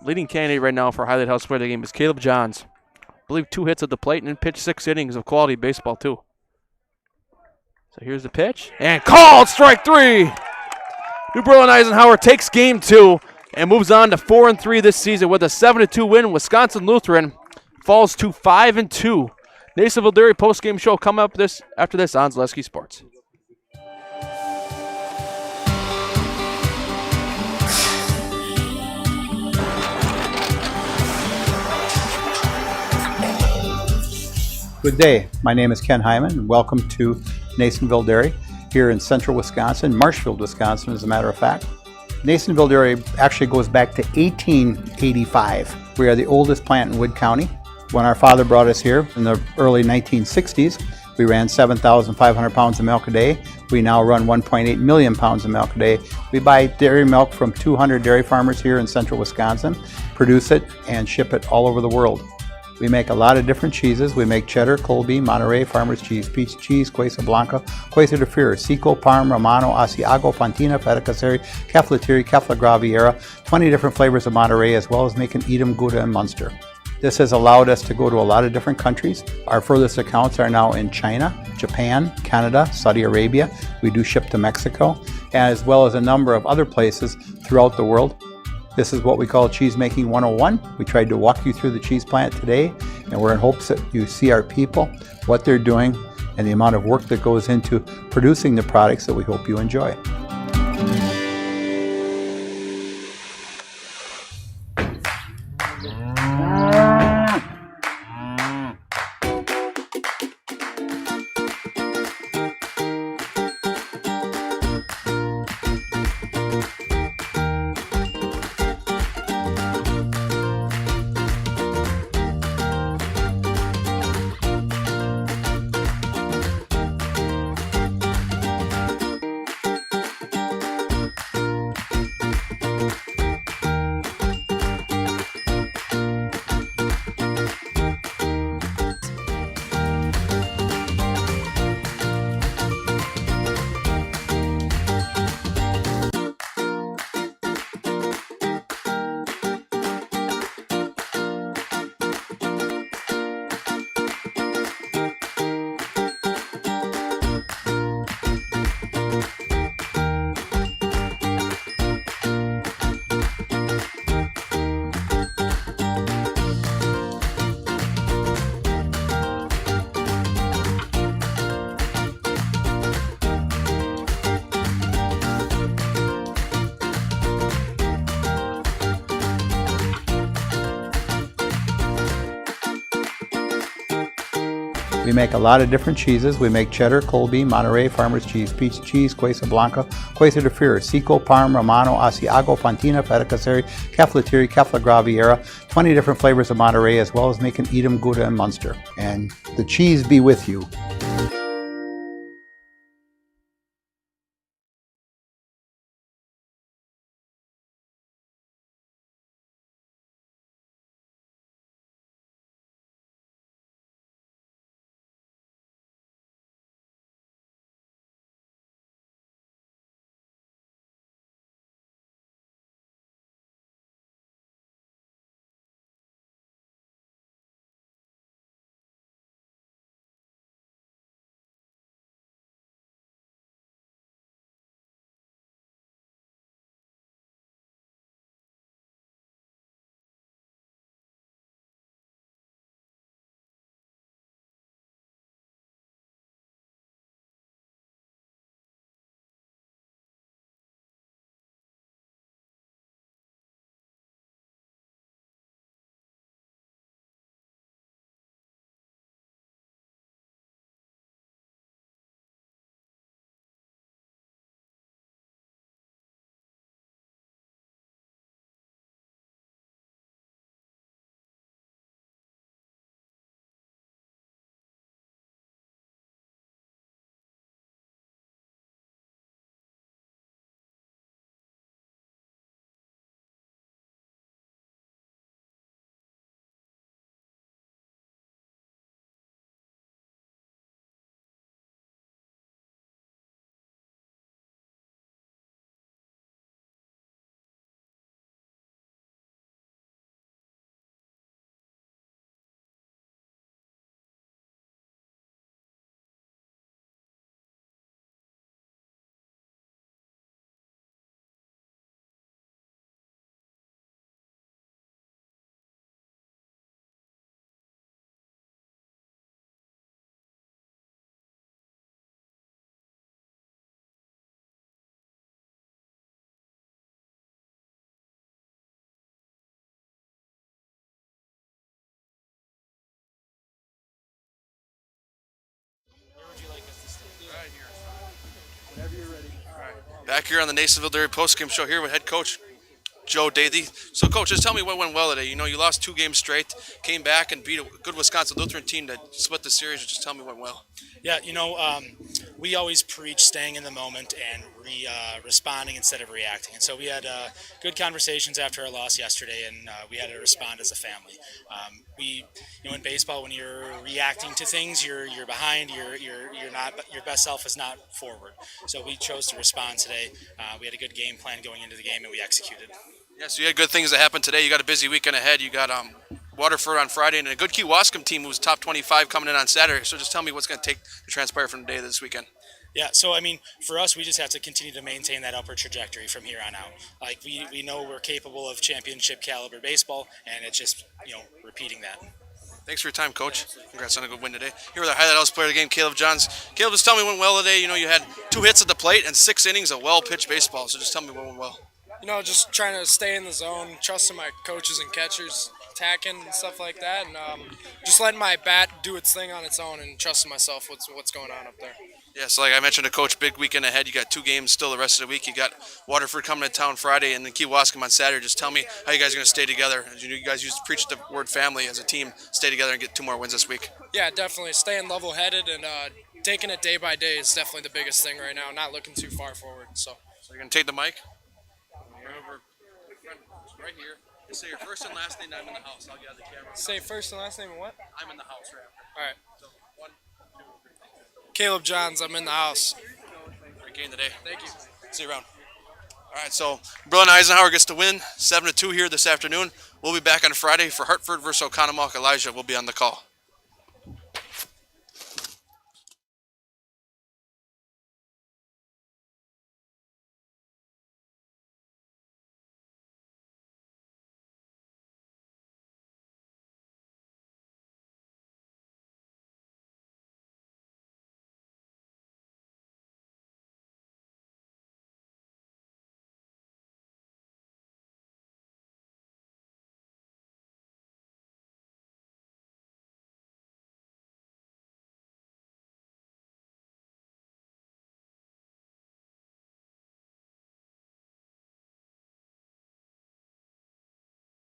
Leading candidate right now for Highlight House Player of the Game is Caleb Johns. I believe 2 hits at the plate and pitched 6 innings of quality baseball too. So here's the pitch. And called strike 3. New Berlin Eisenhower takes game 2 and moves on to 4-3 this season with a 7-2 win. Wisconsin Lutheran falls to 5-2. Nasonville Dairy post-game show coming up after this on Zaleski Sports. Good day. My name is Ken Hyman, and welcome to Nasonville Dairy here in central Wisconsin, Marshfield, Wisconsin, as a matter of fact. Nasonville Dairy actually goes back to 1885. We are the oldest plant in Wood County. When our father brought us here in the early 1960s, we ran 7,500 pounds of milk a day. We now run 1.8 million pounds of milk a day. We buy dairy milk from 200 dairy farmers here in central Wisconsin, produce it, and ship it all over the world. We make a lot of different cheeses. We make cheddar, Colby, Monterey, Farmer's Cheese, Peach Cheese, Quesa Blanca, Quesa de Freer, Seco, Parm, Romano, Asiago, Fontina, Feta Caseri, Caflatiri, Cafla Graviera, 20 different flavors of Monterey, as well as making Edam, Gouda, and Munster. This has allowed us to go to a lot of different countries. Our furthest accounts are now in China, Japan, Canada, Saudi Arabia. We do ship to Mexico, as well as a number of other places throughout the world. This is what we call Cheese Making 101. We tried to walk you through the cheese plant today, and we're in hopes that you see our people, what they're doing, and the amount of work that goes into producing the products that we hope you enjoy. We make a lot of different cheeses. We make cheddar, Colby, Monterey, Farmer's Cheese, Peach Cheese, Quesa Blanca, Quesa de Freer, Seco, Parm, Romano, Asiago, Fontina, Feta Caseri, Caflatiri, Cafla Graviera, 20 different flavors of Monterey, as well as making Edam, Gouda, and Munster. And the cheese be with you. Back here on the Nasonville Dairy postgame show here with head coach Joe Dathy. So, Coach, just tell me what went well today. You know, you lost 2 games straight, came back and beat a good Wisconsin Lutheran team to split the series. Just tell me what went well. Yeah, we always preach staying in the moment and responding instead of reacting. And so we had good conversations after our loss yesterday, and we had to respond as a family. In baseball, when you're reacting to things, you're behind. You're not. Your best self is not forward. So we chose to respond today. We had a good game plan going into the game, and we executed. Yeah, so you had good things that happened today. You got a busy weekend ahead. You got Waterford on Friday and a good Kewaskum team who's top 25 coming in on Saturday. So just tell me what's going to take to transpire from the day this weekend. Yeah, so for us, we just have to continue to maintain that upward trajectory from here on out. Like we know we're capable of championship caliber baseball, and it's just repeating that. Thanks for your time, Coach. Congrats on a good win today. Here with our highlight house player of the game, Caleb Johns. Caleb, just tell me what went well today. You know, you had 2 hits at the plate and 6 innings of well-pitched baseball. So just tell me what went well. Just trying to stay in the zone, trusting my coaches and catchers, attacking and stuff like that, and just letting my bat do its thing on its own and trusting myself what's going on up there. Yeah, so like I mentioned to Coach, big weekend ahead. You got 2 games still the rest of the week. You got Waterford coming to town Friday and then Kewaskum on Saturday. Just tell me how you guys are going to stay together. You guys used to preach the word family as a team. Stay together and get 2 more wins this week. Yeah, definitely. Staying level-headed and taking it day by day is definitely the biggest thing right now, not looking too far forward. So you're going to take the mic? Right here. Just say your first and last name. I'm in the house. I'll get out of the camera. Say first and last name and what? I'm in the house right after. All right. So 1, 2, 3. Caleb Johns, I'm in the house. Great game today. Thank you. See you around. All right, so Berlin Eisenhower gets to win 7-2 here this afternoon. We'll be back on Friday for Hartford versus Oconomowoc. Elijah will be on the call.